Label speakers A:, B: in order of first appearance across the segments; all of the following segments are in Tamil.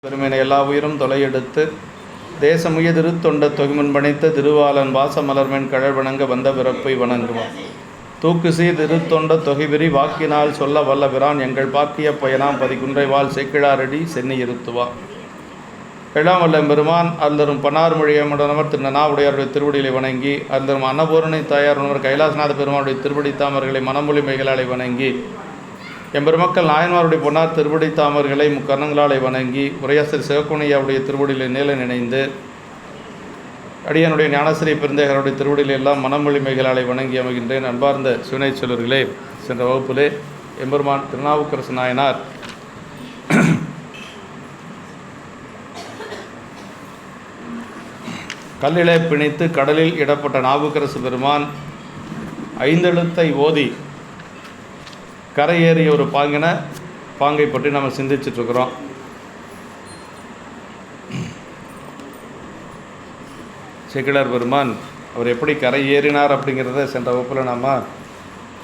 A: பெருமையினை எல்லா உயிரும் தொலையெடுத்து தேசமுய திருத்தொண்ட தொகுமன் பணித்த திருவாளன் வாசமலர்மென் கழல் வணங்க வந்த பிறப்பை வணங்குவான். தூக்குசி திருத்தொண்ட தொகைவிரி வாக்கினால் சொல்ல வல்ல பிரான் எங்கள் பாக்கிய பயனாம் பதிகுன்றை வாழ் செக்கிழாரடி சென்னி இருத்துவான். எல்லாம் வல்ல பெருமான் அல்லரும் பன்னார் மொழியமுடனவர் திரு நனாவுடையாருடைய திருவடிகளை வணங்கி அல்லரும் அன்னபூரணி தாயாருணவர் கைலாசநாத பெருமானுடைய திருவடி தாமர்களை மனமொழி மைகளாலை வணங்கி எம்பெருமக்கள் நாயன்மாருடைய பொன்னார் திருவடி தாமர்களை முக்கரணங்களாலை வணங்கி உரையாசிரியர் சிவக்குணையாவுடைய திருவடியிலே நேல நினைந்து அடியனுடைய ஞானசிரிய பெருந்தேகருடைய திருவடியில் எல்லாம் மனமொழிமைகளாலை வணங்கி அமைகின்றேன். அன்பார்ந்த சிவனை சொல்லர்களே, சென்ற வகுப்பிலே எம்பெருமான் திருநாவுக்கரசு நாயனார் கல்லிலே பிணைத்து கடலில் இடப்பட்ட நாவுக்கரசு பெருமான் ஐந்தெழுத்தை ஓதி கரையேறிய ஒரு பாங்கை பற்றி நம்ம சிந்திச்சிட்ருக்கிறோம். செக்கிழார் பெருமான் அவர் எப்படி கரை ஏறினார் அப்படிங்கிறத சென்ற வகுப்பில் நம்ம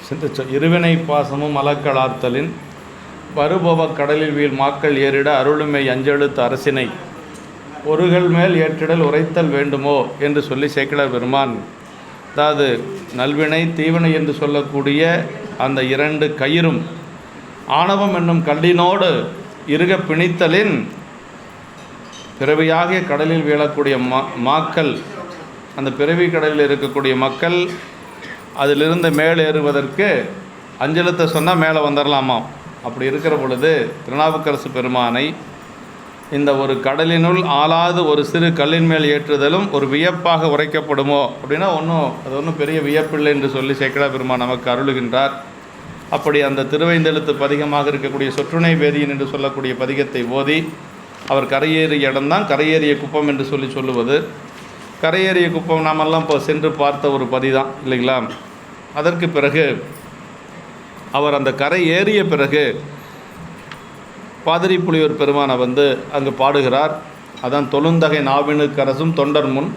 A: சிந்திச்சோம். இருவினை பாசமும் மலக்களார்த்தலின் வருபவ கடலில் வீழ் மாக்கள் ஏறிட அருளுமை அஞ்செழுத்து அரசினை ஒருகள் மேல் ஏற்றிடல் உரைத்தல் வேண்டுமோ என்று சொல்லி செக்கிழார் பெருமான், அதாவது நல்வினை தீவினை என்று சொல்லக்கூடிய அந்த இரண்டு கயிறும் ஆணவம் என்னும் கல்லினோடு இருக பிணித்தலின் பிறவியாகிய கடலில் வீழக்கூடிய மாக்கள், அந்த பிறவி கடலில் இருக்கக்கூடிய மக்கள் அதிலிருந்து மேலேறுவதற்கு அஞ்செழுத்தை சொன்னால் மேலே வந்துடலாமா? அப்படி இருக்கிற பொழுது திருநாவுக்கரசு பெருமானை இந்த ஒரு கடலினுள் ஆளாது ஒரு சிறு கல்லின் மேல் ஏற்றுதலும் ஒரு வியப்பாக உரைக்கப்படுமோ அப்படின்னா அது ஒன்றும் பெரிய வியப்பில்லை என்று சொல்லி சேக்கிழார் பெருமான் நமக்கு அருளுகின்றார். அப்படி அந்த திருவைந்தெழுத்து பதிகமாக இருக்கக்கூடிய சொற்றுணை வேதியன் என்று சொல்லக்கூடிய பதிகத்தை ஓதி அவர் கரையேறிய இடம்தான் கரையேறிய குப்பம் என்று சொல்லுவது. கரையேறிய குப்பம் நாமெல்லாம் இப்போ சென்று பார்த்த ஒரு பதிதான் இல்லைங்களா? அதற்கு பிறகு அவர் அந்த கரை ஏறிய பிறகு பாதிரி புலியூர் பெருமானை அங்கு பாடுகிறார். அதான் தொழுந்தகை நாவினுக்கரசும் தொண்டர் முன்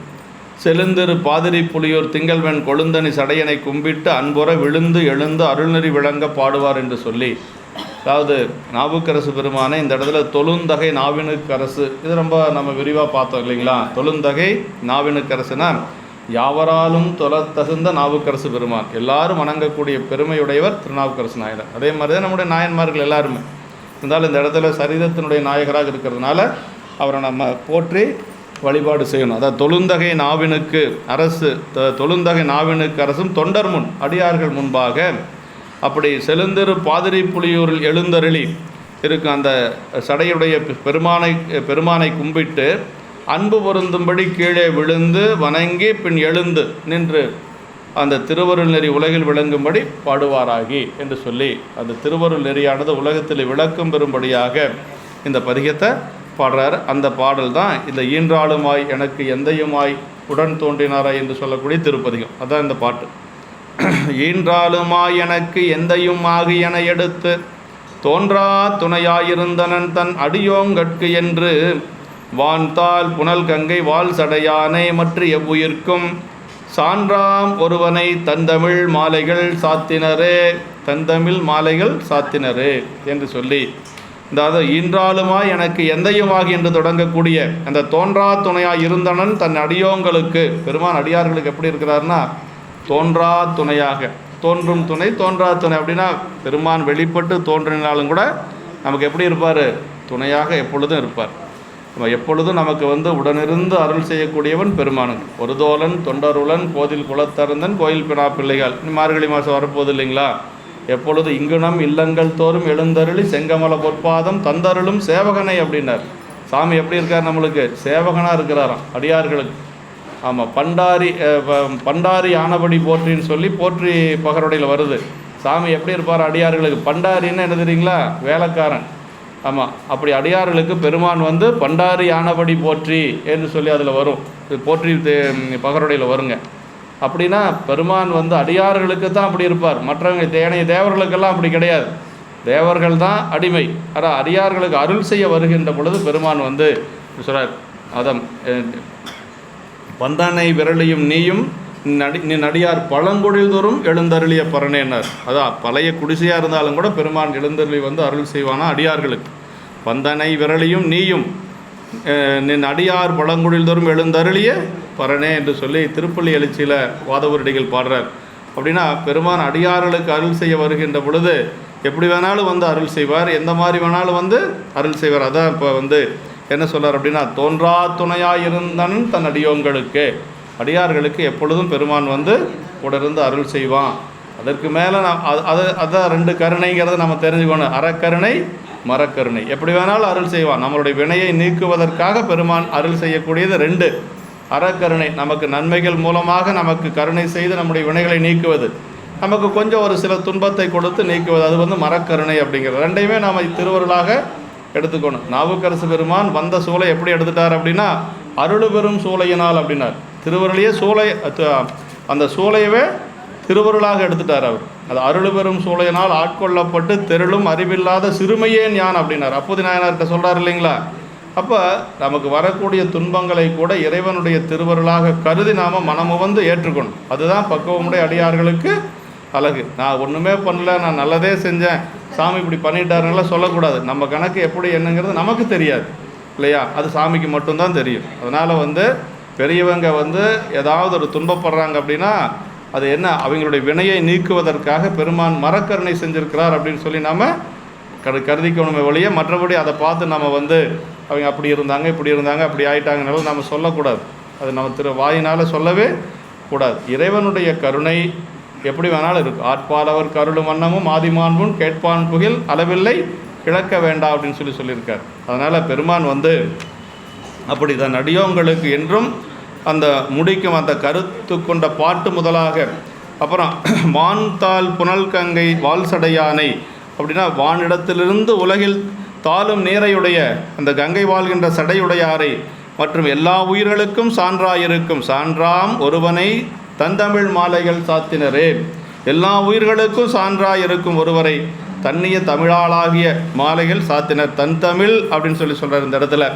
A: செழுந்திரு பாதிரி புலியூர் திங்கள்வெண் கொழுந்தனி சடையனை கும்பிட்டு அன்புற விழுந்து எழுந்து அருள்நெறி விளங்க பாடுவார் என்று சொல்லி, அதாவது நாவுக்கரசு பெருமானை இந்த இடத்துல தொழுந்தகை நாவினுக்கரசு, இது ரொம்ப நம்ம விரிவாக பார்த்தோம் இல்லைங்களா? தொழுந்தகை நாவினுக்கரசுனா யாவராலும் தொழத்தகுந்த நாவுக்கரசு பெருமான், எல்லாரும் வணங்கக்கூடிய பெருமையுடையவர் திருநாவுக்கரசு நாயனார். அதே மாதிரி தான் நம்முடைய நாயன்மார்கள் எல்லாருமே இருந்தாலும் இந்த இடத்துல சரீரத்தினுடைய நாயகராக இருக்கிறதுனால அவரை நம்ம போற்றி வழிபாடு செய்யணும். அதாவது தொழுந்தகை நாவினுக்கு அரசு, தொழுந்தகை நாவினுக்கு அரசும் தொண்டர் முன் அடியார்கள் முன்பாக அப்படி செழுந்திரு பாதிரி புலியூரில் எழுந்தருளி இருக்கும் அந்த சடையுடைய பெருமானை கும்பிட்டு அன்பு பொருந்தும்படி கீழே விழுந்து வணங்கி பின் எழுந்து நின்று அந்த திருவருள் நெறி உலகில் விளங்கும்படி பாடுவாராகி என்று சொல்லி அந்த திருவருள் நெறியானது உலகத்தில் விளக்கம் பெறும்படியாக இந்த பதிகத்தை பாடுறார். அந்த பாடல் தான் இந்த ஈன்றாளுமாய் எனக்கு எந்தையுமாய் உடன் தோன்றினாரா என்று சொல்லக்கூடிய திருப்பதிகம். அதான் இந்த பாட்டு. ஈன்றாளுமாய் எனக்கு எந்தையும் ஆகி என எடுத்து தோன்றா துணையாயிருந்தனன் தன் அடியோங்கட்கு என்று வான்தாள் புனல் கங்கை வால் சடையானை மற்ற எவ்வுயிர்க்கும் சான்றாம் ஒருவனை தந்தமிழ் மாலைகள் சாத்தினரே, தந்தமிழ் மாலைகள் சாத்தினரே என்று சொல்லி, அதாவது ஈன்றாளுமாய் எனக்கு எந்தையுமாகி என்று தொடங்கக்கூடிய அந்த தோன்றா துணையாக இருந்தனன் தன் அடியோங்களுக்கு, பெருமான் அடியார்களுக்கு எப்படி இருக்கிறார்னா தோன்றா துணையாக, தோன்றும் துணை தோன்றா துணை அப்படின்னா பெருமான் வெளிப்பட்டு தோன்றினாலும் கூட நமக்கு எப்படி இருப்பார்? துணையாக எப்பொழுதும் இருப்பார். எப்பொழுதும் நமக்கு உடனிருந்து அருள் செய்யக்கூடியவன் பெருமானுக்கு. ஒரு தோழன் தொண்டருளன் கோதில் குலத்தருந்தன் கோயில் பினா பிள்ளைகள். மார்கழி மாதம் வரப்போகுது இல்லைங்களா? எப்பொழுது இங்குனம் இல்லங்கள் தோறும் எழுந்தருளி செங்கமல பொற்பாதம் தந்தருளும் சேவகனை அப்படின்னார். சாமி எப்படி இருக்கார்? நம்மளுக்கு சேவகனாக இருக்கிறாராம் அடியார்களுக்கு. ஆமாம், பண்டாரி ஆனபடி போற்றின்னு சொல்லி போற்றி பகருடையில் வருது. சாமி எப்படி இருப்பார் அடியார்களுக்கு? பண்டாரின்னு என்ன தெரியுங்களா? வேலைக்காரன். ஆமாம், அப்படி அடியார்களுக்கு பெருமான் பண்டாரி ஆனபடி போற்றி என்று சொல்லி அதில் வரும். போற்றி பகருடையில் வருங்க. அப்படின்னா பெருமான் அடியார்களுக்கு தான் அப்படி இருப்பார். மற்றவங்க ஏனைய தேவர்களுக்கெல்லாம் அப்படி கிடையாது. தேவர்கள் தான் அடிமை. ஆனால் அடியார்களுக்கு அருள் செய்ய வருகின்ற பொழுது பெருமான் சொல்கிறார், அதம் வந்தானை விரலியும் நீயும் நீ நடியார் பழங்குடில் தோறும் எழுந்தருளிய பரணேனர். அதான் பழைய குடிசையாக இருந்தாலும் கூட பெருமான் எழுந்தருளி அருள் செய்வானா அடியார்களுக்கு. வந்தனை விரலியும் நீயும் நின் அடியார் பழங்குடில் தோறும் எழுந்தருளிய பரனே என்று சொல்லி திருப்பள்ளி எழுச்சியில் வாதவரடிகள் பாடுறார். அப்படின்னா பெருமான் அடியார்களுக்கு அருள் செய்ய வருகின்ற பொழுது எப்படி வேணாலும் வந்து அருள் செய்வார், எந்த மாதிரி வேணாலும் வந்து அருள் செய்வார். அதான் இப்போ வந்து என்ன சொல்கிறார் அப்படின்னா, தோன்றா துணையாக இருந்தன் தன் அடியோங்களுக்கு, அடியார்களுக்கு எப்பொழுதும் பெருமான் வந்து கூட இருந்து அருள் செய்வான். அதற்கு மேலே அதான் 2 கருணைங்கிறத நம்ம தெரிஞ்சுக்கணும். அறக்கருணை, மரக்கருணை. எப்படி வேணாலும் அருள் செய்வான். நம்மளுடைய வினையை நீக்குவதற்காக பெருமான் அருள் செய்யக்கூடியது 2. அறக்கருணை, நமக்கு நன்மைகள் மூலமாக நமக்கு கருணை செய்து நம்முடைய வினைகளை நீக்குவது, நமக்கு கொஞ்சம் ஒரு சில துன்பத்தை கொடுத்து நீக்குவது, அது வந்து மரக்கருணை அப்படிங்கிறது. 2யுமே நாம் திருவருளாக எடுத்துக்கணும். நாவுக்கரசு பெருமான் வந்த சூளை எப்படி எடுத்துட்டார் அப்படின்னா, அருள் பெரும் சூளையினால் அப்படின்னார். திருவருளையே சூளை, அந்த சூளையவே திருவருளாக எடுத்துட்டார் அவர். அது அருள் பெரும் சூளையினால் ஆட்கொள்ளப்பட்டு தெருளும் அறிவில்லாத சிறுமையே ஞான் அப்படின்னார். அப்போது நாயனார்கிட்ட சொல்கிறார் இல்லைங்களா. அப்போ நமக்கு வரக்கூடிய துன்பங்களை கூட இறைவனுடைய திருவருளாக கருதி நாம் மனமுவந்து ஏற்றுக்கணும். அதுதான் பக்குவமுடைய அடியார்களுக்கு அழகு. நான் ஒன்றுமே பண்ணல, நான் நல்லதே செஞ்சேன், சாமி இப்படி பண்ணிட்டாருன்னெல்லாம் சொல்லக்கூடாது. நம்ம கணக்கு எப்படி என்னங்கிறது நமக்கு தெரியாது இல்லையா, அது சாமிக்கு மட்டும்தான் தெரியும். அதனால் வந்து பெரியவங்க வந்து ஏதாவது ஒரு துன்பப்படுறாங்க அப்படின்னா அது என்ன, அவங்களுடைய வினையை நீக்குவதற்காக பெருமான் மரக்கருணை செஞ்சுருக்கிறார் அப்படின்னு சொல்லி நாம் கருதிக்கணுமே ஒழிய, மற்றபடி அதை பார்த்து நம்ம வந்து அவங்க அப்படி இருந்தாங்க இப்படி இருந்தாங்க அப்படி ஆயிட்டாங்கனாலும் நம்ம சொல்லக்கூடாது. அது நம்ம வாயினால் சொல்லவே கூடாது. இறைவனுடைய கருணை எப்படி வேணாலும் இருக்கும். ஆட்பாலவர் கருளும் வண்ணமும் ஆதிமான்பும் கேட்பான் புகில் அளவில்லை கிழக்க வேண்டாம் அப்படின்னு சொல்லியிருக்கார். அதனால் பெருமான் வந்து அப்படி தான் அடியோங்களுக்கு என்றும் அந்த முடிக்கும் அந்த கருத்து கொண்ட பாட்டு முதலாக. அப்புறம் வான்தாள் புனல் கங்கை வால்சடையானை அப்படின்னா, வானிடத்திலிருந்து உலகில் தாளும் நீரையுடைய அந்த கங்கை வாழ்கின்ற சடையுடையாரை மற்றும் எல்லா உயிர்களுக்கும் சான்றாயிருக்கும் சான்றாம் ஒருவனை தந்தமிழ் மாலைகள் சாத்தினரே. எல்லா உயிர்களுக்கும் சான்றாயிருக்கும் ஒருவரை தன்னிய தமிழாளாகிய மாலைகள் சாத்தினர். தன் தமிழ் அப்படின்னு சொல்கிறார். இந்த இடத்துல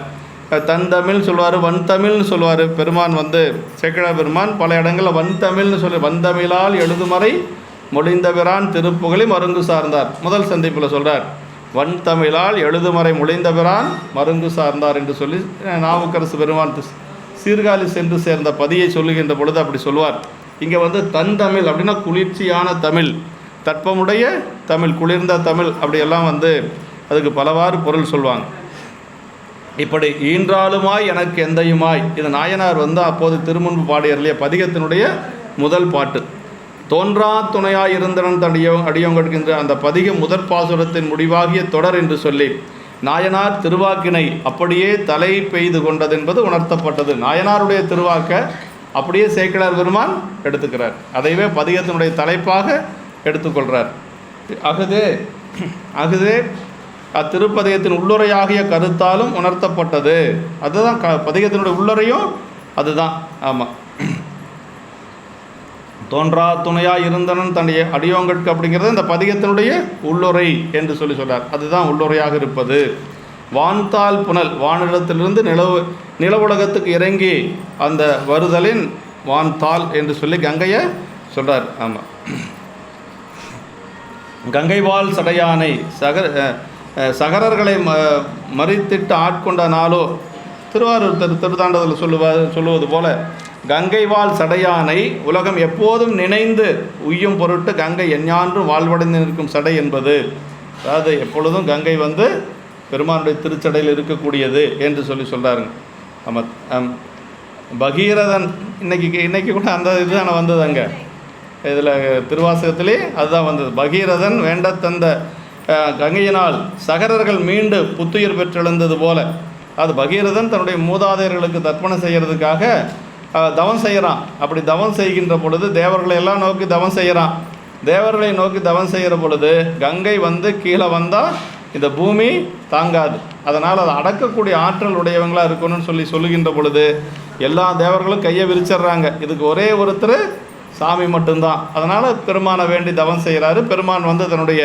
A: தந்தமிழ் சொல்லுவார், வன்தமிழ்னு சொல்லுவார். பெருமான் வந்து சேக்கிழா பெருமான் பல இடங்களில் வன்தமிழ்னு சொல்லி, வந்தமிழால் எழுதுமறை மொழிந்தபிரான் திருப்புகழி மருங்கு சார்ந்தார். முதல் சந்திப்பில் சொல்கிறார், வன்தமிழால் எழுதுமறை மொழிந்தபிரான் மருங்கு சார்ந்தார் என்று சொல்லி நாவுக்கரசு பெருமான் சீர்காழி சென்று சேர்ந்த பதியை சொல்லுகின்ற பொழுது அப்படி சொல்வார். இங்கே வந்து தந்தமிழ் அப்படின்னா குளிர்ச்சியான தமிழ், தட்பமுடைய தமிழ், குளிர்ந்த தமிழ், அப்படியெல்லாம் வந்து அதுக்கு பலவாறு பொருள் சொல்லுவாங்க. இப்படி ஈன்றாலுமாய் எனக்கு எந்தையுமாய், இது நாயனார் வந்து அப்போது திருமுன்பு பாடியர்லைய பதிகத்தினுடைய முதல் பாட்டு. தோன்றா துணையாய் இருந்தனன் அடியோங்கட்கின்ற அந்த பதிக முதற் பாசுரத்தின் முடிவாகிய தொடர் என்று சொல்லி நாயனார் திருவாக்கினை அப்படியே தலை பெய்து கொண்டது என்பது உணர்த்தப்பட்டது. நாயனாருடைய திருவாக்க அப்படியே சேக்கிழார் பெருமான் எடுத்துக்கிறார். அதைவே பதிகத்தினுடைய தலைப்பாக எடுத்துக்கொள்கிறார். அகுதே அத்திருப்பதிகத்தின் உள்ளுரையாகிய கருத்தாலும் உணர்த்தப்பட்டது. அதுதான் பதிகத்தினுடைய உள்ளுரையும் அதுதான். ஆமாம், தோன்றா துணையாக இருந்தனன் தன்னுடைய அடியோங்கட்கு அப்படிங்கிறது இந்த பதிகத்தினுடைய உள்ளுரை என்று சொல்கிறார். அதுதான் உள்ளுரையாக இருப்பது. வான்தாள் புனல், வானிடத்திலிருந்து நிலவுலகத்துக்கு இறங்கி அந்த வருதலின் வான்தாள் என்று சொல்லி கங்கையை சொல்கிறார். ஆமாம், கங்கை வாழ் சடையானை சகரர்களை மறித்திட்டு ஆட்கொண்ட நாளோ, திருவாரூர் திருத்தாண்டத்தில் சொல்லுவது போல கங்கை வாழ் சடையானை உலகம் எப்போதும் நினைந்து உய்யும் பொருட்டு கங்கை எஞ்ஞான்றும் வாழ்வடைந்து நிற்கும் சடை என்பது. அதாவது எப்பொழுதும் கங்கை வந்து பெருமானுடைய திருச்சடையில் இருக்கக்கூடியது என்று சொல்கிறாருங்க. ஆமாம், பகீரதன் இன்னைக்கு கூட அந்த இதுதானே வந்தது. அங்கே இதில் திருவாசகத்திலே அதுதான் வந்தது. பகீரதன் வேண்ட தந்த கங்கையினால் சகரர்கள் மீண்டு புத்துயிர் பெற்றெழுந்தது போல, அது பகீரதன் தன்னுடைய மூதாதையர்களுக்கு தர்ப்பணம் செய்கிறதுக்காக தவம் செய்கிறான். அப்படி தவம் செய்கின்ற பொழுது தேவர்களை எல்லாம் நோக்கி தவம் செய்கிறான். தேவர்களை நோக்கி தவம் செய்கிற பொழுது கங்கை வந்து கீழே வந்தால் இந்த பூமி தாங்காது. அதனால் அதை அடக்கக்கூடிய ஆற்றல் உடையவங்களாக இருக்கணும்னு சொல்லுகின்ற பொழுது எல்லா தேவர்களும் கையை விரிச்சிட்றாங்க. இதுக்கு ஒரே ஒருத்தர் சாமி மட்டும்தான். அதனால் பெருமானை வேண்டி தவம் செய்கிறாரு. பெருமான் வந்து தன்னுடைய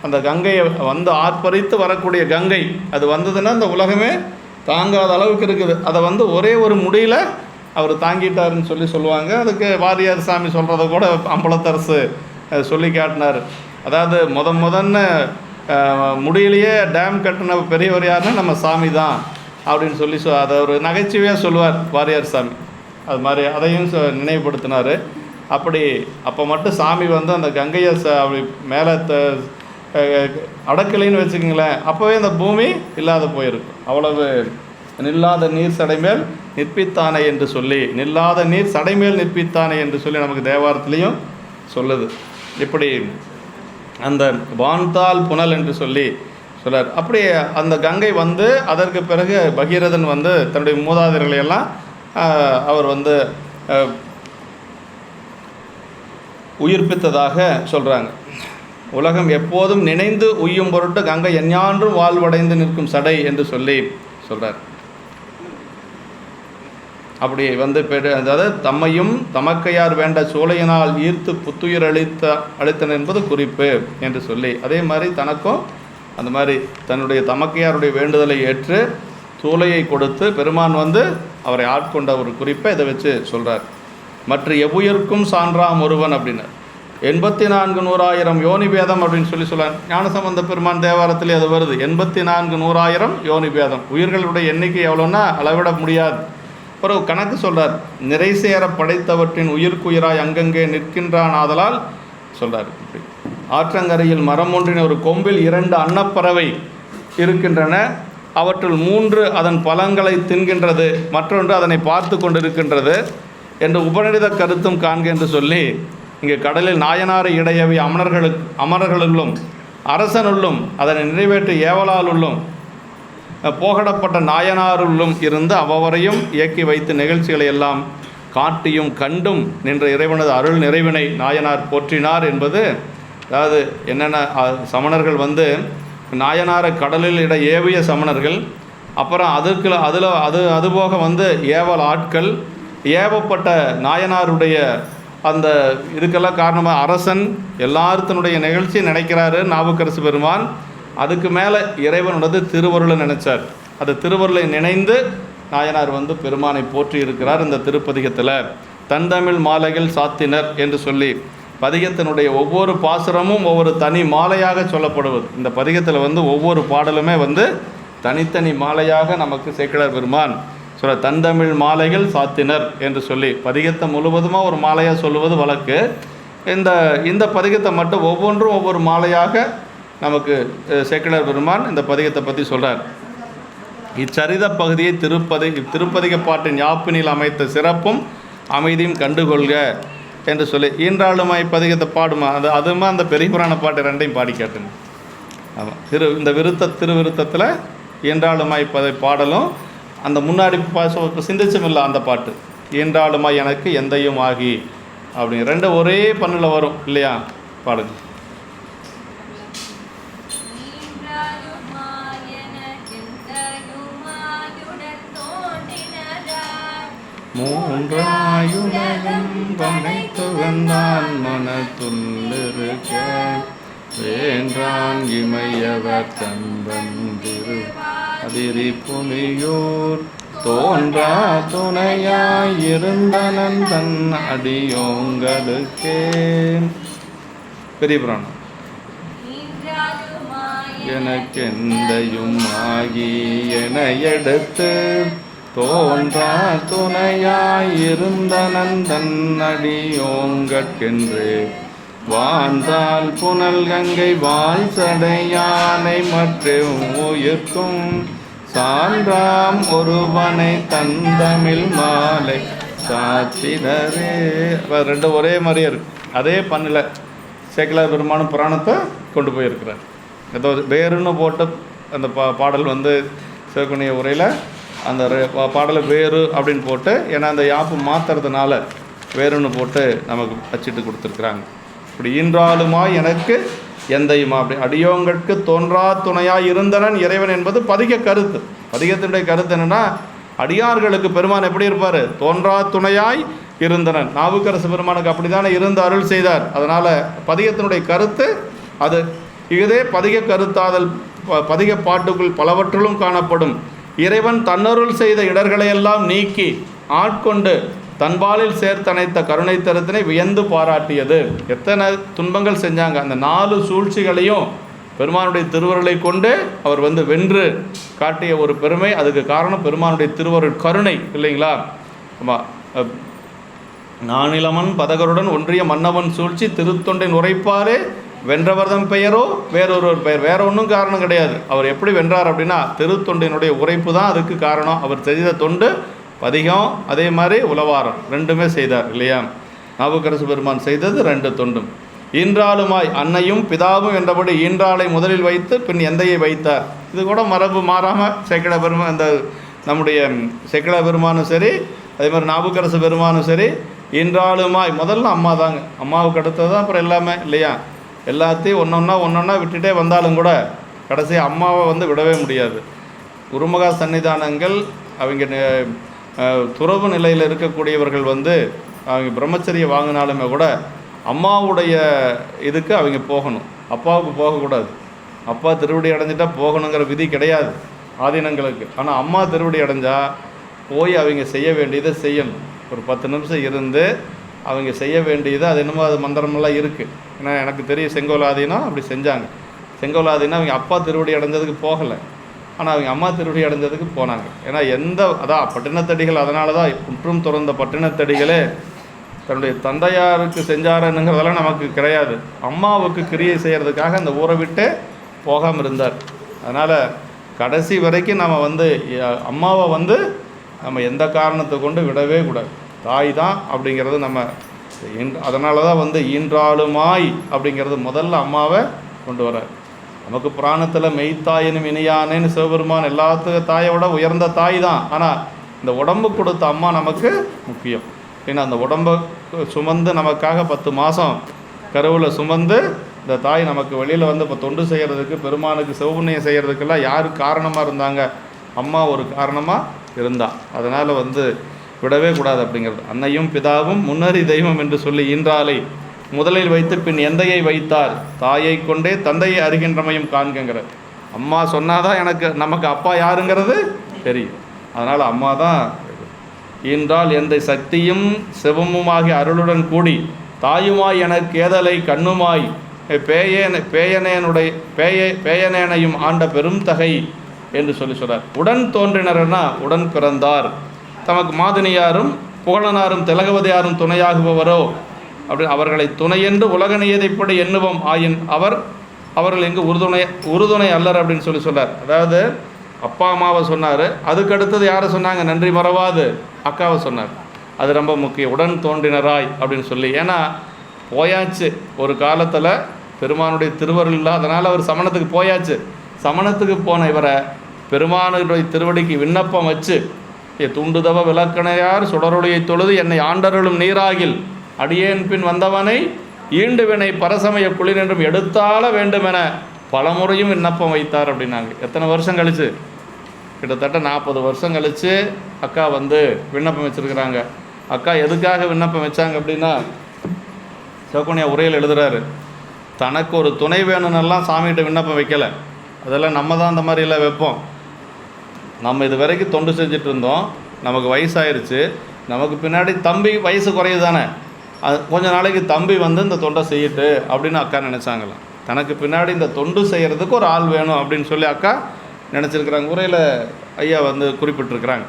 A: அந்த கங்கையை வந்து ஆர்ப்பரித்து வரக்கூடிய கங்கை அது வந்ததுன்னா இந்த உலகமே தாங்காத அளவுக்கு இருக்குது. அதை வந்து ஒரே ஒரு முடியில் அவர் தாங்கிட்டாருன்னு சொல்லுவாங்க. அதுக்கு வாரியார் சாமி சொல்கிறத கூட அம்பலத்தரசு சொல்லி காட்டினார். அதாவது முதன்ன முடியிலேயே டேம் கட்டின பெரியவர் யாருன்னா நம்ம சாமி தான். அப்படின்னு சொல்லி அதை ஒரு நகைச்சுவையாக சொல்லுவார் வாரியார் சாமி. அது மாதிரி அதையும் நினைவுபடுத்தினார். அப்போ மட்டும் சாமி வந்து அந்த கங்கையை அப்படி மேலே அடக்கலைன்னு வச்சுக்கோங்களேன், அப்போவே அந்த பூமி இல்லாத போயிருக்கும். அவ்வளவு நில்லாத நீர் சடைமேல் நிற்பித்தானே என்று சொல்லி, நில்லாத நீர் சடைமேல் நிற்பித்தானே என்று சொல்லி நமக்கு தேவாரத்துலேயும் சொல்லுது. இப்படி அந்த வான்தால் புனல் என்று சொல்லி சொல்லார். அப்படி அந்த கங்கை வந்து அதற்கு பிறகு பகீரதன் வந்து தன்னுடைய மூதாதையர்களையெல்லாம் அவர் வந்து உயிர்ப்பித்ததாக சொல்கிறாங்க. உலகம் எப்போதும் நினைந்து உய்யும் பொருட்டு கங்கை எஞ்ஞான்றும் வாழ்வடைந்து நிற்கும் சடை என்று சொல்லி சொல்கிறார். அப்படி வந்து அதாவது தம்மையும் தமக்கையார் வேண்ட சோலையினால் ஈர்த்து புத்துயிர் அளித்தன் என்பது குறிப்பு என்று சொல்லி, அதே மாதிரி தனக்கும் அந்த மாதிரி தன்னுடைய தமக்கையாருடைய வேண்டுதலை ஏற்று சூளையை கொடுத்து பெருமான் வந்து அவரை ஆட்கொண்ட ஒரு குறிப்பை இதை வச்சு சொல்கிறார். மற்ற எவ்வுயிர்க்கும் சான்றாம் ஒருவன் அப்படின்னார். 84,100,000 யோனி பேதம் அப்படின்னு சொல்லி சொல்கிறார். ஞானசம்பந்த பெருமான் தேவாரத்திலே அது வருது. 84,100,000 யோனி பேதம். உயிர்களுடைய எண்ணிக்கை எவ்வளோன்னா அளவிட முடியாது. ஒரு கணக்கு சொல்கிறார். நிறை சேர படைத்தவற்றின் உயிர்க்குயிராய் அங்கங்கே நிற்கின்றான் ஆதலால் சொல்கிறார். இப்படி ஆற்றங்கரையில் மரம் ஒன்றின் ஒரு கொம்பில் 2 அன்னப்பறவை இருக்கின்றன. அவற்றுள் 3 அதன் பழங்களை தின்கின்றது, மற்றொன்று அதனை பார்த்து கொண்டிருக்கின்றது என்று உபநிடத கருத்தும் காண்க என்று சொல்லி, இங்கே கடலில் நாயனாரை இடையவி அமரர்களுள்ளும் அரசனுள்ளும் அதனை நிறைவேற்ற ஏவலாலுள்ளும் போகடப்பட்ட நாயனாருள்ளும் இருந்து அவ்வவரையும் இயக்கி வைத்து நிகழ்ச்சிகளை எல்லாம் காட்டியும் கண்டும் நின்ற இறைவனது அருள் நிறைவினை நாயனார் போற்றினார் என்பது. அதாவது என்னென்ன சமணர்கள் வந்து நாயனாரை கடலில் இட ஏவிய சமணர்கள், அப்புறம் அதுபோக வந்து ஏவல் ஆட்கள், ஏவப்பட்ட நாயனாருடைய அந்த இதுக்கெல்லாம் காரணமாக அரசன் எல்லாத்தினுடைய நிகழ்ச்சி நினைக்கிறாரு நாவுக்கரசு பெருமான். அதுக்கு மேலே இறைவனோடது திருவருளை நினைச்சார். அது திருவருளை நினைந்து நாயனார் வந்து பெருமானை போற்றி இருக்கிறார். இந்த திருப்பதிகத்தில் தந்தமிழ் மாலைகள் சாத்தினர் என்று சொல்லி பதிகத்தினுடைய ஒவ்வொரு பாசுரமும் ஒவ்வொரு தனி மாலையாக சொல்லப்படுவது. இந்த பதிகத்தில் வந்து ஒவ்வொரு பாடலுமே வந்து தனித்தனி மாலையாக நமக்கு சேக்கிழார் பெருமான் சொல்ல தந்தமிழ் மாலைகள் சாத்தினர் என்று சொல்லி பதிகத்தை முழுவதுமாக ஒரு மாலையாக சொல்லுவது வழக்கு. இந்த பதிகத்தை மட்டும் ஒவ்வொன்றும் ஒவ்வொரு மாலையாக நமக்கு சேக்கிழார் பெருமான் இந்த பதிகத்தை பற்றி சொல்கிறார். இச்சரித பகுதியை திருப்பதிக பாட்டின் யாப்பினில் அமைத்த சிறப்பும் அமைதியும் கண்டுகொள்க என்று சொல்லி ஈன்றாளுமாய் பதிகத்தை பாடுமா, அதுமா அந்த பெரிய புராண பாட்டு 2ஐயும் பாடி காட்டுங்க. ஆமாம், இந்த திருவிருத்தத்தில் ஈன்றாளுமாய் பாடலும் அந்த முன்னாடி சிந்திச்சமில்லை அந்த பாட்டு ஈன்றாளுமாய் எனக்கு எந்தையும் ஆகி அப்படி 2 ஒரே பண்ணில் வரும் இல்லையா? பாடுங்க. மூன்றாயுலகம் படைத்து வந்தான் மனத்துள்ளிருக்க வேண்டான் இமையவர் தன்பந்திரு அதிரி புலியூர் தோன்றா துணையாயிருந்தனன் தன் அடியோங்களுக்கே. பெரிய புராணம். எனக்கெந்தையும் ஆகி என எடுத்து தோன்றா துணையாயிருந்தனன் தன் அடியோங்கற்கென்று வாழ்ந்தால் புனல் கங்கை வாழ் சடையானை மற்றும் உயிர்க்கும் சான்றாம் ஒருவனை தந்தமிழ் மாலை சாத்தினரே. 2 ஒரே மாதிரியே இருக்கு. அதே பண்ணில் சேக்கிழார் பெருமானும் புராணத்தை கொண்டு போயிருக்கிறார். ஏதோ வேறுன்னு போட்டு அந்த பாடல் வந்து சிவகுணிய உரையில் அந்த பாடலை வேறு அப்படின்னு போட்டு, ஏன்னா அந்த யாப்பு மாற்றுறதுனால வேறுன்னு போட்டு நமக்கு அச்சிட்டு கொடுத்துருக்குறாங்க. இப்படி ஈன்றாளுமாய் எனக்கு எந்தையுமா அப்படி அடியோங்கட்கு தோன்றா துணையாய் இருந்தனன் இறைவன் என்பது பதிக கருத்து. பதிகத்தினுடைய கருத்து என்னென்னா, அடியார்களுக்கு பெருமான் எப்படி இருப்பார்? தோன்றா துணையாய் இருந்தனன். நாவுக்கரசு பெருமானுக்கு அப்படி தானே இருந்து அருள் செய்தார். அதனால் பதிகத்தினுடைய கருத்து அது. இதே பதிக கருத்தாதல் பதிக பாட்டுக்குள் பலவற்றிலும் காணப்படும். இறைவன் தன்னருள் செய்த இடர்களையெல்லாம் நீக்கி ஆட்கொண்டு தன்பாலில் சேர்த்தனைத்த கருணை தரத்தினை வியந்து பாராட்டியது. எத்தனை துன்பங்கள் செஞ்சாங்க, அந்த 4 சூழ்ச்சிகளையும் பெருமானுடைய திருவருளை கொண்டு அவர் வந்து வென்று காட்டிய ஒரு பெருமை. அதுக்கு காரணம் பெருமானுடைய திருவருள் கருணை இல்லைங்களா? ஆமாம். நானிலமன் பதகருடன் ஒன்றிய மன்னவன் சூழ்ச்சி திருத்தொண்டின் உரைப்பாரே வென்றவர்தம் பெயரோ வேறொருவர் பெயர். வேற ஒன்றும் காரணம் கிடையாது. அவர் எப்படி வென்றார் அப்படின்னா திருத்தொண்டினுடைய உரைப்பு தான் அதுக்கு காரணம். அவர் செய்த தொண்டு பதிகம், அதே மாதிரி உலவாரம் ரெண்டுமே செய்தார் இல்லையா? நாவுக்கரசு பெருமான் செய்தது 2 தொண்டும். ஈன்றாளுமாய் அன்னையும் பிதாவும் என்றபடி ஈன்றாளை முதலில் வைத்து பின் எந்தையை வைத்தார். இது கூட மரபு மாறாமல் சேக்கிழ பெருமான், இந்த நம்முடைய சேக்கிழ பெருமானும் சரி, அதே மாதிரி நாவுக்கரசு பெருமானும் சரி, ஈன்றாளுமாய் முதல்ல அம்மா தாங்க. அம்மாவுக்கு அடுத்தது தான் அப்புறம் எல்லாமே இல்லையா? எல்லாத்தையும் ஒன்றொன்னா விட்டுட்டே வந்தாலும் கூட கடைசி அம்மாவை வந்து விடவே முடியாது. குருமகா சன்னிதானங்கள் அவங்க துறவு நிலையில் இருக்கக்கூடியவர்கள் வந்து அவங்க பிரம்மச்சரியம் வாங்கினாலுமே கூட அம்மாவுடைய இதுக்கு அவங்க போகணும், அப்பாவுக்கு போகக்கூடாது. அப்பா திருவடி அடைஞ்சிட்டா போகணுங்கிற விதி கிடையாது ஆதீனங்களுக்கு. ஆனால் அம்மா திருவடி அடைஞ்சால் போய் அவங்க செய்ய வேண்டியதை செய்யணும். ஒரு 10 நிமிஷம் இருந்து அவங்க செய்ய வேண்டியது, அது என்னமோ அது மந்திரமெல்லாம் இருக்குது. ஏன்னா எனக்கு தெரியும் செங்கோலாதீனம் அப்படி செஞ்சாங்க. செங்கோலாதீனம் அவங்க அப்பா திருவடி அடைஞ்சதுக்கு போகலை, ஆனால் அவங்க அம்மா திருவடி அடைஞ்சதுக்கு போனாங்க. ஏன்னா அதான் பட்டினத்தடிகள், அதனால தான் குன்றும் துறந்த பட்டினத்தடிகளே தன்னுடைய தந்தையாருக்கு செஞ்சாருங்கிறதெல்லாம் நமக்கு கிடையாது. அம்மாவுக்கு கிரியை செய்கிறதுக்காக அந்த ஊரை விட்டு போகாமல் இருந்தார். அதனால் கடைசி வரைக்கும் நம்ம வந்து அம்மாவை வந்து நம்ம எந்த காரணத்தை கொண்டு விடவே கூடாது. தாய் தான் அப்படிங்கிறது நம்ம அதனால தான் வந்து ஈன்றாளுமாய் அப்படிங்கிறது முதல்ல அம்மாவை கொண்டு வரார். நமக்கு புராணத்தில் மெய்த்தாயினும் இனியானேன்னு சிவபெருமான் எல்லாத்துக்கும் தாயை விட உயர்ந்த தாய் தான். ஆனால் இந்த உடம்பு கொடுத்த அம்மா நமக்கு முக்கியம். ஏன்னா அந்த உடம்பை சுமந்து நமக்காக 10 மாதம் கருவில் சுமந்து இந்த தாய் நமக்கு வெளியில் வந்து இப்போ தொண்டு செய்கிறதுக்கு, பெருமானுக்கு சிவபுண்ணியம் செய்கிறதுக்கெல்லாம் யார் காரணமாக இருந்தாங்க? அம்மா ஒரு காரணமாக இருந்தா. அதனால் வந்து விடவே கூடாது அப்படிங்கிறது. அன்னையும் பிதாவும் முன்னறி தெய்வம் என்று சொல்லி ஈன்றாளை முதலில் வைத்து பின் எந்தையை வைத்தார். தாயை கொண்டே தந்தையை அறிகின்றமையும் காண்கிற. அம்மா சொன்னாதான் நமக்கு அப்பா யாருங்கிறது தெரியும். அதனால் அம்மா தான் ஈன்றால் எந்தை சக்தியும் சிவமுமாகி அருளுடன் கூடி தாயுமாய் எனக்கு ஏதலை கண்ணுமாய் பேயனேனையும் ஆண்ட பெரும் தகை என்று சொல்கிறார். உடன் தோன்றினர்னா உடன் பிறந்தார். தமக்கு மாதினியாரும் புகழனாரும் திலகவதியாரும் துணையாகுபவரோ அப்படி அவர்களை துணையென்று உலக நியதைப்படி எண்ணுவோம் ஆயின் அவர்கள் எங்கு உறுதுணை அல்லர் அப்படின்னு சொல்கிறார். அதாவது அப்பா அம்மாவை சொன்னார், அதுக்கு அடுத்தது யாரை சொன்னாங்க? நன்றி மறவாது அக்காவை சொன்னார். அது ரொம்ப முக்கியம். உடன் தோன்றினராய் அப்படின்னு சொல்லி. ஏன்னா போயாச்சு ஒரு காலத்தில் பெருமானுடைய திருவருள் இல்லை, அதனால் அவர் சமணத்துக்கு போயாச்சு. சமணத்துக்கு போன இவரை பெருமானுடைய திருவடிக்கு விண்ணப்பம் வச்சு துண்டுதவ விளக்கணையார் சுடருடையை தொழுது என்னை ஆண்டருளும் நீராகில் அடியேன் பின் வந்தவனை ஈண்டுவினை பரசமய குளிர் என்றும் எடுத்தால வேண்டுமென பலமுறையும் விண்ணப்பம் வைத்தார் அப்படின்னாங்க. எத்தனை வருஷம் கழிச்சு? கிட்டத்தட்ட 40 வருஷம் கழித்து அக்கா வந்து விண்ணப்பம் வச்சுருக்கிறாங்க. அக்கா எதுக்காக விண்ணப்பம் வச்சாங்க அப்படின்னா, சிவகுனியா உரையில் எழுதுகிறாரு, தனக்கு ஒரு துணை வேணும்னெல்லாம் சாமிகிட்ட விண்ணப்பம் வைக்கலை. அதெல்லாம் நம்ம தான் அந்த மாதிரிலாம் வைப்போம். நம்ம இது வரைக்கும் தொண்டு செஞ்சுட்டு இருந்தோம், நமக்கு வயசாயிருச்சு, நமக்கு பின்னாடி தம்பி வயசு குறையுது தானே, அது கொஞ்ச நாளைக்கு தம்பி வந்து இந்த தொண்டை செய்யிட்டு அப்படின்னு அக்கா நினச்சாங்களாம். தனக்கு பின்னாடி இந்த தொண்டு செய்கிறதுக்கு ஒரு ஆள் வேணும் அப்படின்னு சொல்லி அக்கா நினச்சிருக்கிறாங்க. உரையில் ஐயா வந்து குறிப்பிட்டிருக்கிறாங்க.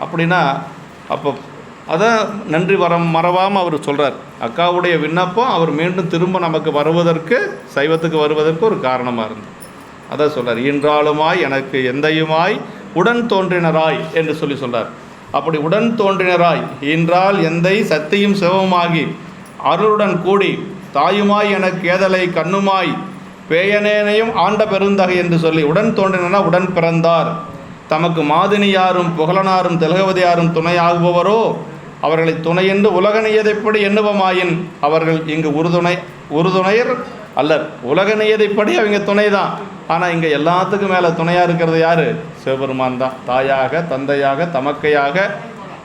A: அப்படின்னா அப்போ அதை நன்றி மறவாமல் அவர் சொல்கிறார். அக்காவுடைய விண்ணப்பம் அவர் மீண்டும் திரும்ப நமக்கு வருவதற்கு, சைவத்துக்கு வருவதற்கு ஒரு காரணமாக இருந்தது. அதான் சொல்கிறார், ஈன்றாளுமாய் எனக்கு எந்தையுமாய் உடன் தோன்றினராய் என்று சொல்கிறார். அப்படி உடன் தோன்றினராய் ஈன்றால் எந்தை சக்தியும் சிவமுமாகி அருளுடன் கூடி தாயுமாய் எனக்கு ஏதலை கண்ணுமாய் பேயனேனையும் ஆண்ட பெருந்தகை என்று சொல்லி உடன் தோன்றினா உடன் பிறந்தார். தமக்கு மாதினியாரும் புகழனாரும் திலகவதியாரும் துணையாகுபவரோ அவர்களை துணையென்று உலக நியதைப்படி எண்ணுவமாயின் அவர்கள் இங்கு உறுதுணையர் அல்லர். உலக நியதைப்படி அவங்க துணை தான். ஆனால் இங்கே எல்லாத்துக்கும் மேலே துணையாக இருக்கிறது யார்? சிவபெருமான் தான். தாயாக, தந்தையாக, தமக்கையாக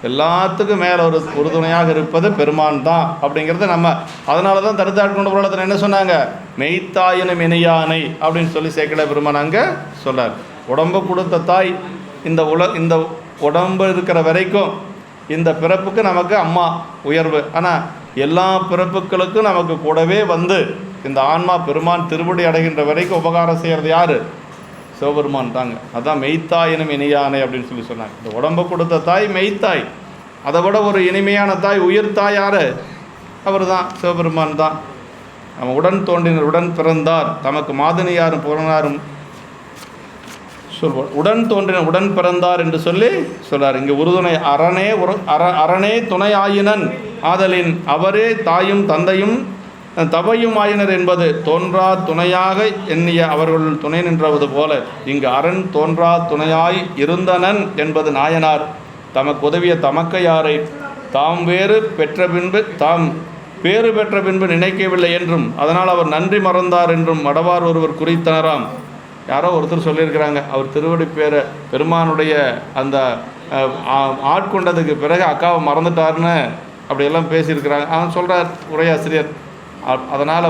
A: எல்லாத்துக்கும் மேலே ஒரு உறுதுணையாக இருப்பது பெருமான் தான் அப்படிங்கிறது நம்ம. அதனால தான் தடுத்தாட்கொண்ட புராணத்தில் என்ன சொன்னாங்க? மெய்த்தாயினும் இணையானை அப்படின்னு சொல்லி சேக்கிழ பெருமான் அங்கே சொன்னார். உடம்பு கொடுத்த தாய். இந்த உடம்பு இருக்கிற வரைக்கும் இந்த பிறப்புக்கு நமக்கு அம்மா உயர்வு. ஆனால் எல்லா பிறப்புகளுக்கும் நமக்கு கூடவே வந்து இந்த ஆன்மா பெருமான் திருவடி அடைகின்ற வரைக்கும் உபகாரம் செய்கிறது யார்? சிவபெருமான் தாங்க. அதான் மெய்த்தாய் எனும் இனியானை அப்படின்னு சொல்லி சொன்னாங்க. இந்த உடம்பை கொடுத்த தாய் மெய்த்தாய், அதை விட ஒரு இனிமையான தாய் உயிர் தாய் யார்? அவர் தான், சிவபெருமான் தான். நம்ம உடன் தோன்றினர் உடன் பிறந்தார் தமக்கு மாதினியாரும் புறனாரும் சொல்வார். உடன் தோன்றின உடன் பிறந்தார் என்று சொல்லி சொல்றார். இங்கே உறுதுணை அரணே துணை ஆயினன் ஆதலின் அவரே தாயும் தந்தையும் தவையும் ஆயினர் என்பது தோன்றா துணையாக எண்ணிய அவர்கள் துணை நின்றது போல இங்கு அரண் தோன்றா துணையாய் இருந்தனன் என்பது நாயனார் தமக்கு உதவிய தமக்கையாரை தாம் வேறு பெற்ற பின்பு தாம் பேறு பெற்ற பின்பு நினைக்கவில்லை என்றும் அதனால் அவர் நன்றி மறந்தார் என்றும் மடவார் ஒருவர் குறித்தனராம். யாரோ ஒருத்தர் சொல்லியிருக்கிறாங்க, அவர் திருவடி பேரை பெருமானுடைய அந்த ஆட்கொண்டதுக்கு பிறகு அக்காவை மறந்துட்டார்னு அப்படியெல்லாம் பேசியிருக்கிறாங்க. அவன் சொல்கிறார் உரையாசிரியர். அதனால்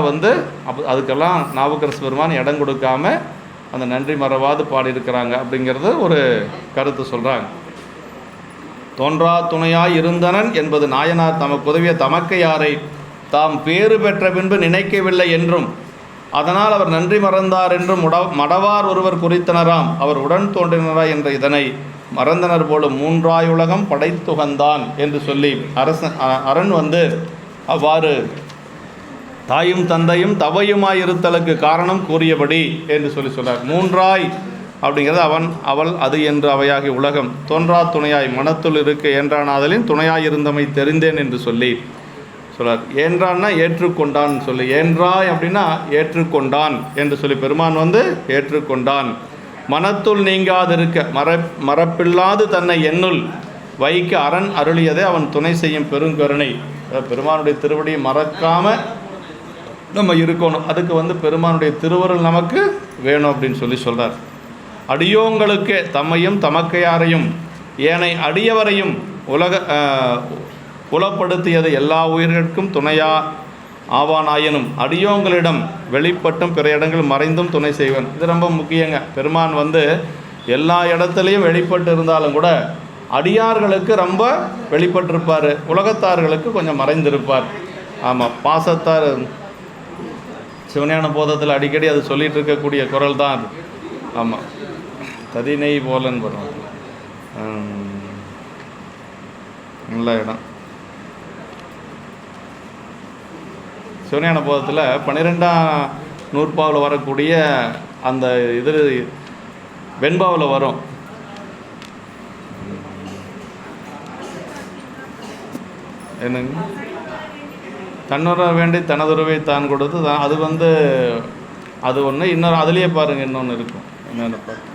A: அதுக்கெல்லாம் நாவுக்கரசு பெருமான் இடம் கொடுக்காம அந்த நன்றி மறவாது பாடியிருக்கிறாங்க அப்படிங்கிறது ஒரு கருத்து சொல்கிறாங்க. தோன்றா துணையாய் இருந்தனன் என்பது நாயனார் தமக்கு உதவிய தமக்கையாரை தாம் பேறு பெற்ற பின்பு நினைக்கவில்லை என்றும் அதனால் அவர் நன்றி மறந்தார் என்றும் மடவார் ஒருவர் குறித்தனராம். அவர் உடன் தோன்றினராய் என்ற இதனை மறந்தனர் போலும் மூன்றாயுலகம் படைத்துகந்தான் என்று சொல்லி அரண் அவ்வாறு தாயும் தந்தையும் தவையுமாய் இருத்தலுக்கு காரணம் கூறியபடி என்று சொல்றார். மூன்றாய் அப்படிங்கிறது அவள் அது என்று அவையாகி உலகம் தோன்றா துணையாய் மனத்துள் இருக்க ஏன்றானாதலின் துணையாய் இருந்தமை தெரிந்தேன் என்று சொல்லி சொல்றார். ஏன்றான்னா ஏற்றுக்கொண்டான் சொல்லி, ஏன்றாய் அப்படின்னா ஏற்றுக்கொண்டான் என்று சொல்லி பெருமான் ஏற்றுக்கொண்டான். மனத்துள் நீங்காதிருக்க மறப்பில்லாது தன்னை என்னுள் வைக்க அரண் அருளியதே அவன் துணை செய்யும் பெருங்கருணை. பெருமானுடைய திருவடியை மறக்காமல் நம்ம இருக்கணும். அதுக்கு பெருமானுடைய திருவருள் நமக்கு வேணும் அப்படின்னு சொல்லி சொல்கிறார். அடியோங்களுக்கு தம்மையும் தமக்கையாரையும் ஏனை அடியவரையும் புலப்படுத்தியது எல்லா உயிர்களுக்கும் துணையா ஆவானாயினும் அடியோங்களிடம் வெளிப்பட்டும் பிற இடங்கள் மறைந்தும் துணை செய்வன். இது ரொம்ப முக்கியங்க. பெருமான் எல்லா இடத்துலையும் வெளிப்பட்டு இருந்தாலும் கூட அடியார்களுக்கு ரொம்ப வெளிப்பட்டிருப்பார், உலகத்தார்களுக்கு கொஞ்சம் மறைந்திருப்பார். ஆமாம், பாசத்தார் சிவஞான போதத்தில் அடிக்கடி அது சொல்லிகிட்டு இருக்கக்கூடிய குரல் தான் அது. ஆமாம், ததினை போலன்னு வரும். நல்ல இடம். சிவஞான போதத்தில் 12ஆம் நூற்பாவில் வரக்கூடிய அந்த இது வெண்பாவில் வரும். என்னங்க, தன்னுற வேண்டி தனதுறவை தான் கொடுத்து அது அது ஒன்று. இன்னொரு அதுலேயே பாருங்கள், இன்னொன்று இருக்கும். என்னென்ன பாருங்க,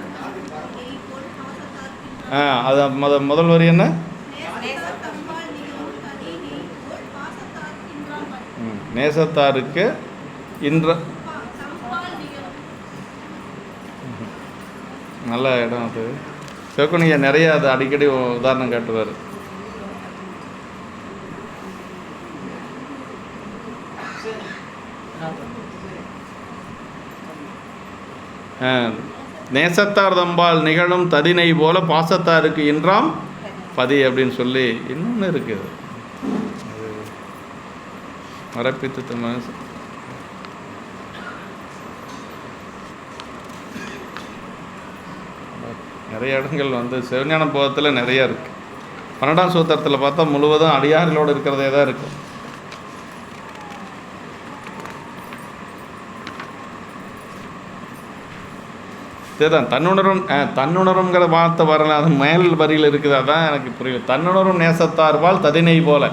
A: அது முதல் வரி என்ன? நேசத்தாருக்கு இன்ற நல்ல இடம் அது. சிவகுணியை நிறைய அது அடிக்கடி உதாரணம் காட்டுவார். நேசத்தார் தம்பால் நிகழும் ததினை போல பாசத்தாருக்கு இன்றாம் பதி அப்படின்னு சொல்லி இன்னொன்று இருக்குது. மரப்பித்து நிறைய இடங்கள் சிவஞான போதத்தில் நிறையா இருக்குது. 12ஆம் சூத்திரத்தில் பார்த்தா முழுவதும் அடியார்களோடு இருக்கிறதே தான் இருக்கும். சரிதான். தன்னுணருங்கிற வார்த்தை வரல, அது மேல் வரியில் இருக்குது. அதான் எனக்கு புரியும். தன்னுணரும் நேசத்தார்பால் ததினை போல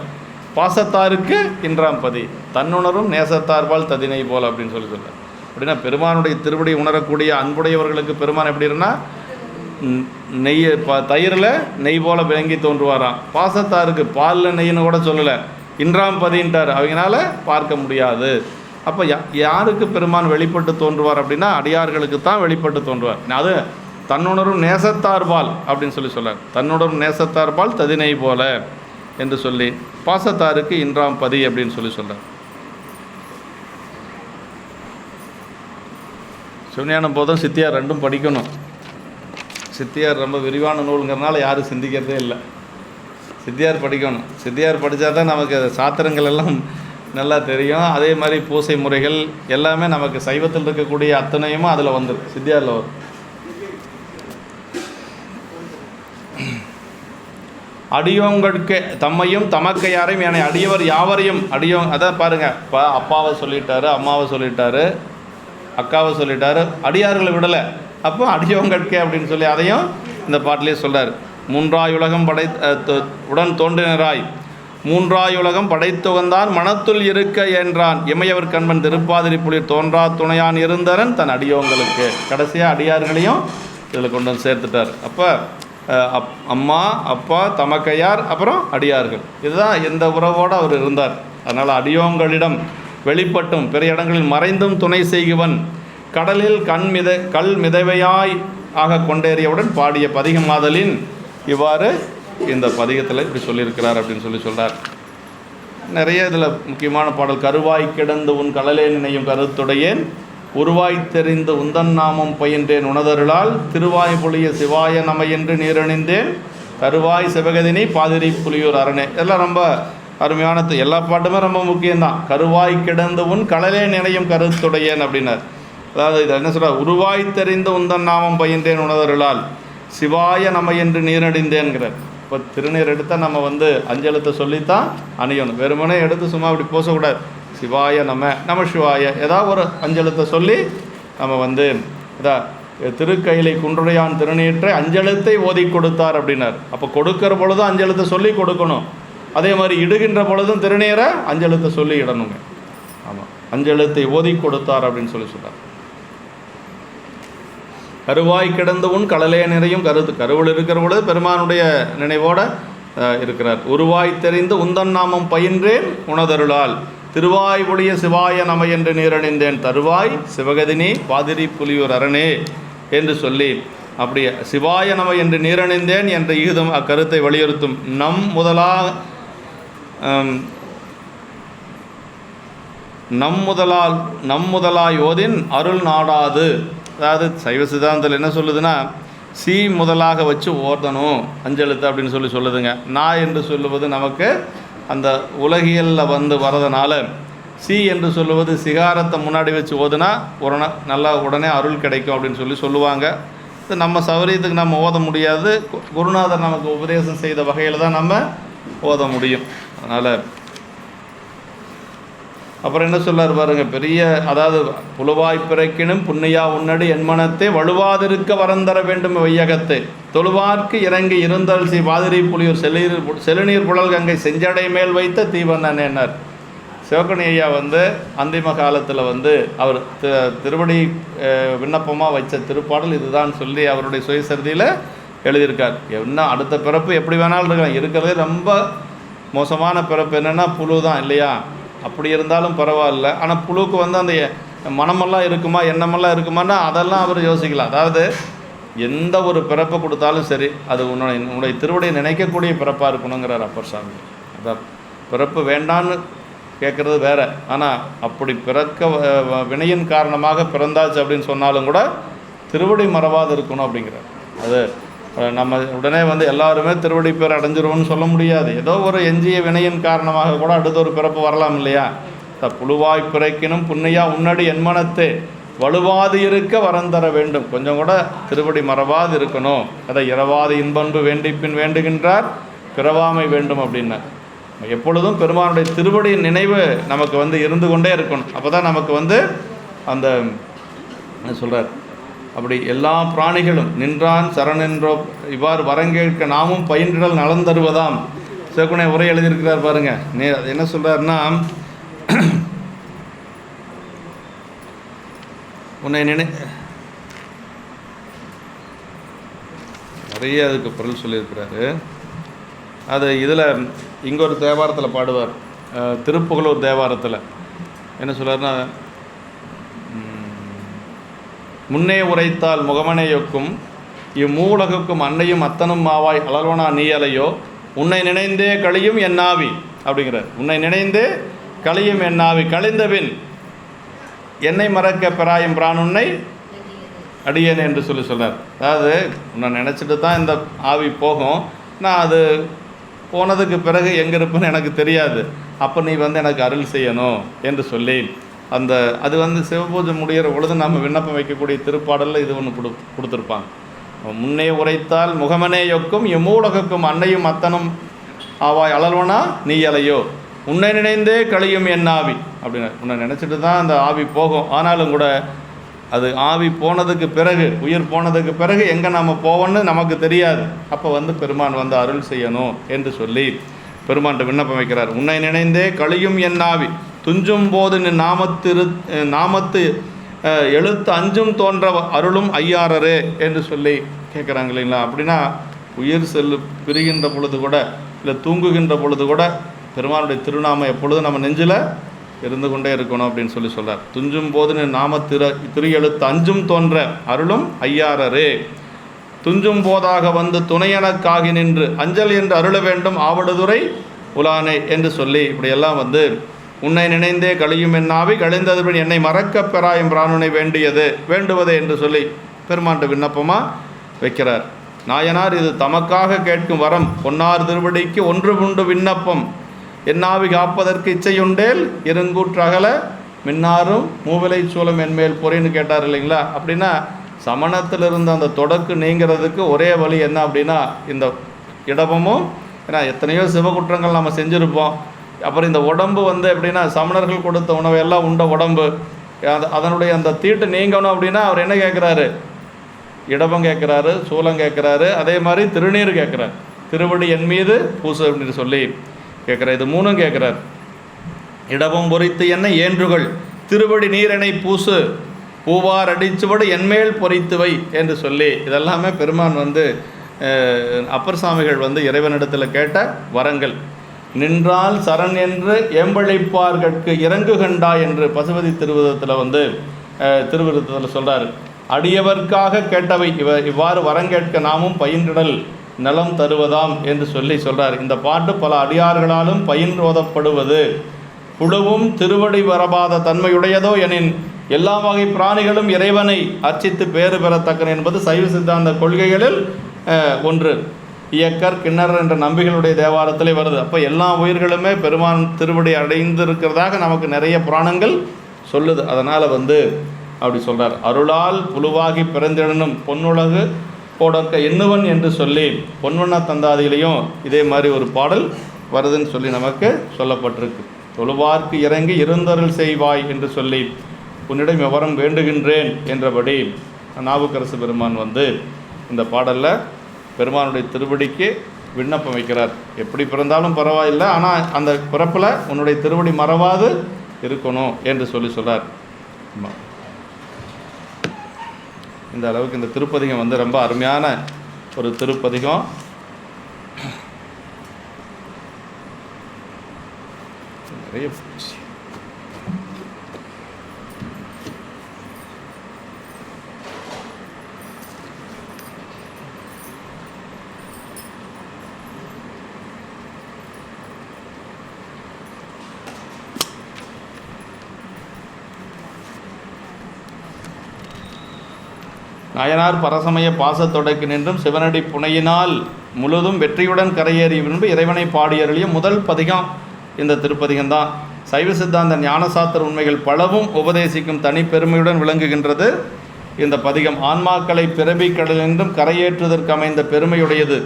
A: பாசத்தாருக்கு இன்றாம் பதி, தன்னுணரும் நேசத்தார்பால் ததினை போல அப்படின்னு சொல்லி சொல்கிறார். அப்படின்னா பெருமானுடைய திருவடி உணரக்கூடிய அன்புடையவர்களுக்கு பெருமான் எப்படி இருந்தால் தயிரில் நெய் போல விளங்கி தோன்றுவாராம். பாசத்தாருக்கு பாலில் நெய்ன்னு கூட சொல்லலை, இன்றாம் பதின்ட்டார். அவங்களால பார்க்க முடியாது. அப்போ யாருக்கு பெருமான் வெளிப்பட்டு தோன்றுவார் அப்படின்னா அடியார்களுக்கு தான் வெளிப்பட்டு தோன்றுவார். அது தன்னுணரும் நேசத்தார்பால் அப்படின்னு சொல்லி சொல்கிறார். தன்னுணரும் நேசத்தார்பால் ததினை போல என்று சொல்லி பாசத்தாருக்கு இன்றாம் பதி அப்படின்னு சொல்லி சொல்கிறார். சிவஞான போதும் சித்தியார் ரெண்டும் படிக்கணும். சித்தியார் ரொம்ப விரிவான நூலுங்கிறனால யாரும் சிந்திக்கிறதே இல்லை. சித்தியார் படிக்கணும். சித்தியார் படித்தா தான் நமக்கு சாத்திரங்கள் எல்லாம் நல்லா தெரியும். அதே மாதிரி பூசை முறைகள் எல்லாமே நமக்கு சைவத்தில் இருக்கக்கூடிய அத்தனையுமே அதில் வந்துடும், சித்தியாரில் வரும். அடியோங்கட்கு தம்மையும் தமக்கையாரையும் என அடியவர் யாவரையும் அதான் பாருங்க, இப்போ அப்பாவை சொல்லிட்டாரு, அம்மாவை சொல்லிட்டாரு, அக்காவை சொல்லிட்டாரு, அடியார்களை விடலை. அப்போ அடியோங்கட்கே அப்படின்னு சொல்லி அதையும் இந்த பாட்டிலே சொல்கிறார். மூன்றாயுலகம் உடன் தோன்றினராய் மூன்றாயுலகம் படைத்துகந்தான் மனத்துள் இருக்க என்றான் இமையவர் கண்பன் திருப்பாதிரி புலிர் தோன்றா துணையான் இருந்தரன் தன் அடியோங்களுக்கு. கடைசியாக அடியார்களையும் இதில் கொண்டு வந்து சேர்த்துட்டார். அப்போ அம்மா, அப்பா, தமக்கையார், அப்புறம் அடியார்கள், இதுதான் எந்த உறவோடு அவர் இருந்தார். அதனால் அடியோங்களிடம் வெளிப்பட்டும் பிற இடங்களில் மறைந்தும் துணை செய்குவன் கடலில் கல் மிதவையாய் ஆக கொண்டேறியவுடன் பாடிய பதிகமாதலின் இவ்வாறு இந்த பதிகத்தில் இப்படி சொல்லியிருக்கிறார் அப்படின்னு சொல்கிறார். நிறைய இதில் முக்கியமான பாடல். கருவாய் கிடந்து உன் கடலே நினையும் கருத்துடையேன் உருவாய் தெரிந்து உந்தன் நாமம் பயின்றேன் உணதருளால் திருவாய் புலிய சிவாய நமையென்று நீரணிந்தேன் கருவாய் சிவகதினி பாதிரி புலியூர் அரணே. இதெல்லாம் ரொம்ப அருமையானது. எல்லா பாட்டுமே ரொம்ப முக்கியம்தான். கருவாய் கிடந்து உன் கடலே நினையும் கருத்துடையேன் அப்படின்னார். அதாவது இதை என்ன சொல்கிறார், உருவாய் தெரிந்து உந்தன் நாமம் பயின்றேன் உணதருளால் சிவாய நமையென்று நீரணிந்தேன்கிறார். இப்போ திருநீர் எடுத்தால் நம்ம அஞ்செழுத்தை சொல்லித்தான் அணியணும். வெறுமனே எடுத்து சும்மா அப்படி போசக்கூடாது. சிவாய நம சிவாய ஏதாவது ஒரு அஞ்செழுத்தை சொல்லி நம்ம திருக்கையிலை குன்றுடையான் திருநீற்றை அஞ்செழுத்தை ஓதி கொடுத்தார் அப்படின்னார். அப்போ கொடுக்கிற பொழுதும் அஞ்செழுத்தை சொல்லி கொடுக்கணும். அதே மாதிரி இடுகின்ற பொழுதும் திருநீரை அஞ்செழுத்தை சொல்லி இடணுங்க. ஆமாம், அஞ்செழுத்தை ஓதி கொடுத்தார் அப்படின்னு சொல்கிறார். கருவாய் கிடந்து உன் கடலே நிறையும் கருவில் இருக்கிற பொழுது பெருமானுடைய நினைவோடு இருக்கிறார். உருவாய் தெரிந்து உந்தன் நாமம் பயின்றேன் உணதருளால் திருவாய் ஒளிய சிவாய நமை என்று நீரணிந்தேன் தருவாய் சிவகதினி பாதிரி புலியூர் அரணே என்று சொல்லி அப்படியே சிவாய நமை என்று நீரணிந்தேன் என்ற ஈதம் அக்கருத்தை வலியுறுத்தும். நம் முதலாய் ஓதின் அருள் நாடாது. அதாவது சைவ சித்தாந்தத்தில் என்ன சொல்லுதுன்னா, சி முதலாக வச்சு ஓதணும் அஞ்செழுத்து அப்படின்னு சொல்லுதுங்க. நான் என்று சொல்லுவது நமக்கு அந்த உலகியலில் வரதுனால சி என்று சொல்லுவது சிகாரத்தை முன்னாடி வச்சு ஓதுனா நல்லா உடனே அருள் கிடைக்கும் அப்படின்னு சொல்லுவாங்க. இது நம்ம சௌரியத்துக்கு நம்ம ஓத முடியாது. குருநாதர் நமக்கு உபதேசம் செய்த வகையில் தான் நம்ம ஓத முடியும். அதனால் அப்புறம் என்ன சொல்லார் பாருங்க, பெரிய அதாவது புலுவாய் பிறக்கினும் புண்ணியா உன்னடி என்மனத்தை வலுவாதிருக்க வரந்தர வேண்டும் வையகத்தை தொழுவார்க்கு இறங்கி இருந்தல் சி பாதிரி புலியூர் செழுநீர் புழல் கங்கை செஞ்சடை மேல் வைத்த தீவண்ணன் என்னார். சிவகணி ஐயா அந்திம காலத்தில் அவர் திருவடி விண்ணப்பமாக வச்ச திருப்பாடல் இதுதான் சொல்லி அவருடைய சுயசரிதியில் எழுதியிருக்கார். என்ன அடுத்த பிறப்பு எப்படி வேணாலும் இருக்கலாம். இருக்கிறதே ரொம்ப மோசமான பிறப்பு என்னென்னா புழு தான் இல்லையா. அப்படி இருந்தாலும் பரவாயில்ல. ஆனால் புழுக்கு அந்த மனமெல்லாம் இருக்குமா எண்ணமெல்லாம் இருக்குமான்னா அதெல்லாம் அவர் யோசிக்கலாம். அதாவது எந்த ஒரு பிறப்பை கொடுத்தாலும் சரி அது உன்னுடைய திருவடியை நினைக்கக்கூடிய பிறப்பாக இருக்கணுங்கிறார் அப்பர் சாமி. அதான் பிறப்பு வேண்டான்னு கேட்குறது வேற. ஆனால் அப்படி பிறக்க வினையின் காரணமாக பிறந்தாச்சு அப்படின்னு சொன்னாலும் கூட திருவடி மறவாது இருக்கணும் அப்படிங்கிறார். அது நம்ம உடனே எல்லாருமே திருவடி பேர் அடைஞ்சிருவோம்னு சொல்ல முடியாது. ஏதோ ஒரு எஞ்சிய வினையின் காரணமாக கூட அடுத்த ஒரு பிறப்பு வரலாம் இல்லையா. புழுவாய் பிறக்கினும் புண்ணியா உன்னடி என்மனத்தை வலுவாது இருக்க வரந்தர வேண்டும். கொஞ்சம் கூட திருவடி மறவாது இருக்கணும். அதை இரவாது இன்பன்பு வேண்டிப்பின் வேண்டுகின்றார் பிறவாமை வேண்டும் அப்படின்னா எப்பொழுதும் பெருமானுடைய திருவடி நினைவு நமக்கு இருந்து கொண்டே இருக்கணும். அப்போ தான் நமக்கு அந்த என்ன சொல்கிறார், அப்படி எல்லா பிராணிகளும் நின்றான் சரணென்றோ இவ்வாறு வரங்கேற்க நாமும் பயின்றிடல் நலன் தருவதாம். சிவகுணை உரை எழுதியிருக்கிறார் பாருங்க. என்ன சொல்கிறாருன்னா, உன்னை நிறைய அதுக்கு பொருள் சொல்லியிருக்கிறாரு. அது இதில் இங்கே ஒரு தேவாரத்தில் பாடுவார், திருப்புகலூர் தேவாரத்தில் என்ன சொல்கிறாருன்னா, முன்னே உரைத்தால் முகமனையொக்கும் இம்மூலகுக்கும் அன்னையும் அத்தனும் மாவாய் அலர்வனா நீயலையோ உன்னை நினைந்தே கழியும் என்னாவி அப்படிங்கிறார். உன்னை நினைந்தே கழியும் என்னாவி கழிந்தபின் என்னை மறக்க பெறாயும் பிரானுன்னை அடியேன் என்று சொல்கிறார். அதாவது உன்னை நினச்சிட்டு தான் இந்த ஆவி போகும். நான் அது போனதுக்கு பிறகு எங்கே இருப்புன்னு எனக்கு தெரியாது, அப்போ நீ வந்து எனக்கு அருள் செய்யணும் என்று சொல்லி அது வந்து சிவபூஜை முடிகிற பொழுது நம்ம விண்ணப்பம் வைக்கக்கூடிய திருப்பாடலில் இது ஒன்று கொடுத்துருப்பாங்க. முன்னே உரைத்தால் முகமனே யொக்கும் எம்மூலகக்கும் அன்னையும் அத்தனும் ஆவாய் அழல்வனா நீ அலையோ, உன்னை நினைந்தே கழியும் என் ஆவி அப்படின்னு. உன்னை நினச்சிட்டு தான் அந்த ஆவி போகும், ஆனாலும் கூட அது ஆவி போனதுக்கு பிறகு, உயிர் போனதுக்கு பிறகு எங்கே நம்ம போவோன்னு நமக்கு தெரியாது. அப்போ வந்து பெருமான் வந்து அருள் செய்யணும் என்று சொல்லி பெருமான்கிட்ட விண்ணப்பம் வைக்கிறார். உன்னை நினைந்தே கழியும் என் ஆவி துஞ்சும் போது நின் நாமத்து எழுத்து அஞ்சும் தோன்ற அருளும் ஐயாரரே என்று சொல்லி கேட்குறாங்க இல்லைங்களா. அப்படின்னா உயிர் பிரிகின்ற பொழுது கூட, இல்லை தூங்குகின்ற பொழுது கூட பெருமானுடைய திருநாமம் எப்பொழுதும் நம்ம நெஞ்சில் இருந்து கொண்டே இருக்கணும் அப்படின்னு சொல்லி சொல்கிறார். துஞ்சும் போது நின் திரு எழுத்து அஞ்சும் தோன்ற அருளும் ஐயாரரே, துஞ்சும் போதாக வந்து துணையனக்காகி நின்று அஞ்சல் என்று அருள வேண்டும் ஆவடுதுறை உலானே என்று சொல்லி இப்படியெல்லாம் வந்து உன்னை நினைந்தே கழியும் என்னாவி கழிந்ததுடன் என்னை மறக்கப் பெறாயும் பிராணனை வேண்டுவதே என்று சொல்லி பெருமாண்ட விண்ணப்பமாக வைக்கிறார். நாயனார் இது தமக்காக கேட்கும் வரம் பொன்னார் திருவடிக்கு ஒன்று உண்டு விண்ணப்பம் என்னாவி காப்பதற்கு இச்சையுண்டேல் இருங்கூற்றகல மின்னாரும் மூவிலை சூலம் என்மேல் பொறின்னு கேட்டார் இல்லைங்களா. அப்படின்னா சமணத்தில் இருந்த அந்த தொடக்கு நீங்கிறதுக்கு ஒரே வழி என்ன அப்படின்னா இந்த இடபமும், ஏன்னா எத்தனையோ சிவகுற்றங்கள் நம்ம செஞ்சுருப்போம். அப்புறம் இந்த உடம்பு வந்து எப்படின்னா சமணர்கள் கொடுத்த உணவையெல்லாம் உண்ட உடம்பு, அதனுடைய அந்த தீட்டு நீங்கணும் அப்படின்னா அவர் என்ன கேட்குறாரு, இடபம் கேட்குறாரு, சூலம் கேட்குறாரு, அதே மாதிரி திருநீர் கேட்குறாரு, திருவடி என் மீது பூசு அப்படின்னு சொல்லி கேட்குறார். இது மூணும் கேட்குறார். இடபம் பொறித்து என்ன ஏன்றுகள் திருவடி நீரனை பூசு பூவார் அடிச்சுவடு என்மேல் பொறித்துவை என்று சொல்லி இதெல்லாமே பெருமான் வந்து அப்பர் சாமிகள் வந்து இறைவனிடத்தில் கேட்ட வரங்கள். நின்றால் சரண் என்று ஏம்பழிப்பார்கட்கு இறங்கு கண்டா என்று பசுபதி திருவிதத்தில் வந்து திருவிருத்தத்தில் சொல்கிறார். அடியவர்க்காக கேட்டவை இவ்வாறு வரங்கேட்க நாமும் பயின்றிடல் நலம் தருவதாம் என்று சொல்லி சொல்கிறார். இந்த பாட்டு பல அடியார்களாலும் பயின்றோதப்படுவது புழுவும் திருவடி வரபாத தன்மையுடையதோ எனின் எல்லா வகை பிராணிகளும் இறைவனை அர்ச்சித்து பேறு பெறத்தக்கன என்பது சைவ சித்தாந்த கொள்கைகளில் ஒன்று. இயக்கர் கிண்ணறர் என்ற நம்பிகளுடைய தேவாரத்திலே வருது. அப்போ எல்லா உயிர்களுமே பெருமான் திருவடி அடைந்து இருக்கிறதாக நமக்கு நிறைய புராணங்கள் சொல்லுது. அதனால் வந்து அப்படி சொல்கிறார். அருளால் புழுவாகி பிறந்திடனும் பொன்னுலகு போடக்க எண்ணுவன் என்று சொல்லி பொன்வண்ண தந்தாதியிலையும் இதே மாதிரி ஒரு பாடல் வருதுன்னு சொல்லி நமக்கு சொல்லப்பட்டிருக்கு. தொழுவார்க்கு இறங்கி இருந்தருள் செய்வாய் என்று சொல்லி உன்னிடம் விவரம் வேண்டுகின்றேன் என்றபடி நாவுக்கரசு பெருமான் வந்து இந்த பாடலில் பெருமானுடைய திருவடிக்கு விண்ணப்பம் வைக்கிறார். எப்படி பிறந்தாலும் பரவாயில்லை, ஆனால் அந்த பிறப்பில் உன்னுடைய திருவடி மறவாது இருக்கணும் என்று சொல்லி சொல்கிறார். இந்த அளவுக்கு இந்த திருப்பதிகம் வந்து ரொம்ப அருமையான ஒரு திருப்பதிகம். நிறைய நாயனார் பரசமய பாசத்தொடக்கு நின்றும் சிவனடி புனையினால் முழுதும் வெற்றியுடன் கரையேறி விரும்பி இறைவனை பாடியருளிய முதல் பதிகம் இந்த திருப்பதிகம்தான். சைவ சித்தாந்த ஞானசாஸ்திர உண்மைகள் பலவும் உபதேசிக்கும் தனிப்பெருமையுடன் விளங்குகின்றது இந்த பதிகம். ஆன்மாக்களை பிறவி கடலின்றும் கரையேற்றுவதற்கு அமைந்த பெருமையுடையது.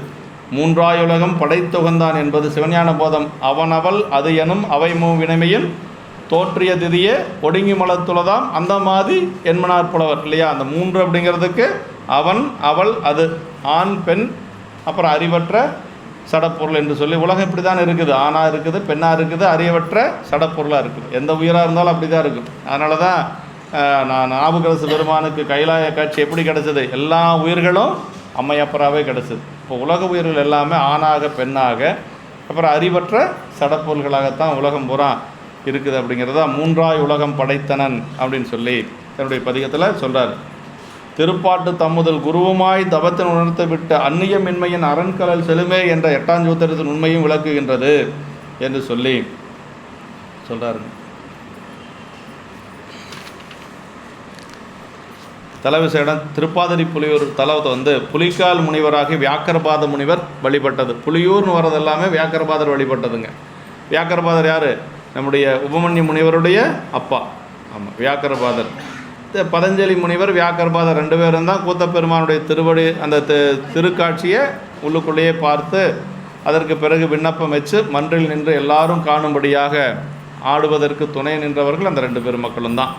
A: மூன்றாயுலகம் படைத்தொகந்தான் என்பது சிவஞான போதம். அவனவள் அது எனும் அவை வினைமையின் தோற்றிய திதியே ஒடுங்கி மலத்துள்ளதாம் அந்த மாதிரி என்மனார் புலவர் இல்லையா. அந்த மூன்று அப்படிங்கிறதுக்கு அவன் அவள் அது ஆண் பெண் அப்புறம் அறிவற்ற சடப்பொருள் என்று சொல்லி உலகம் இப்படி தான் இருக்குது. ஆணாக இருக்குது, பெண்ணாக இருக்குது, அறிவற்ற சடப்பொருளாக இருக்குது. எந்த உயிராக இருந்தாலும் அப்படி தான் இருக்கும். அதனால தான் நான் நாவுக்கரசு பெருமானுக்கு கைலாய காட்சி எப்படி கிடச்சிது, எல்லா உயிர்களும் அம்மையப்பராகவே கிடச்சிது. இப்போ உலக உயிர்கள் எல்லாமே ஆணாக பெண்ணாக அப்புறம் அறிவற்ற சடப்பொருள்களாகத்தான் உலகம் பூரா இருக்குது. அப்படிங்கிறதா மூன்றாய் உலகம் படைத்தனன் அப்படின்னு சொல்லி தன்னுடைய பதிகத்தில் சொல்கிறார். திருப்பாட்டு தம்முதல் குருவுமாய் தவத்தின் உணர்த்து விட்ட அந்நியமின்மையின் அரண்கலல் செலுமே என்ற 8ஆம் சூத்திரத்தின் உண்மையும் விளக்குகின்றது என்று சொல்லி சொல்கிறார். தல விசேடம் திருப்பாதிரி புலியூர் தலத்தை வந்து புலிக்கால் முனிவராகி வியாக்கரபாத முனிவர் வழிபட்டது. புலியூர்னு வர்றது எல்லாமே வியாக்கரபாதர் வழிபட்டதுங்க. வியாக்கரபாதர் யார்? நம்முடைய உபமன்யு முனிவருடைய அப்பா. ஆமாம், வியாக்கரபாதர். பதஞ்சலி முனிவர் வியாக்கரபாதர் 2 பேரும் தான் கூத்தப்பெருமானுடைய திருவடி அந்த திருக்காட்சியை உள்ளுக்குள்ளேயே பார்த்து அதற்கு பிறகு விண்ணப்பம் வச்சு மன்றில் நின்று எல்லாரும் காணும்படியாக ஆடுவதற்கு துணை நின்றவர்கள் அந்த 2 பெருமக்களும் தான்.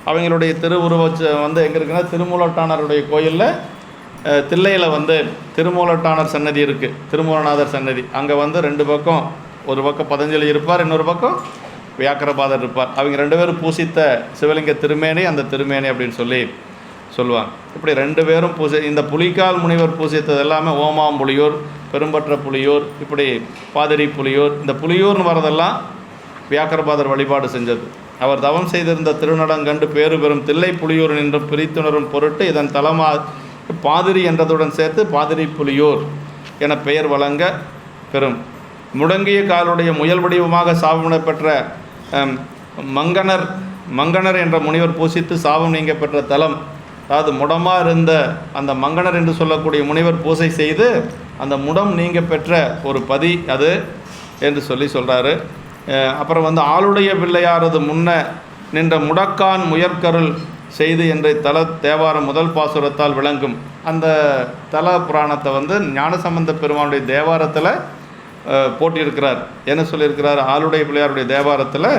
A: அவங்களுடைய திருவுருவ வந்து எங்கே இருக்குன்னா, திருமூலட்டானருடைய கோயிலில் தில்லையில் வந்து திருமூலட்டானர் சன்னதி இருக்குது, திருமூலநாதர் சன்னதி. அங்கே வந்து 2 பக்கம், ஒரு பக்கம் பதஞ்சலி இருப்பார், இன்னொரு பக்கம் வியாக்கரபாதர் இருப்பார். அவங்க 2 பேரும் பூசித்த சிவலிங்க திருமேனி அந்த திருமேனி அப்படின்னு சொல்லுவாங்க. இப்படி 2 பேரும் இந்த புலிக்கால் முனிவர் பூசித்தது எல்லாமே ஓமாம்புலியூர், பெரும்பற்ற புலியூர், இப்படி பாதிரி புலியூர். இந்த புலியூர்னு வரதெல்லாம் வியாக்கரபாதர் வழிபாடு செஞ்சது. அவர் தவம் செய்திருந்த திருநடங்கண்டு பேறு பெறும் தில்லை புலியூர் நின்று பிரித்துணரும் பொருட்டு இதன் தலமா பாதிரி என்றதுடன் சேர்த்து பாதிரி புலியூர் என பெயர் வழங்க பெறும். முடங்கிய காலுடைய முயல் வடிவமாக சாபம் பெற்ற மங்கனர் என்ற முனிவர் பூசித்து சாபம் நீங்க பெற்ற தலம். அதாவது முடமாக இருந்த அந்த மங்கனர் என்று சொல்லக்கூடிய முனிவர் பூசை செய்து அந்த முடம் நீங்க பெற்ற ஒரு பதி அது என்று சொல்கிறாரு. அப்புறம் வந்து ஆளுடைய பிள்ளையாரது முன்ன நின்ற முடக்கான் முயற்கருள் செய்து என்ற தல தேவாரம் முதல் பாசுரத்தால் விளங்கும். அந்த தல புராணத்தை வந்து ஞானசம்பந்த பெருமானுடைய தேவாரத்தில் போட்டியிருக்கிறார். என்ன சொல்லியிருக்கிறார்? ஆளுடைய பிள்ளையாருடைய தேவாரத்தில்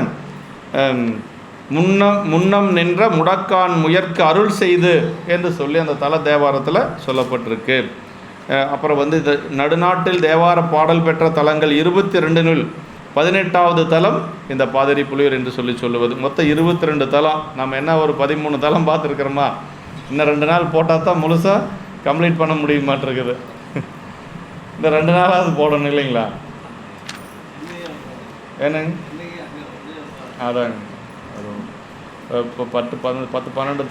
A: முன்னம் நின்ற முடக்கான் முயற்கு அருள் செய்து என்று சொல்லி அந்த தல தேவாரத்தில் சொல்லப்பட்டிருக்கு. அப்புறம் வந்து இது நடுநாட்டில் தேவார பாடல் பெற்ற தலங்கள் 22 18வது தலம் இந்த பாதிரி புலியூர் என்று சொல்லுவது. மொத்தம் 22 தலம். நம்ம என்ன ஒரு 13 தலம் பார்த்துருக்குறோமா? இன்னும் 2 நாள் போட்டால் தான் முழுசாக கம்ப்ளீட் பண்ண முடியுமாட்டிருக்குது. இந்த 2 நாளாவது போடணும் இல்லைங்களா? ஏனுங்க? அதாங்க, இப்போ 10 12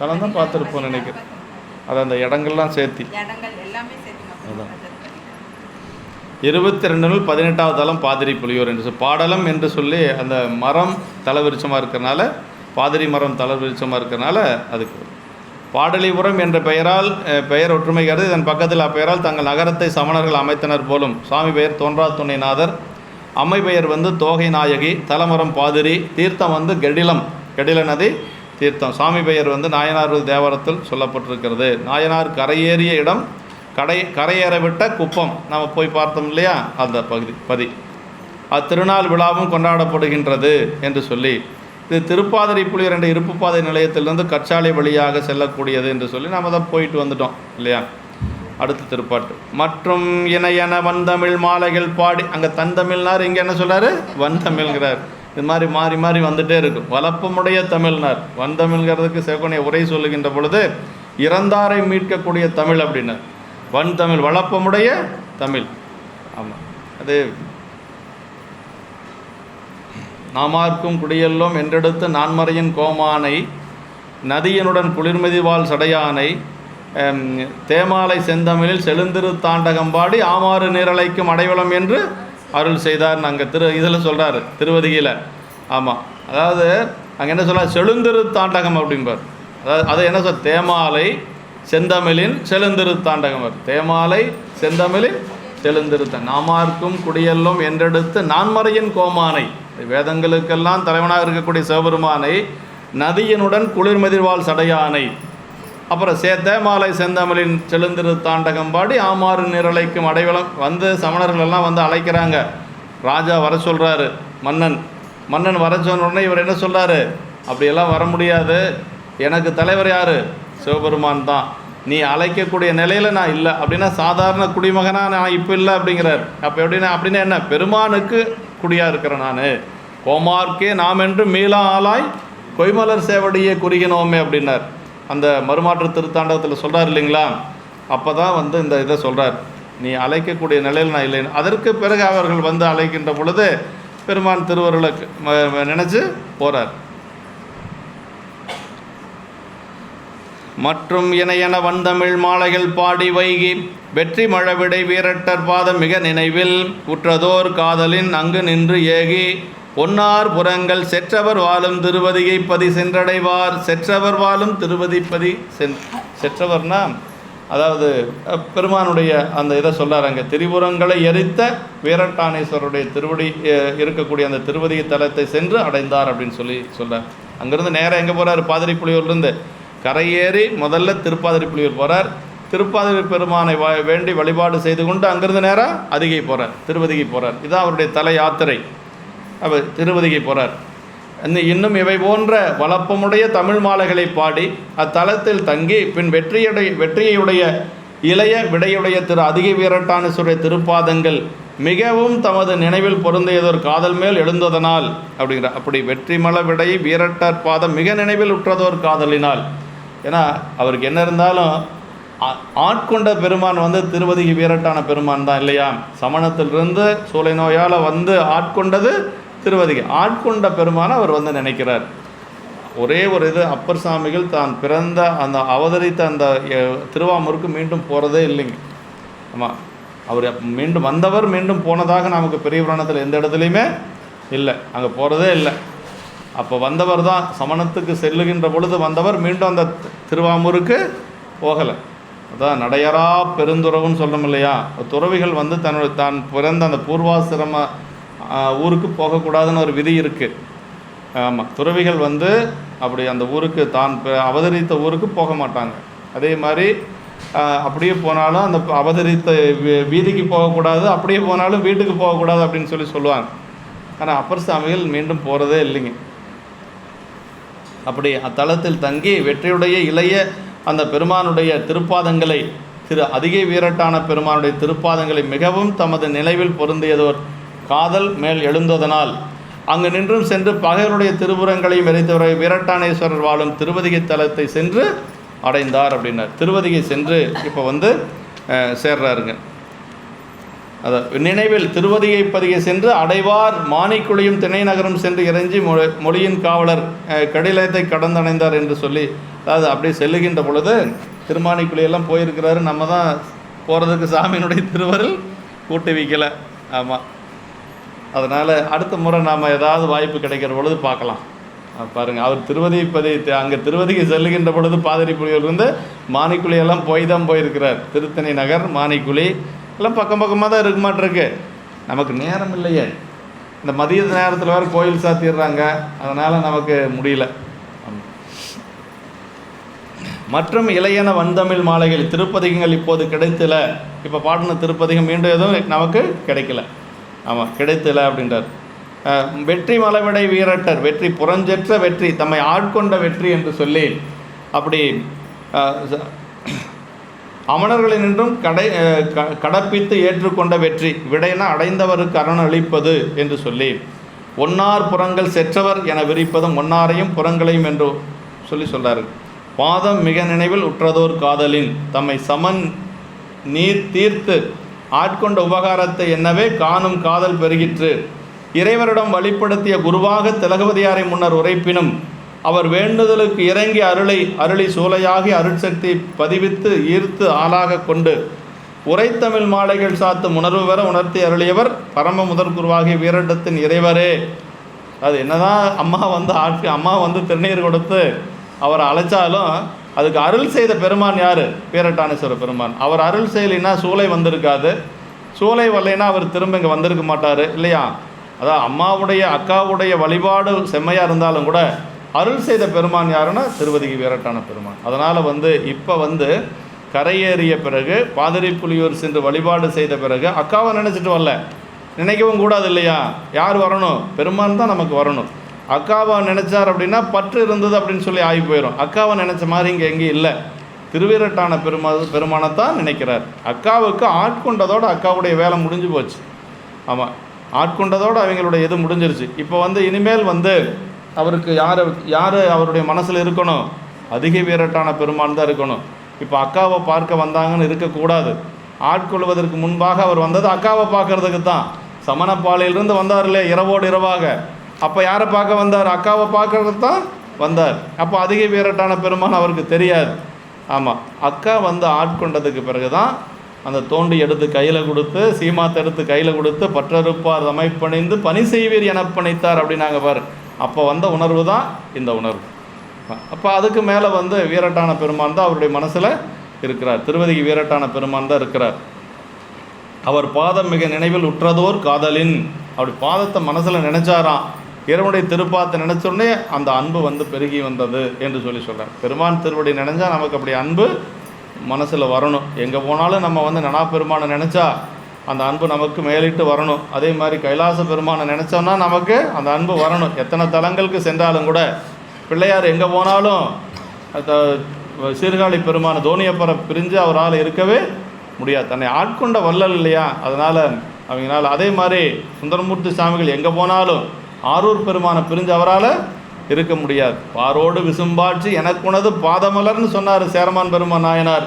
A: தலம் தான் பார்த்துருப்போம் நினைக்கிறேன். அது அந்த இடங்கள்லாம் சேர்த்தி அதான் 22 18வது தலம் பாதிரி புலியூர் என்று பாடலம் என்று சொல்லி அந்த மரம் தலவிருச்சமாக இருக்கிறனால, பாதிரி மரம் தலவிருச்சமாக இருக்கிறனால அதுக்கு பாடலிபுரம் என்ற பெயர் ஒற்றுமை கருது. இதன் பக்கத்தில் அப்பெயரால் தங்கள் நகரத்தை சமணர்கள் அமைத்தனர் போலும். சுவாமி பெயர் தோன்றா துணைநாதர், அம்மை பெயர் வந்து தோகை நாயகி, தலமரம் பாதிரி, தீர்த்தம் வந்து கெடில நதி தீர்த்தம். சுவாமி பெயர் வந்து நாயனார் தேவாரத்தில் சொல்லப்பட்டிருக்கிறது. நாயனார் கரையேறிய இடம் கரையேற விட்ட குப்பம் நம்ம போய் பார்த்தோம் இல்லையா, அந்த பதி அத்திருநாள் விழாவும் கொண்டாடப்படுகின்றது என்று சொல்லி, இது திருப்பாதிரி புலியூர் என்ற இருப்பு பாதை நிலையத்திலிருந்து கச்சாலை வழியாக செல்லக்கூடியது என்று சொல்லி நாம் தான் போயிட்டு வந்துட்டோம் இல்லையா. அடுத்த திருப்பாட்டு. மற்றும் இணையன வந்தமிழ் மாலைகள் பாடி, அங்கே தந்தமிழ்னார், இங்கே என்ன சொல்கிறாரு? வந்தமிழ்கிறார். இது மாதிரி மாறி மாறி வந்துகிட்டே இருக்கும். வளப்பமுடைய தமிழ்னார். வந்தமிழ்கிறதுக்கு சேகோனிய உரை சொல்லுகின்ற பொழுது இறந்தாரை மீட்கக்கூடிய தமிழ் அப்படின்னார். வன் தமிழ், வளப்பமுடைய தமிழ். ஆமாம், அது நாமார்க்கும் குடியெல்லோம் என்றெடுத்து நான்மறையின் கோமானை, நதியனுடன் குளிர்மதிவாள் சடையானை, தேமாலை செந்தமிழில் செழுந்திரு தாண்டகம்பாடி ஆமாறு நீரலைக்கும் அடைவளம் என்று அருள் செய்தார். நாங்கள் இதில் சொல்கிறார் திருவதிகையில். ஆமாம், அதாவது அங்கே என்ன சொல்கிறார்? செழுந்திரு தாண்டகம் அப்படிம்பார். அதாவது அது என்ன சொல்? தேமாலை செந்தமிழின் செழுந்திரு தாண்டகம். தேமாலை செந்தமிழின் செழுந்திருத்த நாமார்க்கும் குடியெல்லும் என்றெடுத்து நான்மறையின் கோமானை, வேதங்களுக்கெல்லாம் தலைவனாக இருக்கக்கூடிய சிவபெருமானை, நதியினுடன் குளிர்மதிர்வாள் சடையானை, அப்புறம் தேமாலை செந்தமிழின் செழுந்திரு தாண்டகம் பாடி ஆமாறு நிரலைக்கும் அடைவளம். வந்து சமணர்களெல்லாம் வந்து அழைக்கிறாங்க. ராஜா வர சொல்கிறாரு. மன்னன் வர சொன்ன உடனே இவர் என்ன சொல்கிறாரு? அப்படியெல்லாம் வர முடியாது, எனக்கு தலைவர் யார்? சிவபெருமான் தான். நீ அழைக்கக்கூடிய நிலையில் நான் இல்லை. அப்படின்னா சாதாரண குடிமகனாக நான் இப்போ இல்லை அப்படிங்கிறார். அப்போ அப்படின்னா என்ன? பெருமானுக்கு குடியாக இருக்கிறேன் நான். கோமார்க்கே நாம் என்று மீளா ஆளாய் கொய்மலர் சேவடியே குறுகினோமே அப்படின்னார். அந்த மறுமாற்று திருத்தாண்டகத்தில் சொல்கிறார் இல்லைங்களா. அப்போ தான் வந்து இந்த இதை சொல்கிறார், நீ அழைக்கக்கூடிய நிலையில் நான் இல்லைன்னு. அதற்கு பிறகு அவர்கள் வந்து அழைக்கின்ற பொழுது பெருமான் திருவருளுக்கு நினச்சி போகிறார். மற்றும் இணையன வந்தமிழ் மாலைகள் பாடி வைகி வெற்றி மழவிடை வீரட்டர் பாதம் மிக நினைவில் உற்றதோர் காதலின் அங்கு நின்று ஏகி பொன்னார் புறங்கள் செற்றவர் வாழும் திருவதியை பதி சென்றடைவார். செற்றவர் வாழும் திருவதிப்பதி செற்றவர்னா அதாவது பெருமானுடைய அந்த இதை சொல்கிறார். அங்கே திரிபுரங்களை எரித்த வீரட்டானேஸ்வரருடைய திருவடி இருக்கக்கூடிய அந்த திருவதி தலத்தை சென்று அடைந்தார் அப்படின்னு சொல்கிறார். அங்கேருந்து நேராக எங்கே போகிறார்? பாதிரிப்புலியூர்லேருந்து கரையேறி முதல்ல திருப்பாதிரிப்புலியூர் போகிறார். திருப்பாதிரி பெருமானை வேண்டி வழிபாடு செய்து கொண்டு அங்கேருந்து நேராக அதிகை போகிறார், திருவதிகை போகிறார். இதுதான் அவருடைய தல யாத்திரை. அவர் திருவதிகை போகிறார். இன்னும் இவை போன்ற வளப்பமுடைய தமிழ் மாலைகளை பாடி அத்தலத்தில் தங்கி பின் வெற்றியுடைய இளைய விடையுடைய திரு அதிகை வீரட்டானேஸ்வரருடைய திருப்பாதங்கள் மிகவும் தமது நினைவில் பொருந்தியதொரு காதல் மேல் எழுந்ததனால் அப்படிங்கிற அப்படி வெற்றிமல விடை வீரட்டார் பாதம் மிக நினைவில் உற்றதோர் காதலினால். ஏன்னா அவருக்கு என்ன இருந்தாலும் ஆட்கொண்ட பெருமான் திருவதிகை வீரட்டான பெருமான் தான் இல்லையா? சமணத்திலிருந்து சூளை நோயால் ஆட்கொண்டது திருவதிகை. ஆட்கொண்ட பெருமானை அவர் நினைக்கிறார். ஒரே ஒரு இது, அப்பர் சாமிகள் தான் பிறந்த அந்த அவதரித்த அந்த திருவாமூருக்கு மீண்டும் போகிறதே இல்லைங்க. ஆமாம், அவர் மீண்டும் வந்தவர் மீண்டும் போனதாக நமக்கு பெரிய புராணத்தில் எந்த இடத்துலையுமே இல்லை, அங்கே போகிறதே இல்லை. அப்போ வந்தவர் தான் சமணத்துக்கு செல்லுகின்ற பொழுது வந்தவர் மீண்டும் அந்த திருவாமூருக்கு போகலை. அதான் நடையறா பெருந்துறவுன்னு சொல்லணும் இல்லையா? துறவிகள் தான் பிறந்த அந்த பூர்வாசிரம ஊருக்கு போகக்கூடாதுன்னு ஒரு விதி இருக்குது. ஆமாம், துறவிகள் அப்படி அந்த ஊருக்கு தான் அவதரித்த ஊருக்கு போக மாட்டாங்க. அதே மாதிரி அப்படியே போனாலும் அந்த அவதரித்த வீதிக்கு போகக்கூடாது, அப்படியே போனாலும் வீட்டுக்கு போகக்கூடாது அப்படின்னு சொல்லுவாங்க. ஆனால் அப்பர் சாமிகள் மீண்டும் போகிறதே இல்லைங்க. அப்படி அத்தலத்தில் தங்கி வெற்றியுடைய இளைய அந்த பெருமானுடைய திருப்பாதங்களை திரு அதிகை வீரட்டான பெருமானுடைய திருப்பாதங்களை மிகவும் தமது நினைவில் பொருந்தியதோர் காதல் மேல் எழுந்ததனால் அங்கு நின்றும் சென்று பகைவருடைய திருபுறங்களையும் எரித்தவரை வீரட்டானேஸ்வரர் வாழும் திருவதிகை தலத்தை சென்று அடைந்தார் அப்படின்னார். திருவதிகை சென்று இப்போ சேர்றாருங்க. அதை நினைவில் திருவதிகை பதிகை சென்று அடைவார். மாணிக்குழியும் திணை நகரம் சென்று இறைஞ்சி மொழியின் காவலர் கடிலத்தை கடந்தடைந்தார் என்று சொல்லி, அதாவது அப்படியே செல்லுகின்ற பொழுது திருமாணிக்குழியெல்லாம் போயிருக்கிறாரு. நம்ம தான் போகிறதுக்கு சாமியினுடைய திருவருள் கூட்டி வைக்கலை. ஆமாம், அதனால் அடுத்த முறை நாம் ஏதாவது வாய்ப்பு கிடைக்கிற பொழுது பார்க்கலாம். பாருங்கள், அவர் அங்கே திருவதிகை செல்லுகின்ற பொழுது பாதிரிப்புலியூர்லேருந்து மாணிக்குழியெல்லாம் தான் போயிருக்கிறார். திருத்தணி நகர், மாணிக்குழி எல்லாம் பக்கம் பக்கமாக தான் இருக்க மாட்டிருக்கு. நமக்கு நேரம் இல்லையே, இந்த மதிய நேரத்தில் வேறு கோயில் சாத்திடுறாங்க, அதனால் நமக்கு முடியல. மற்றும் இளையன வந்தமிழ் மாலைகள் திருப்பதிகங்கள் இப்போது கிடைத்தல. இப்போ பாடின திருப்பதிகம் மீண்டும் எதுவும் நமக்கு கிடைக்கல. ஆமாம், கிடைத்தல அப்படின்றார். வெற்றி மலவிடை வீரட்டர் வெற்றி புறஞ்செற்ற வெற்றி தம்மை ஆட்கொண்ட வெற்றி என்று சொல்லி அப்படி அமணர்களினின்றும் கடப்பித்து ஏற்றுக்கொண்ட வெற்றி விடையென அடைந்தவருக்கு அரண் அளிப்பது என்று சொல்லி ஒன்னார் புறங்கள் செற்றவர் என விரிப்பதும் ஒன்னாரையும் புறங்களையும் என்று சொல்கிறார். பாதம் மிக நினைவில் உற்றதோர் காதலின் தம்மை சமன் நீர் தீர்த்து ஆட்கொண்ட உபகாரத்தை என்னவே காணும் காதல் பெருகிற்று. இறைவரிடம் வழிப்படுத்திய குருவாக திலகவதியாரை முன்னர் உரைப்பினும் அவர் வேண்டுதலுக்கு இறங்கி அருளி சூளையாகி அருட்சக்தி பதிவித்து ஈர்த்து ஆளாக கொண்டு உரைத்தமிழ் மாலைகள் சாத்து உணர்வு பெற உணர்த்தி அருளியவர் பரம முதற் குருவாகிய வீரட்டத்தின் இறைவரே. அது என்னதான் அம்மா திருநீர் கொடுத்து அவரை அழைச்சாலும் அதுக்கு அருள் செய்த பெருமான் யார்? வீரட்டானேஸ்வர பெருமான். அவர் அருள் செய்யலைன்னா சூளை வந்திருக்காது, சூளை வரலைன்னா அவர் திரும்ப இங்கே வந்திருக்க மாட்டார் இல்லையா? அதான் அக்காவுடைய வழிபாடு செம்மையாக இருந்தாலும் கூட அருள் செய்த பெருமான் யாருன்னா திருவதிகை வீரட்டான பெருமான். அதனால் இப்போ கரையேறிய பிறகு பாதிரிப்புலியூர் சென்று வழிபாடு செய்த பிறகு அக்காவை நினச்சிட்டு வரல, நினைக்கவும் கூடாது இல்லையா? யார் வரணும்? பெருமான் தான் நமக்கு வரணும். அக்காவை நினைச்சார் அப்படின்னா பற்று இருந்தது அப்படின்னு சொல்லி ஆகி போயிடும். அக்காவை நினச்ச மாதிரி இங்கே எங்கேயும் இல்லை, திருவீரட்டான பெருமானைத்தான் நினைக்கிறார். அக்காவுக்கு ஆட்கொண்டதோடு அக்காவுடைய வேலை முடிஞ்சு போச்சு. ஆமாம், ஆட்கொண்டதோடு அவங்களுடைய இது முடிஞ்சிருச்சு. இப்போ இனிமேல் அவருக்கு யார் அவருடைய மனசில் இருக்கணும்? அதிகை வீரட்டான பெருமான் தான் இருக்கணும். இப்போ அக்காவை பார்க்க வந்தாங்கன்னு இருக்கக்கூடாது. ஆட்கொள்வதற்கு முன்பாக அவர் வந்தது அக்காவை பார்க்கறதுக்கு தான். சமணப்பாளையிலிருந்து வந்தார் இல்லையா, இரவோடு இரவாக. அப்போ யாரை பார்க்க வந்தார்? அக்காவை பார்க்கறதுக்கு தான் வந்தார். அப்போ அதிகை வீரட்டான பெருமான் அவருக்கு தெரியாது. ஆமாம், அக்கா ஆட்கொண்டதுக்கு பிறகு தான் அந்த தோண்டி எடுத்து கையில் கொடுத்து, சீமாத்தை எடுத்து கையில் கொடுத்து, பற்றறுப்பார் அமைப்பணிந்து பணி செய்வீர் என பணித்தார் அப்படின்னாங்க பாரு. அப்போ வந்த உணர்வு தான் இந்த உணர்வு. அப்போ அதுக்கு மேலே வீரட்டான பெருமான் தான் அவருடைய மனசில் இருக்கிறார். திருவதிக்கு வீரட்டான பெருமான் தான் இருக்கிறார். அவர் பாதம் மிக நினைவில் உற்றதோர் காதலின், அப்படி பாதத்தை மனசில் நினைச்சாராம். இறைவனுடைய திருப்பாத்தை நினைச்சோடனே அந்த அன்பு பெருகி வந்தது என்று சொல்கிறார். பெருமான் திருவடி நினைஞ்சா நமக்கு அப்படி அன்பு மனசில் வரணும். எங்கே போனாலும் நம்ம நனா பெருமானை நினச்சா அந்த அன்பு நமக்கு மேலிட்டு வரணும். அதே மாதிரி கைலாச பெருமானை நினச்சோன்னா நமக்கு அந்த அன்பு வரணும். எத்தனை தலங்களுக்கு சென்றாலும் கூட பிள்ளையார் எங்கே போனாலும் சீர்காழி பெருமான தோணியப்பரை பிரிஞ்சு அவரால் இருக்கவே முடியாது. தன்னை ஆட்கொண்ட வள்ளல் இல்லையா, அதனால் அவங்களால. அதே மாதிரி சுந்தரமூர்த்தி சாமிகள் எங்கே போனாலும் ஆரூர் பெருமானை பிரிஞ்சு அவரால் இருக்க முடியாது. பாரோடு விசும்பாட்சி எனக்குனது பாதமலர்னு சொன்னார் சேரமான் பெருமான் நாயனார்.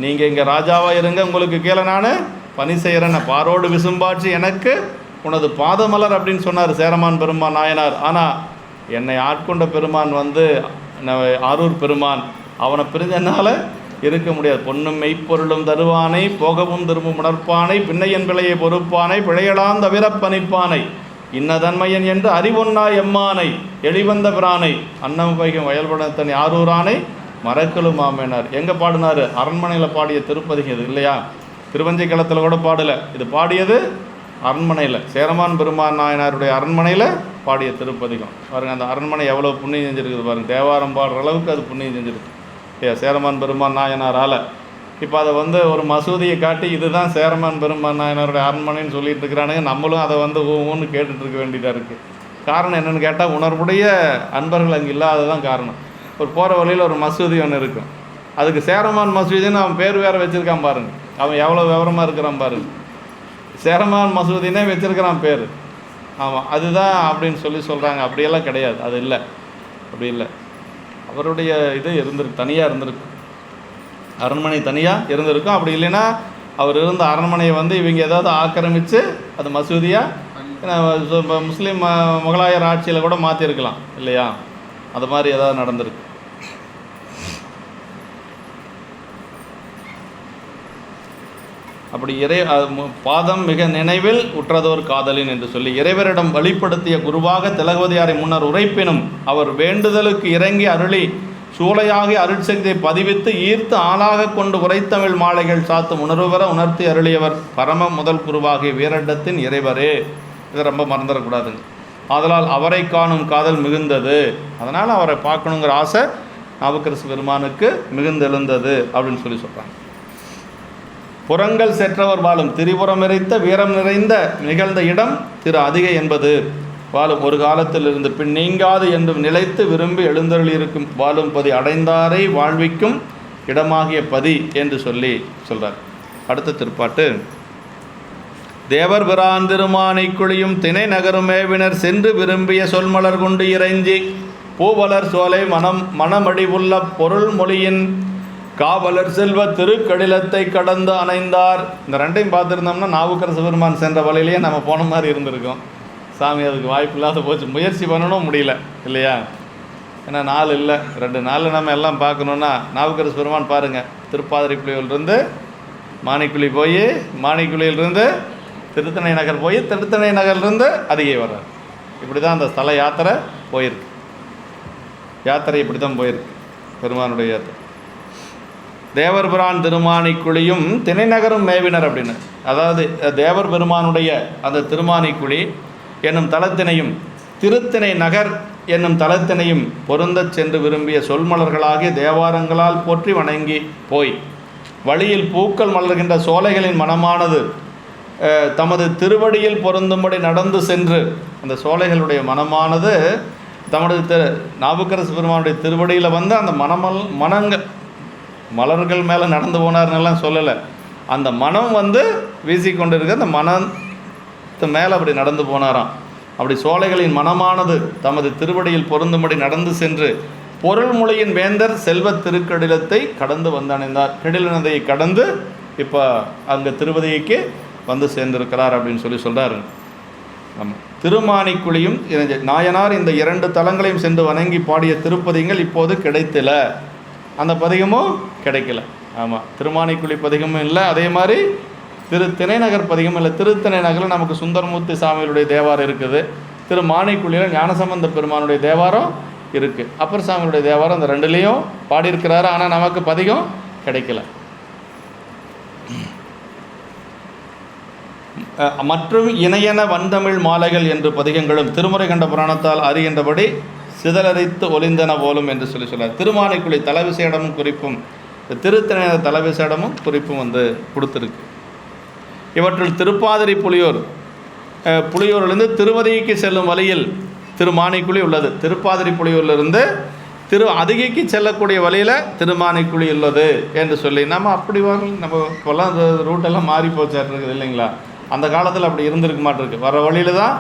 A: நீங்கள் இங்கே ராஜாவாக இருங்க, உங்களுக்கு கீழே நான் பணி செய்கிறேன். பாரோடு விசும்பாட்சி எனக்கு உனது பாதமலர் அப்படின்னு சொன்னார் சேரமான் பெருமான் நாயனார். ஆனால் என்னை ஆட்கொண்ட பெருமான் ஆரூர் பெருமான், அவனை பிரிஞ்ச என்னால் இருக்க முடியாது. பொன்னும் மெய்ப்பொருளும் தருவானை, போகவும் திரும்பும் உணர்ப்பானை, பின்னையன் பிழையை பொறுப்பானை, பிழையலாம் தவிர பணிப்பானை, இன்னதன்மையன் என்று அறிவொன்னா எம்மானை, எளிவந்த பிரானை, அன்னம் பைகும் வயல்படத்தனி ஆரூரானை மறக்கலும் ஆமேனார். எங்கே பாடினார்? அரண்மனையில் பாடிய திருப்பதிகம் இது இல்லையா? திருவஞ்சை களத்தில் கூட பாடலை. இது பாடியது அரண்மனையில், சேரமான் பெருமான் நாயனாருடைய அரண்மனையில் பாடிய திருப்பதிகம். பாருங்கள், அந்த அரண்மனை எவ்வளோ புண்ணியம் செஞ்சுருக்குது பாருங்கள். தேவாரம் பாடுற அளவுக்கு அது புண்ணியம் செஞ்சுருக்கு சேரமான் பெருமான் நாயனாரால். இப்போ அதை ஒரு மசூதியை காட்டி இதுதான் சேரமான் பெருமான் நாயனாருடைய அரண்மனைன்னு சொல்லிட்டு இருக்கிறானுங்க. நம்மளும் அதை ஒவ்வொன்று கேட்டுட்ருக்க வேண்டியதாக இருக்குது. காரணம் என்னென்னு கேட்டால் உணர்வுடைய அன்பர்கள் அங்கே இல்லாததான் காரணம். ஒரு போகிற வழியில் ஒரு மசூதி ஒன்று இருக்கும், அதுக்கு சேரமான் மசூதின்னு அவன் பேர் வேறு வச்சுருக்கான் பாருங்கள். அவன் எவ்வளோ விவரமாக இருக்கிறான் பாருங்கள். சேரமான் மசூதினே வச்சுருக்கிறான் பேர். ஆமாம், அதுதான் அப்படின்னு சொல்கிறாங்க. அப்படியெல்லாம் கிடையாது, அது இல்லை, அப்படி இல்லை. அவருடைய இது இருந்திருக்கு, தனியாக இருந்திருக்கு, அரண்மனை தனியாக இருந்திருக்கும். அப்படி இல்லைன்னா அவர் இருந்த அரண்மனையை இவங்க ஏதாவது ஆக்கிரமித்து அது மசூதியாக முஸ்லீம் முகலாயர் ஆட்சியில் கூட மாற்றிருக்கலாம் இல்லையா? அது மாதிரி ஏதாவது நடந்திருக்கு. அப்படி பாதம் மிக நினைவில் உற்றதோர் காதலின் என்று சொல்லி இறைவரிடம் வழிப்படுத்திய குருவாக திலகவதியாரை முன்னர் உரைப்பினும் அவர் வேண்டுதலுக்கு இறங்கி அருளி சூளையாகி அருட்சக்தியை பதிவித்து ஈர்த்து ஆளாக கொண்டு உரைத்தமிழ் மாலைகள் சாத்தும் உணர்வு வர உணர்த்தி அருளியவர் பரம முதல் குருவாகிய வீரண்டத்தின் இறைவரே. இதை ரொம்ப மறந்துடக்கூடாதுங்க. ஆதலால் அவரை காணும் காதல் மிகுந்தது. அதனால் அவரை பார்க்கணுங்கிற ஆசை நாவுக்கரசு பெருமானுக்கு மிகுந்தெழுந்தது அப்படின்னு சொல்கிறாங்க. புறங்கள் செற்றவர் வாழும் திரிபுரம் நிறைத்த வீரம் நிறைந்த நிகழ்ந்த இடம் திரு அதிகை என்பது. வாழும் ஒரு காலத்தில் இருந்து பின் நீங்காது என்று நிலைத்து விரும்பி எழுந்தருளியிருக்கும் வாழும் பதி அடைந்தாரை வாழ்விக்கும் இடமாகிய பதி என்று சொல்கிறார். அடுத்த திருப்பாட்டு. தேவர் பிரான் திருமானை குழியும் திணை நகரும் மேவினர் சென்று விரும்பிய சொல்மலர் கொண்டு இறைஞ்சி பூவலர் சோலை மனமடிவுள்ள பொருள் மொழியின் காவலர் செல்வ திருக்கடிலத்தை கடந்து அணைந்தார். இந்த ரெண்டையும் பார்த்துருந்தோம்னா நாவுக்கரசு பெருமான் சென்ற வழியிலேயே நம்ம போன மாதிரி இருந்திருக்கோம். சாமி அதுக்கு வாய்ப்பு இல்லாத போச்சு. முயற்சி பண்ணணும், முடியல இல்லையா? ஏன்னா நாள் இல்லை, 2 நாளில் நம்ம எல்லாம் பார்க்கணுன்னா நாவுக்கரசு பெருமான் பாருங்கள், திருப்பாதிரிப்புலியிலிருந்து மாணிக்குழி போய் மாணிக்குழியிலிருந்து திருத்தணை நகர் போய் திருத்தணை நகர்லேருந்து அதிகை வர்றார். இப்படி தான் அந்த ஸ்தல யாத்திரை போயிருக்கு. யாத்திரை இப்படி தான் போயிருக்கு பெருமானுடைய யாத்திரை. தேவர் பிரான் திருமானிக்குழியும் திணைநகரும் மேவினர் அப்படின்னு. அதாவது தேவர் பெருமானுடைய அந்த திருமானிக்குழி என்னும் தலத்தினையும் திருத்திணை நகர் என்னும் தலத்தினையும் பொருந்தச் சென்று விரும்பிய சொல்மலர்களாகிய தேவாரங்களால் போற்றி வணங்கி போய் வழியில் பூக்கள் மலர்கின்ற சோலைகளின் மனமானது தமது திருவடியில் பொருந்தும்படி நடந்து சென்று அந்த சோலைகளுடைய மனமானது தமது நாவுக்கரசு பெருமானுடைய திருவடியில் அந்த மலர்கள் மேலே நடந்து போனார்னெல்லாம் சொல்லலை. அந்த மனம் வீசிக்கொண்டு இருக்க அந்த மனத்து மேலே அப்படி நடந்து போனாராம். அப்படி சோலைகளின் மனமானது தமது திருவடியில் பொருந்தும்படி நடந்து சென்று பொருள் மொழியின் வேந்தர் செல்வ திருக்கடிலத்தை கடந்து வந்தடைந்தார். கெடில நதியை கடந்து இப்போ அங்கே திருவதிக்கு சேர்ந்திருக்கிறார் அப்படின்னு சொல்கிறாரு. ஆமாம், திருமானிக்குழியும் நாயனார் இந்த 2 தலங்களையும் சென்று வணங்கி பாடிய திருப்பதிகள் இப்போது கிடைத்தல. அந்த பதிகமும் கிடைக்கல. ஆமாம், திருமானைக்குழி பதிகமும் இல்லை, அதே மாதிரி திணைநகர் பதிகமும் இல்லை. திருத்திணைநகரில் நமக்கு சுந்தரமூர்த்தி சாமிகளுடைய தேவாரம் இருக்குது. திருமானைக்குழியில் ஞானசம்பந்த பெருமானுடைய தேவாரம் இருக்குது. அப்பர் சாமியுடைய தேவாரம் அந்த ரெண்டுலேயும் பாடியிருக்கிறாரு. ஆனால் நமக்கு பதிகம் கிடைக்கல. மற்றும் இணையன வந்தமிழ் மாலைகள் என்று பதிகங்களும் திருமுறை கண்ட புராணத்தால் அறிகின்றபடி சிதறரித்து ஒளிந்தன போலும் என்று சொல்கிறார். திருமானைக்குழி தலைவிசேடமும் குறிப்பும் திருத்திணைய தலைவிசேடமும் குறிப்பும் கொடுத்துருக்கு. இவற்றில் திருப்பாதிரி புலியூரிலிருந்து திருவதிகைக்கு செல்லும் வழியில் திருமானைக்குழி உள்ளது. திருப்பாதிரி புலியூரிலிருந்து அதிகைக்கு செல்லக்கூடிய வழியில் திருமானைக்குழி உள்ளது என்று சொல்லி நம்ம அப்படி நம்ம இப்போல்லாம் அந்த ரூட்டெல்லாம் மாறி போச்சாட்டிருக்குது இல்லைங்களா? அந்த காலத்தில் அப்படி இருந்திருக்க மாட்டிருக்கு, வர வழியில் தான்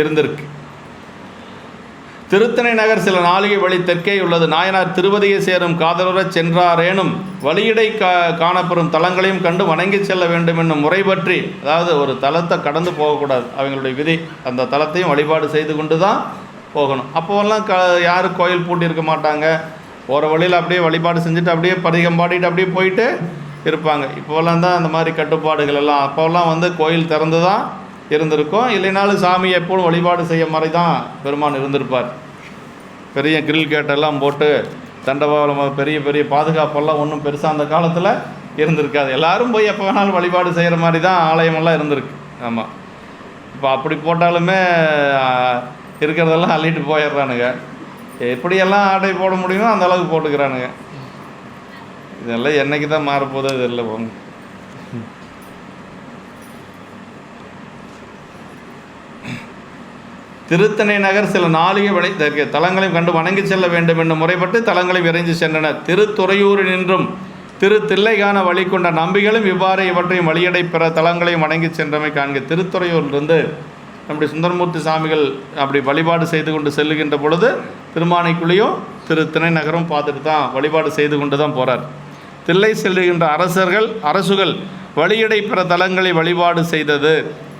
A: இருந்திருக்கு. திருத்தணை நகர் சில நாளிகை வழி தெற்கே உள்ளது. நாயனார் திருவதியை சேரும் காதலுறச் சென்றாரேனும் வழியிடை காணப்பெறும் தலங்களையும் கண்டு வணங்கி செல்ல வேண்டும் என்னும் முறை பற்றி, அதாவது ஒரு தலத்தை கடந்து போகக்கூடாது, அவங்களுடைய விதி. அந்த தலத்தையும் வழிபாடு செய்து கொண்டு தான் போகணும். அப்போவெல்லாம் யாரும் கோயில் பூட்டியிருக்க மாட்டாங்க. போகிற வழியில் அப்படியே வழிபாடு செஞ்சுட்டு அப்படியே பதிகம் பாடிட்டு அப்படியே போயிட்டு இருப்பாங்க. இப்போவெல்லாம் தான் அந்த மாதிரி கட்டுப்பாடுகள் எல்லாம். அப்போல்லாம் கோயில் திறந்து தான் இருந்திருக்கும். இல்லைனாலும் சாமி எப்போதும் வழிபாடு செய்ய மாதிரி தான் பெருமான் இருந்திருப்பார். பெரிய கிரில் கேட்டெல்லாம் போட்டு தண்டவாளம் பெரிய பெரிய பாதுகாப்பெல்லாம் ஒன்றும் பெருசாக அந்த காலத்தில் இருந்திருக்காது. எல்லோரும் போய் எப்போ வேணாலும் வழிபாடு செய்கிற மாதிரி தான் ஆலயமெல்லாம் இருந்திருக்கு. ஆமாம், இப்போ அப்படி போட்டாலுமே இருக்கிறதெல்லாம் அள்ளிட்டு போயிடுறானுங்க. எப்படியெல்லாம் ஆடை போட முடியுமோ அந்த அளவுக்கு போட்டுக்கிறானுங்க. இதெல்லாம் என்னைக்கு தான் மாறப்போதோ தெரியல போங்க. திருத்தணை நகர் சில நாளிகை வழி தலங்களையும் கண்டு வணங்கி செல்ல வேண்டும் என்னும் முறைப்பட்டு தலங்களை விரைந்து சென்றனர். திருத்துறையூரினின்றும் தில்லைகான வழி கொண்ட நம்பிகளும் இவ்வாறு இவற்றையும் வழியடை பிற தலங்களையும் வணங்கி சென்றமை காண்க. திருத்துறையூரிலிருந்து நம்முடைய சுந்தரமூர்த்தி சாமிகள் அப்படி வழிபாடு செய்து கொண்டு செல்லுகின்ற பொழுது திருமானைக்குழியும் திணை நகரும் பார்த்துட்டு தான் வழிபாடு செய்து கொண்டு தான் போகிறார். தில்லை செல்லுகின்ற அரசுகள் வழியடை பிற தலங்களை வழிபாடு செய்தது.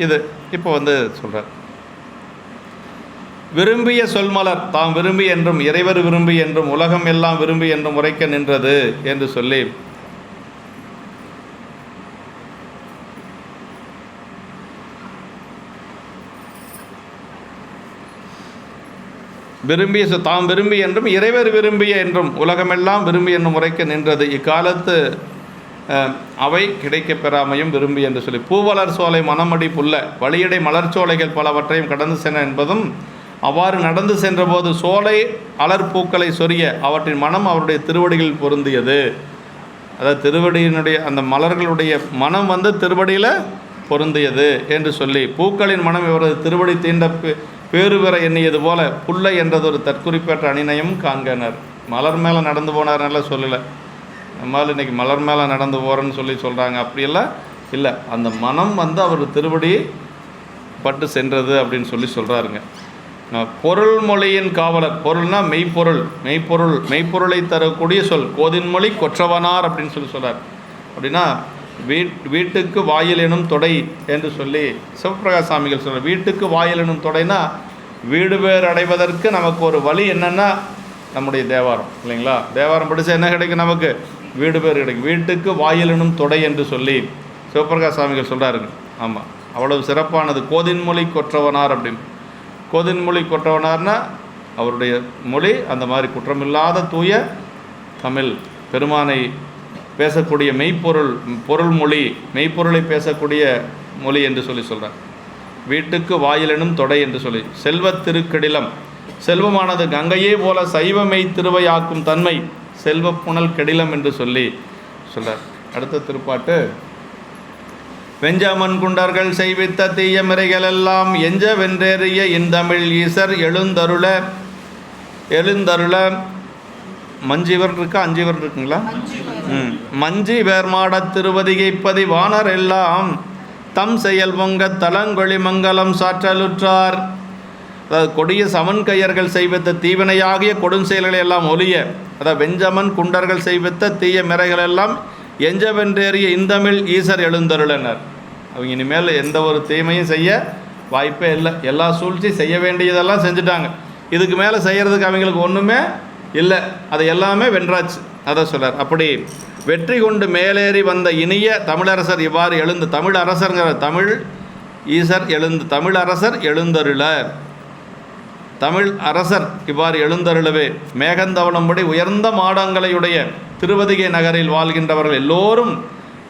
A: இது இப்போ சொல்கிறார். விரும்பிய சொல்மலர் தாம் விரும்பி என்றும் இறைவர் விரும்பி என்றும் உலகம் எல்லாம் விரும்பி என்றும் உரைக்க நின்றது என்று சொல்லி தாம் விரும்பி என்றும் இறைவர் விரும்பிய என்றும் உலகமெல்லாம் விரும்பி என்னும் உரைக்க நின்றது. இக்காலத்து அவை கிடைக்க பெறாமையும் விரும்பி என்று சொல்லி பூவலர் சோலை மனமடி புல்ல வழியடை மலர்ச்சோலைகள் பலவற்றையும் கடந்து சென்ற என்பதும் அவ்வாறு நடந்து சென்றபோது சோலை அலர்பூக்களை சொரிய அவற்றின் மனம் அவருடைய திருவடிகளில் பொருந்தியது. அதாவது திருவடியினுடைய அந்த மலர்களுடைய மனம் திருவடியில் பொருந்தியது என்று சொல்லி பூக்களின் மனம் இவரது திருவடி தீண்ட பேறு பெற எண்ணியது போல புல்லை என்றது ஒரு தற்குறிப்பேற்ற அணிநயம் காண்கனர். மலர் மேலே நடந்து போனார்னால சொல்லலை. நம்மளால் இன்றைக்கி மலர் மேலே நடந்து போகிறேன்னு சொல்கிறாங்க. அப்படியெல்லாம் இல்லை, அந்த மனம் அவர் திருவடி பட்டு சென்றது அப்படின்னு சொல்கிறாருங்க. பொருள் மொழியின் காவலர், பொருள்னா மெய்ப்பொருளை தரக்கூடிய சொல். கோதின்மொழி கொற்றவனார் அப்படின்னு சொல்கிறார். அப்படின்னா வீட்டுக்கு வாயில் எனும் தொடை என்று சொல்லி சிவபிரகாஷ் சாமிகள் சொல்கிறார். வீட்டுக்கு வாயில் எனும் தொடைனா வீடு பேர் அடைவதற்கு நமக்கு ஒரு வழி என்னென்னா நம்முடைய தேவாரம் இல்லைங்களா? தேவாரம் படித்தா என்ன கிடைக்கும்? நமக்கு வீடு பேர் கிடைக்கும். வீட்டுக்கு வாயில் எனும் தொடை என்று சொல்லி சிவபிரகாஷ் சாமிகள் சொல்கிறாருங்க. ஆமாம், அவ்வளவு சிறப்பானது. கோதின்மொழி கொற்றவனார் அப்படின்னு. கோதின்மொழி கொற்றவனார்னா அவருடைய மொழி அந்த மாதிரி குற்றமில்லாத தூய தமிழ், பெருமானை பேசக்கூடிய பொருள் மொழி, மெய்ப்பொருளை பேசக்கூடிய மொழி என்று சொல்கிறார். வீட்டுக்கு வாயிலெனும் தொடை என்று சொல்லி செல்வத் திருக்கெடிலம், செல்வமானது கங்கையே போல சைவமை திருவையாக்கும் தன்மை செல்வ புனல் கெடிலம் என்று சொல்கிறார். அடுத்த திருப்பாட்டு. வெஞ்சமன் குண்டர்கள் செய்வித்த தீய மிரைகள் எல்லாம் எஞ்ச வென்றேறிய இந்தமிழ் ஈசர் எழுந்தருள மஞ்சிவர் இருக்கா? அஞ்சிவர் இருக்குங்களா? மஞ்சி வேர்மாட திருவதிகைப்பதி வானர் எல்லாம் தம் செயல் பொங்க தலங்கொழி மங்கலம் சாற்றலுற்றார். அதாவது கொடிய சமன் கையர்கள் செய்வித்த தீவினையாகிய கொடுஞ்செயல்களை எல்லாம் ஒழிய, அதாவது வெஞ்சமன் குண்டர்கள் செய்வித்த தீய மிரைகள் எல்லாம் எஞ்சவென்றேறிய இந்தமிழ் ஈசர் எழுந்தருளனர். அவங்க இனிமேல் எந்த ஒரு தீமையும் செய்ய வாய்ப்பே இல்லை. எல்லா சூழ்ச்சி செய்ய வேண்டியதெல்லாம் செஞ்சுட்டாங்க. இதுக்கு மேலே செய்கிறதுக்கு அவங்களுக்கு ஒன்றுமே இல்லை. அது எல்லாமே வென்றாச்சு. அதை சொல்கிறார். அப்படி வெற்றி கொண்டு மேலேறி வந்த இனிய தமிழரசர் இவ்வாறு எழுந்து தமிழ் அரசர்ங்கிற தமிழ் ஈசர் எழுந்து தமிழ் அரசர் எழுந்தருள தமிழ் அரசர் இவ்வாறு எழுந்தருளவே மேகந்தவளம்படி உயர்ந்த மாடங்களையுடைய திருவதிகை நகரில் வாழ்கின்றவர்கள் எல்லோரும்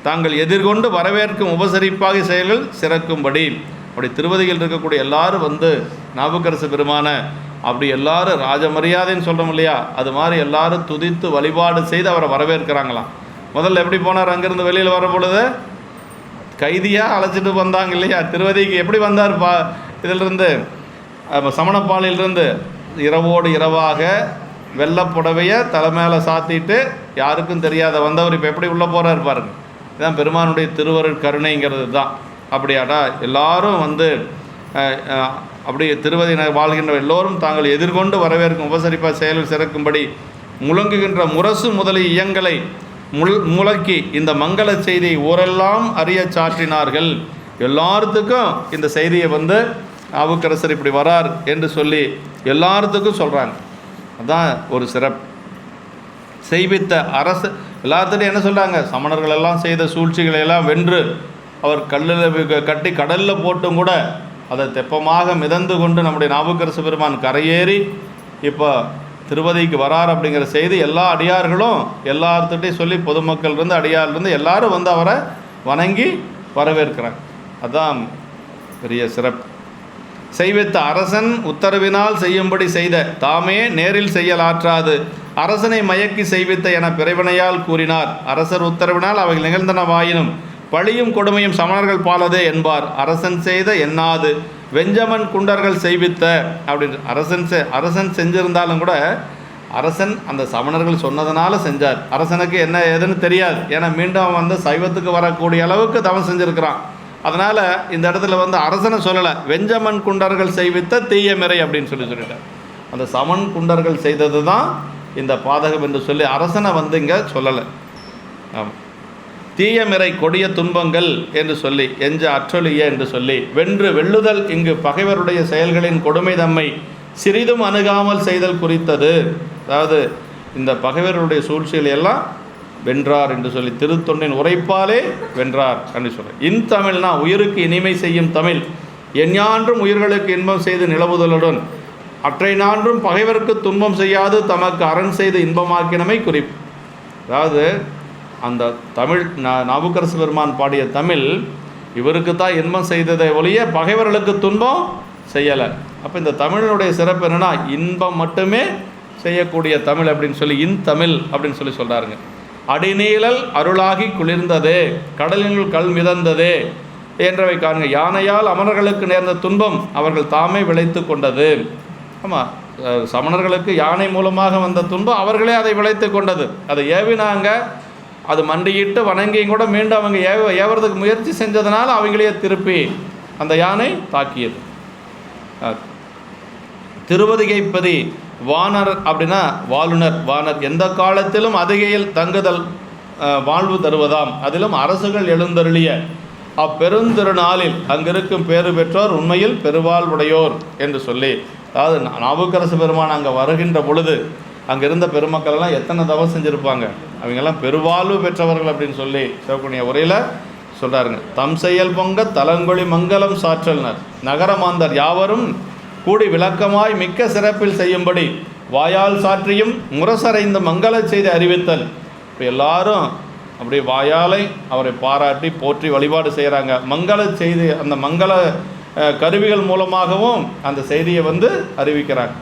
A: தாங்கள் எதிர்கொண்டு வரவேற்கும் உபசரிப்பாக செயல்கள் சிறக்கும்படி அப்படி திருவதிகையில் இருக்கக்கூடிய எல்லாரும் வந்து நாவுக்கரசு பெருமான அப்படி எல்லாரும் ராஜ மரியாதைன்னு சொல்கிறோம் இல்லையா, அது மாதிரி எல்லாரும் துதித்து வழிபாடு செய்து அவரை வரவேற்கிறாங்களாம். முதல்ல எப்படி போனார்? அங்கேருந்து வெளியில் வர பொழுது கைதியாக அழைச்சிட்டு வந்தாங்க இல்லையா திருவதிக்கு. எப்படி வந்தார்? இதிலிருந்து சமணப்பாலிலிருந்து இரவோடு இரவாக வெள்ளப்புடவையை தலைமையில சாத்திட்டு யாருக்கும் தெரியாத வந்தவர் இப்போ எப்படி உள்ளே போகிறார் பாருங்க. இதுதான் பெருமானுடைய திருவருட் கருணைங்கிறது தான். அப்படியாடா எல்லாரும் வந்து அப்படி திருவதியினர் வாழ்கின்ற எல்லோரும் தாங்கள் எதிர்கொண்டு வரவேற்கும் உபசரிப்பாக செயலில் சிறக்கும்படி முழங்குகின்ற முரசு முதலிய இயங்களை முழக்கி இந்த மங்கள செய்தியை ஊரெல்லாம் அறிய சாற்றினார்கள். எல்லாத்துக்கும் இந்த செய்தியை வந்து நாவுக்கரசர் இப்படி வரார் என்று சொல்லி எல்லாத்துக்கும் சொல்கிறாங்க. அதுதான் ஒரு சிறப்பு. செய்வித்த அரசு எல்லாத்துட்டையும் என்ன சொல்கிறாங்க? சமணர்கள் எல்லாம் செய்த சூழ்ச்சிகளை எல்லாம் வென்று அவர் கல்லில் கட்டி கடலில் போட்டும் கூட அதை தெப்பமாக மிதந்து கொண்டு நம்முடைய நாவுக்கரசு பெருமான் கரையேறி இப்போ திருவதிக்கு வரார் அப்படிங்கிற செய்தி எல்லா அடியார்களும் எல்லாத்துட்டையும் சொல்லி பொதுமக்கள்லேருந்து அடியார்லேருந்து எல்லாரும் வந்து அவரை வணங்கி வரவேற்கிறாங்க. அதுதான் பெரிய சிறப்பு. செய்வித்த அரசன் உத்தரவினால் செய்யும்படி செய்த தாமே நேரில் செய்யலாற்றாது அரசனை மயக்கி செய்வித்த என பிறவினையால் கூறினார். அரசர் உத்தரவினால் அவைகள் நிகழ்ந்தனவாயினும் பழியும் கொடுமையும் சமணர்கள் பாலதே என்பார். அரசன் செய்த எண்ணாது வெஞ்சமன் குண்டர்கள் செய்வித்த அப்படின்னு அரசன் செஞ்சிருந்தாலும் கூட அரசன் அந்த சமணர்கள் சொன்னதுனால செஞ்சார். அரசனுக்கு என்ன ஏதுன்னு தெரியாது. ஏன்னா மீண்டும் அவன் வந்து சைவத்துக்கு வரக்கூடிய அளவுக்கு தவம் செஞ்சுருக்கிறான். அதனால் இந்த இடத்துல வந்து அரசனை சொல்லலை, வெஞ்சமன் குண்டர்கள் செய்வித்த தீயமிறை அப்படின்னு சொல்லிட்டார். அந்த சமன் குண்டர்கள் செய்தது தான் இந்த பாதகம் என்று சொல்லி அரசனை வந்து இங்கே சொல்லலை. ஆமாம், தீயமிறை கொடிய துன்பங்கள் என்று சொல்லி எஞ்ச அற்றொழிய என்று சொல்லி வென்று வெல்லுதல் இங்கு பகைவருடைய செயல்களின் கொடுமை தம்மை சிறிதும் அணுகாமல் செய்தல் குறித்தது. அதாவது இந்த பகைவருடைய சூழ்ச்சிகளை எல்லாம் வென்றார் என்று சொல்லி திருத்தொண்டின் உரைப்பாலே வென்றார் என்று சொல்லி. இன்தமிழ்னா உயிருக்கு இனிமை செய்யும் தமிழ் எஞ்ஞான்றும் உயிர்களுக்கு இன்பம் செய்து நிலவுதலுடன் அற்றை நான்றும் பகைவருக்கு துன்பம் செய்யாது தமக்கு அரண் செய்து இன்பமாக்கினமை குறிப்பு. அதாவது அந்த தமிழ் நாவுக்கரசு பெருமான் பாடிய தமிழ் இவருக்கு தான் இன்பம் செய்ததை ஒழிய பகைவர்களுக்கு துன்பம் செய்யலை. அப்போ இந்த தமிழனுடைய சிறப்பு என்னென்னா இன்பம் மட்டுமே செய்யக்கூடிய தமிழ் அப்படின்னு சொல்லி இன்தமிழ் அப்படின்னு சொல்லி சொல்கிறாருங்க. அடிநீழல் அருளாகி குளிர்ந்ததே கடலினுள் கல் மிதந்ததே என்றவை காண்க. யானையால் அமரர்களுக்கு நேர்ந்த துன்பம் அவர்கள் தாமே விளைத்து கொண்டது. ஆமாம், சமணர்களுக்கு யானை மூலமாக வந்த துன்பம் அவர்களே அதை விளைத்து கொண்டது. அதை ஏவினாங்க, அது மண்டியிட்டு வணங்கியும் கூட மீண்டும் அவங்க ஏவறதுக்கு முயற்சி செஞ்சதுனால அவங்களையே திருப்பி அந்த யானை தாக்கியது. திருவதிகைப்பதி வானர் அப்படின்னா வாளுனர். வானர் எந்த காலத்திலும் அதிகையில் தங்குதல் வாழ்வு தருவதாம். அதிலும் அரசுகள் எழுந்தருளிய அப்பெருந்திருநாளில் அங்கிருக்கும் பேறு பெற்றோர் உண்மையில் பெருவாழ்வுடையோர் என்று சொல்லி, அதாவது நாவுக்கரசு பெருமான் அங்கே வருகின்ற பொழுது அங்கே இருந்த பெருமக்களெல்லாம் எத்தனை தவம் செஞ்சுருப்பாங்க, அவங்கெல்லாம் பெருவாழ்வு பெற்றவர்கள் அப்படின்னு சொல்லி சிவப்புண்ணிய உரையில் சொல்கிறாருங்க. தம் செயல் பொங்க தலங்கொழி மங்கலம் சாற்றல்னர் நகரமாந்தர் யாவரும் கூடி விளக்கமாய் மிக்க சிறப்பில் செய்யும்படி வாயால் சாற்றியும் முரசறைந்த மங்கள செய்தி அறிவித்தல். இப்போ எல்லாரும் அப்படி வாயாலை அவரை பாராட்டி போற்றி வழிபாடு செய்கிறாங்க. மங்கள செய்தி அந்த மங்கள கருவிகள் மூலமாகவும் அந்த செய்தியை வந்து அறிவிக்கிறாங்க.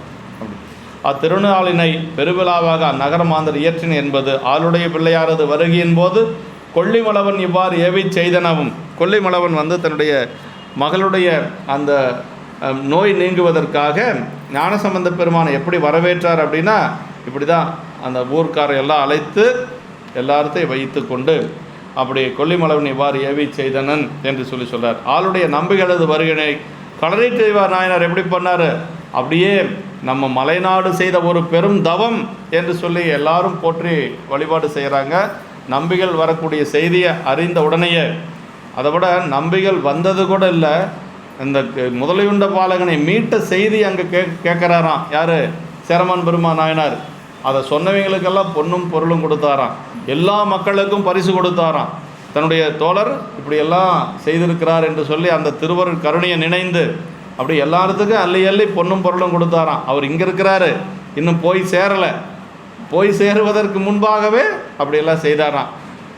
A: அத்திருநாளினை பெருவிழாவாக அந்நகரமாந்தர் இயற்றின என்பது ஆளுடைய பிள்ளையாரது வருகையின் போது கொல்லிமலவன் இவ்வாறு ஏவி செய்தனவும். கொல்லிமலவன் வந்து தன்னுடைய மகளுடைய அந்த நோய் நீங்குவதற்காக ஞானசம்பந்த பெருமானை எப்படி வரவேற்றார் அப்படின்னா இப்படி தான் அந்த ஊர்க்காரை எல்லாம் அழைத்து எல்லாத்தையும் வைத்து கொண்டு அப்படி கொல்லிமலவன் இவ்வாறு ஏவி செய்தனன் என்று சொல்லி சொல்கிறார். ஆளுடைய நம்பிகளது வருகினை களரி செய்வார் நாயனார் எப்படி பண்ணார், அப்படியே நம்ம மலைநாடு செய்த ஒரு பெரும் தவம் என்று சொல்லி எல்லாரும் போற்றி வழிபாடு செய்கிறாங்க. நம்பிகள் வரக்கூடிய செய்தியை அறிந்த உடனேயே, அதை விட நம்பிகள் வந்தது கூட இல்லை, இந்த முதலையுண்ட பாலகனை மீட்ட செய்தி அங்கே கேட்குறாராம். யார்? சேரமான் பெருமான் நாயனார். அதை சொன்னவங்களுக்கெல்லாம் பொன்னும் பொருளும் கொடுத்தாராம். எல்லா மக்களுக்கும் பரிசு கொடுத்தாராம். தன்னுடைய தோழர் இப்படியெல்லாம் செய்திருக்கிறார் என்று சொல்லி அந்த திருவருட் கருணையை நினைந்து அப்படி எல்லாத்துக்கும் அள்ளி அள்ளி பொன்னும் பொருளும் கொடுத்தாராம். அவர் இங்கே இருக்கிறாரு, இன்னும் போய் சேரலை, போய் சேருவதற்கு முன்பாகவே அப்படியெல்லாம் செய்தாராம்.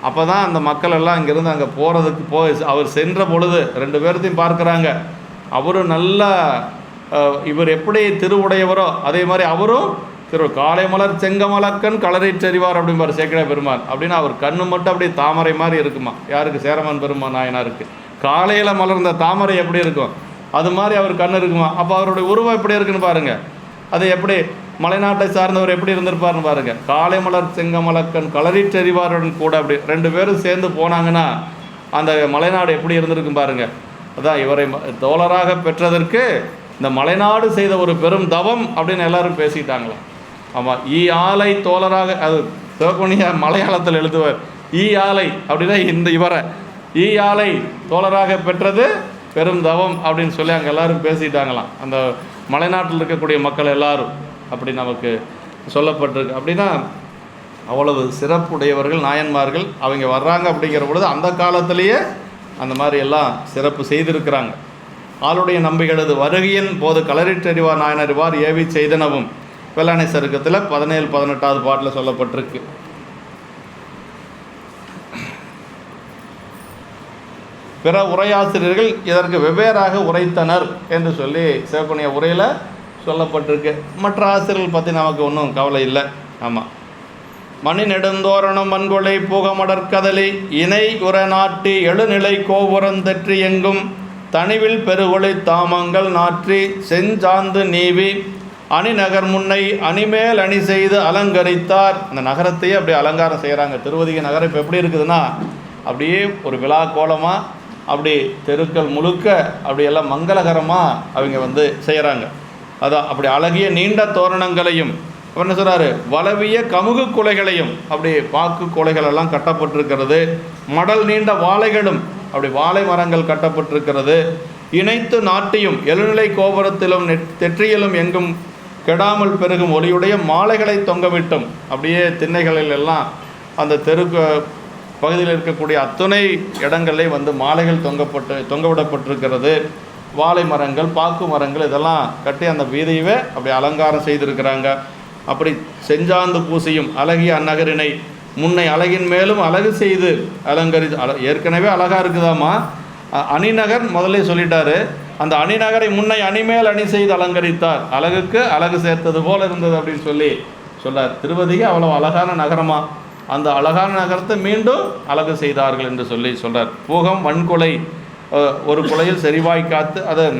A: அப்போ தான் அந்த மக்கள் எல்லாம் இங்கேருந்து அங்கே போகிறதுக்கு அவர் சென்ற பொழுது 2 பேர்த்தையும் பார்க்குறாங்க. அவரும் நல்லா இவர் எப்படி திருவுடையவரோ அதே மாதிரி அவரும் காலை மலர் செங்கமலக்கன் களரிற்றறிவார் அப்படிம்பார் சேக்கிழார் பெருமான். அப்படின்னா அவர் கண்ணு மட்டும் அப்படியே தாமரை மாதிரி இருக்குமா. யாருக்கு? சேரமான் பெருமான் நாயனாருக்கு. காலையில் மலர்ந்த தாமரை எப்படி இருக்கும் அது மாதிரி அவர் கண்ணு இருக்குமா. அப்போ அவருடைய உருவம் எப்படி இருக்குன்னு பாருங்கள். அது எப்படி மலைநாட்டை சார்ந்தவர் எப்படி இருந்திருப்பார்னு பாருங்கள். காலை மலர் செங்கமலக்கன் களரிற்றறிவாருடன் கூட அப்படி 2 பேரும் சேர்ந்து போனாங்கன்னா அந்த மலைநாடு எப்படி இருந்திருக்கும் பாருங்கள். அதான் இவரை தோழராக பெற்றதற்கு இந்த மலைநாடு செய்த ஒரு பெரும் தவம் அப்படின்னு எல்லாரும் பேசிட்டாங்களாம். ஆமாம், ஈ ஆலை தோழராக, அது சிவகுனியா மலையாளத்தில் எழுதுவார். ஈ ஆலை அப்படின்னா இவரை ஈ ஆலை தோழராக பெற்றது பெரும் தவம் அப்படின்னு சொல்லி அங்கே எல்லோரும் பேசிட்டாங்களாம். அந்த மலைநாட்டில் இருக்கக்கூடிய மக்கள் எல்லாரும் அப்படி நமக்கு சொல்லப்பட்டிருக்கு. அப்படின்னா அவ்வளவு சிறப்புடையவர்கள் நாயன்மார்கள். அவங்க வர்றாங்க அப்படிங்கிற பொழுது அந்த காலத்திலேயே அந்த மாதிரி எல்லாம் சிறப்பு செய்திருக்கிறாங்க. ஆளுடைய நம்பிகளது வருகையின் போது களரிற்றறிவார் நாயனறிவார் ஏவி செய்தனவும் வெள்ளானை சருக்கத்தில் 17-18வது பாட்டில் சொல்லப்பட்டிருக்கு. பிற உரையாசிரியர்கள் இதற்கு வெவ்வேறாக உரைத்தனர் என்று சொல்லி சிவகுனிய உரையில் சொல்லப்பட்டிருக்கு. மற்ற ஆசிரியர்கள் பற்றி நமக்கு ஒன்றும் கவலை இல்லை. ஆமாம், மணி நெடுந்தோரணம் மண்கொலை பூகமடற்கதலி இணை உர நாட்டி எழுநிலை கோபுரந்தற்றி எங்கும் தனிவில் பெருகொலை தாமங்கள் நாற்றி செஞ்சாந்து நீவி அணிநகர் முன்னை அணிமேல் அணி செய்து அலங்கரித்தார். அந்த நகரத்தையே அப்படியே அலங்காரம் செய்கிறாங்க. திருவதிகை நகரம் இப்போ எப்படி இருக்குதுன்னா அப்படியே ஒரு விழா கோலமாக அப்படி தெருக்கள் முழுக்க அப்படியெல்லாம் மங்களகரமாக அவங்க செய்கிறாங்க. அதான் அப்படி அழகிய நீண்ட தோரணங்களையும் அவர் என்ன சொல்கிறாரு, வளவிய கமுகு குலைகளையும் அப்படி பாக்கு குலைகளெல்லாம் கட்டப்பட்டிருக்கிறது. மடல் நீண்ட வாழைகளும் அப்படி வாழை மரங்கள் கட்டப்பட்டிருக்கிறது. இணைத்து நாட்டியும் எழுநிலை கோபுரத்திலும் தெற்றியிலும் எங்கும் கெடாமல் பெருகும் ஒளியுடைய மாலைகளை தொங்கவிட்டும் அப்படியே திண்ணைகளில் எல்லாம் அந்த பகுதியில் இருக்கக்கூடிய அத்துணை இடங்களில் மாலைகள் தொங்கவிடப்பட்டிருக்கிறது. வாழை மரங்கள் பாக்கு மரங்கள் இதெல்லாம் கட்டி அந்த வீதியவே அப்படி அலங்காரம் செய்திருக்கிறாங்க. அப்படி செஞ்சாந்து பூசியும் அழகிய அந்நகரினை முன்னை அழகின் மேலும் அழகு செய்து ஏற்கனவே அழகாக இருக்குதாமா. அணிநகர் முதலே சொல்லிட்டாரு. அந்த அணிநகரை முன்னை அணிமேல் அணி செய்து அலங்கரித்தார். அழகுக்கு அழகு சேர்த்தது போல இருந்தது அப்படின்னு சொல்லி சொன்னார். திருவதிகை அவ்வளோ அழகான நகரமா. அந்த அழகான நகரத்தை மீண்டும் அழகு செய்தார்கள் என்று சொல்லி சொல்கிறார். பூகம் வன்கொலை, ஒரு குலையில் செறிவாய் காத்து அதன்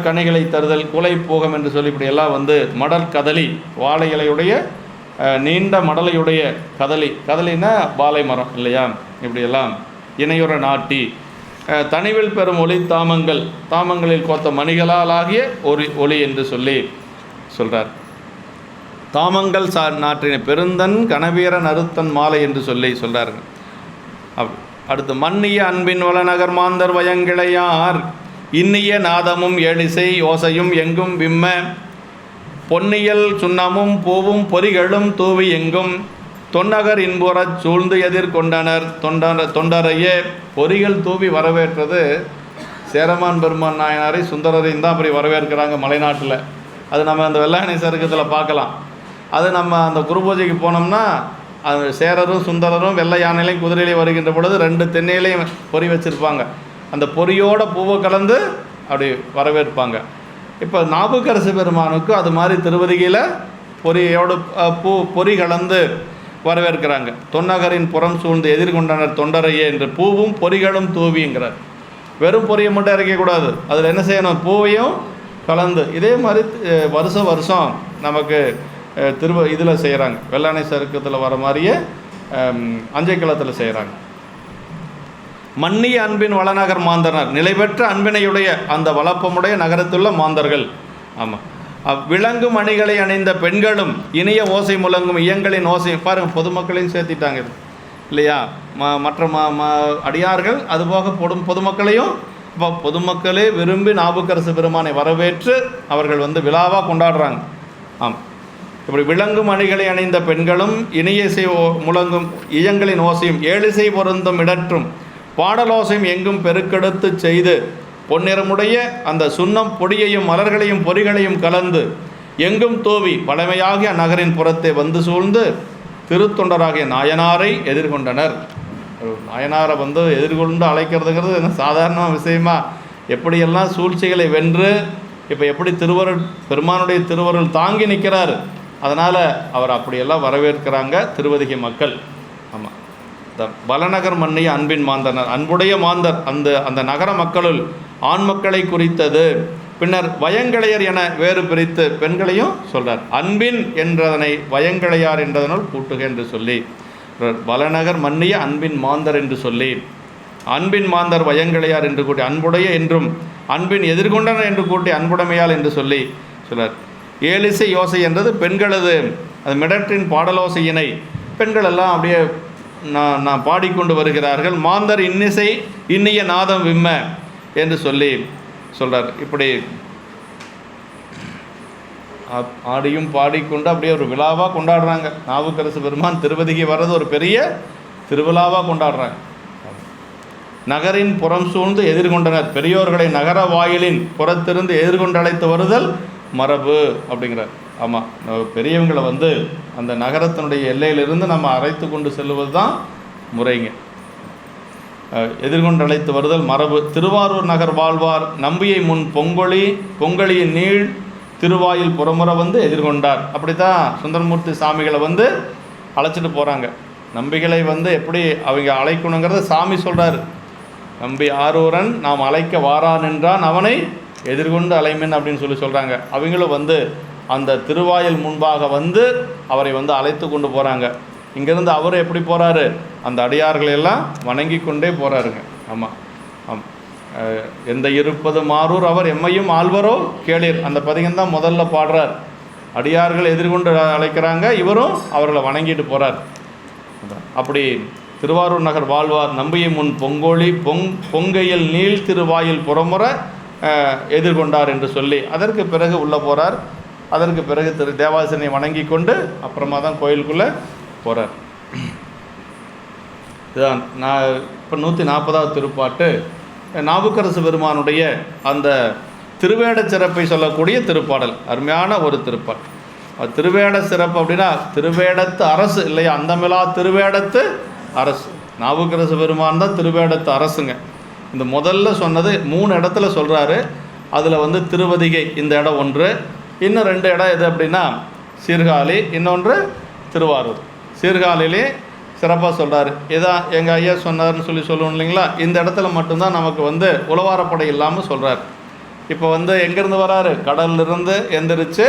A: கனிகளை தருதல், குலை பூகம் என்று சொல்லி இப்படி எல்லாம் மடல் கதலி, வாழை இலையுடைய நீண்ட மடலையுடைய கதலினா வாழை மரம் இல்லையா, இப்படியெல்லாம் இணையுற நாட்டி தனிவில் பெறும் ஒளி தாமங்களில் கோத்த மணிகளால் ஆகிய ஒரு ஒளி என்று சொல்லி சொல்கிறார். தாமங்கள் நாற்றின பெருந்தன் கனவீர நறுத்தன் மாலை என்று சொல்லி சொல்கிறார்கள். அடுத்து மன்னிய அன்பின் வளநகர் மாந்தர் வயங்கிளையார் இன்னிய நாதமும் ஏழிசை ஓசையும் எங்கும் விம்ம பொன்னியல் சுண்ணமும் பூவும் பொறிகளும் தூவி எங்கும் தொன்னகர் இன்புறச் சூழ்ந்து எதிர்கொண்டனர் தொண்டரையே பொறிகள் தூவி வரவேற்றது. சேரமான் பெருமான் நாயனாரை சுந்தரரையும் தான் அப்படி வரவேற்கிறாங்க மலைநாட்டில். அது நம்ம அந்த வெள்ளானை சருக்கத்தில் பார்க்கலாம். அது நம்ம அந்த குரு பூஜைக்கு போனோம்னா அது சேரரும் சுந்தரரும் வெள்ளை யானையிலையும் குதிரையிலையும் வருகின்ற பொழுது 2 தென்னையிலையும் பொறி வச்சுருப்பாங்க. அந்த பொறியோட பூவை கலந்து அப்படி வரவேற்பாங்க. இப்போ நாவுக்கரசு பெருமானுக்கு அது மாதிரி திருவதிகையில் பொறியோடு பொறி கலந்து வரவேற்கிறாங்க. தொன்னகரின் புறம் சூழ்ந்து எதிர்கொண்டனர் தொண்டரையே என்று பூவும் பொறிகளும் தூவிங்கிறார். வெறும் பொறியை மட்டும் இறக்கக்கூடாது, அதில் என்ன செய்யணும், பூவையும் கலந்து. இதே மாதிரி வருஷம் நமக்கு இதில் செய்கிறாங்க. வெள்ளானை சருக்கத்தில் வர மாதிரியே அஞ்சைக்களத்தில் செய்கிறாங்க. மன்னிய அன்பின் வளநகர் மாந்தனர், நிலை பெற்ற அன்பினையுடைய அந்த வளப்பமுடைய நகரத்துள்ள மாந்தர்கள். ஆமாம், விலங்கு மணிகளை அணிந்த பெண்களும் இனிய ஓசை முழங்கும் இயங்களின் ஓசை பாருங்கள், பொதுமக்களையும் சேர்த்திட்டாங்க இது இல்லையா. மற்ற அடியார்கள் அதுபோக பொதுமக்களையும் இப்போ பொதுமக்களே விரும்பி நாவுக்கரசு பெருமானை வரவேற்று அவர்கள் விழாவாக கொண்டாடுறாங்க. ஆம், இப்படி விளங்கும் அணிகளை அணிந்த பெண்களும் இனியசை முழங்கும் இயங்களின் ஓசையும் ஏழிசை பொருந்தும் இடற்றும் பாடலோசையும் எங்கும் பெருக்கெடுத்து செய்து பொன்னிறமுடைய அந்த சுண்ணம் பொடியையும் மலர்களையும் பொறிகளையும் கலந்து எங்கும் தூவி பழமையாகிய அந்நகரின் புறத்தை வந்து சூழ்ந்து திருத்தொண்டராகிய நாயனாரை எதிர்கொண்டனர். நாயனாரை வந்து எதிர்கொண்டு அழைக்கிறதுங்கிறது என்ன சாதாரண விஷயமா? எப்படியெல்லாம் சூழ்ச்சிகளை வென்று இப்போ எப்படி திருவருள் பெருமானுடைய திருவருள் தாங்கி நிற்கிறார். அதனால் அவர் அப்படியெல்லாம் வரவேற்கிறாங்க திருவதிகை மக்கள். ஆமாம், இந்த பலநகர் மன்னிய அன்பின் மாந்தனர், அன்புடைய மாந்தர் அந்த நகர மக்களுள் ஆண் மக்களை குறித்தது. பின்னர் வயங்களையர் என வேறு பிரித்து பெண்களையும் சொல்கிறார். அன்பின் என்றதனை வயங்களையார் என்றதனால் கூட்டுக என்று சொல்லி, பலநகர் மன்னிய அன்பின் மாந்தர் என்று சொல்லி, அன்பின் மாந்தர் வயங்களையார் என்று கூட்டி அன்புடைய என்றும் அன்பின் எதிர்கொண்டனர் என்று கூட்டி அன்புடைமையால் என்று சொல்லி சொல்கிறார். ஏழிசை யோசை என்றது பெண்களது அது மிடற்றின் பாடலோசையினை பெண்கள் எல்லாம் அப்படியே நான் பாடிக்கொண்டு வருகிறார்கள். மாந்தர் இன்னிசை இன்னிய நாதம் விம்ம என்று சொல்லி சொல்கிறார். இப்படி ஆடியும் பாடிக்கொண்டு அப்படியே ஒரு விழாவாக கொண்டாடுறாங்க. நாவுக்கரசு பெருமான் திருவதிகை வர்றது ஒரு பெரிய திருவிழாவாக கொண்டாடுறாங்க. நகரின் புறம் சூழ்ந்து எதிர்கொண்டனர். பெரியோர்களை நகர வாயிலின் புறத்திருந்து எதிர்கொண்டு அழைத்து வருதல் மரபு அப்படிங்கிறார். ஆமாம், பெரியவங்களை வந்து அந்த நகரத்தினுடைய எல்லையிலிருந்து நம்ம அழைத்து கொண்டு செல்வது தான் முறைங்க. எதிர்கொண்டு அழைத்து வருதல் மரபு. திருவாரூர் நகர் வாழ்வார் நம்பியை முன் பொங்கலியின் நீள் திருவாயில் புறமுறை வந்து எதிர்கொண்டார். அப்படி தான் சுந்தரமூர்த்தி சாமிகளை வந்து அழைச்சிட்டு போகிறாங்க. நம்பிகளை வந்து எப்படி அவங்க அழைக்கணுங்கிறத சாமி சொல்கிறார். நம்பி ஆரூரன் நாம் அழைக்க வாரான் என்றான் அவனை எதிர்கொண்டு அலைமின் அப்படின்னு சொல்கிறாங்க. அவங்களும் வந்து அந்த திருவாயில் முன்பாக வந்து அவரை வந்து அழைத்து கொண்டு போகிறாங்க. இங்கேருந்து அவர் எப்படி போகிறாரு, அந்த அடியார்களெல்லாம் வணங்கி கொண்டே போகிறாருங்க. ஆமாம் எந்த இருப்பது மாரூர் அவர் எம்மையும் ஆழ்வரோ கேளீர், அந்த பதிகம்தான் முதல்ல பாடுறார். அடியார்கள் எதிர்கொண்டு அழைக்கிறாங்க, இவரும் அவர்களை வணங்கிட்டு போகிறார். அப்படி திருவாரூர் நகர் வாழ்வார் நம்பியை முன் பொங்கையில் நீள் திருவாயில் புறமுறை எதிர்கொண்டார் என்று சொல்லி அதற்கு பிறகு உள்ளே போகிறார். அதற்கு பிறகு திரு தேவாசனை வணங்கி கொண்டு அப்புறமா தான் கோயிலுக்குள்ளே போகிறார். இதுதான் நான் இப்போ 140வது திருப்பாட்டு நாவுக்கரசு பெருமானுடைய அந்த திருவேட சிறப்பை சொல்லக்கூடிய திருப்பாடல். அருமையான ஒரு திருப்பாடல். திருவேட சிறப்பு அப்படின்னா திருவேடத்து அரசு இல்லையா, அந்தமிலா திருவேடத்து அரசு. நாவுக்கரசு பெருமான் தான் திருவேடத்து அரசுங்க. இந்த முதல்ல சொன்னது 3 இடத்துல சொல்கிறாரு. அதில் வந்து திருவதிகை இந்த இடம் ஒன்று, இன்னும் 2 இடம் எது அப்படின்னா சீர்காழி, இன்னொன்று திருவாரூர். சீர்காழிலே சிறப்பாக சொல்கிறார். இதான் எங்கள் ஐயா சொன்னார்னு சொல்லணும் இல்லைங்களா. இந்த இடத்துல மட்டும்தான் நமக்கு வந்து உளவாரப்படை இல்லாமல் சொல்கிறார். இப்போ வந்து எங்கேருந்து வராரு, கடல்லிருந்து எந்திரிச்சு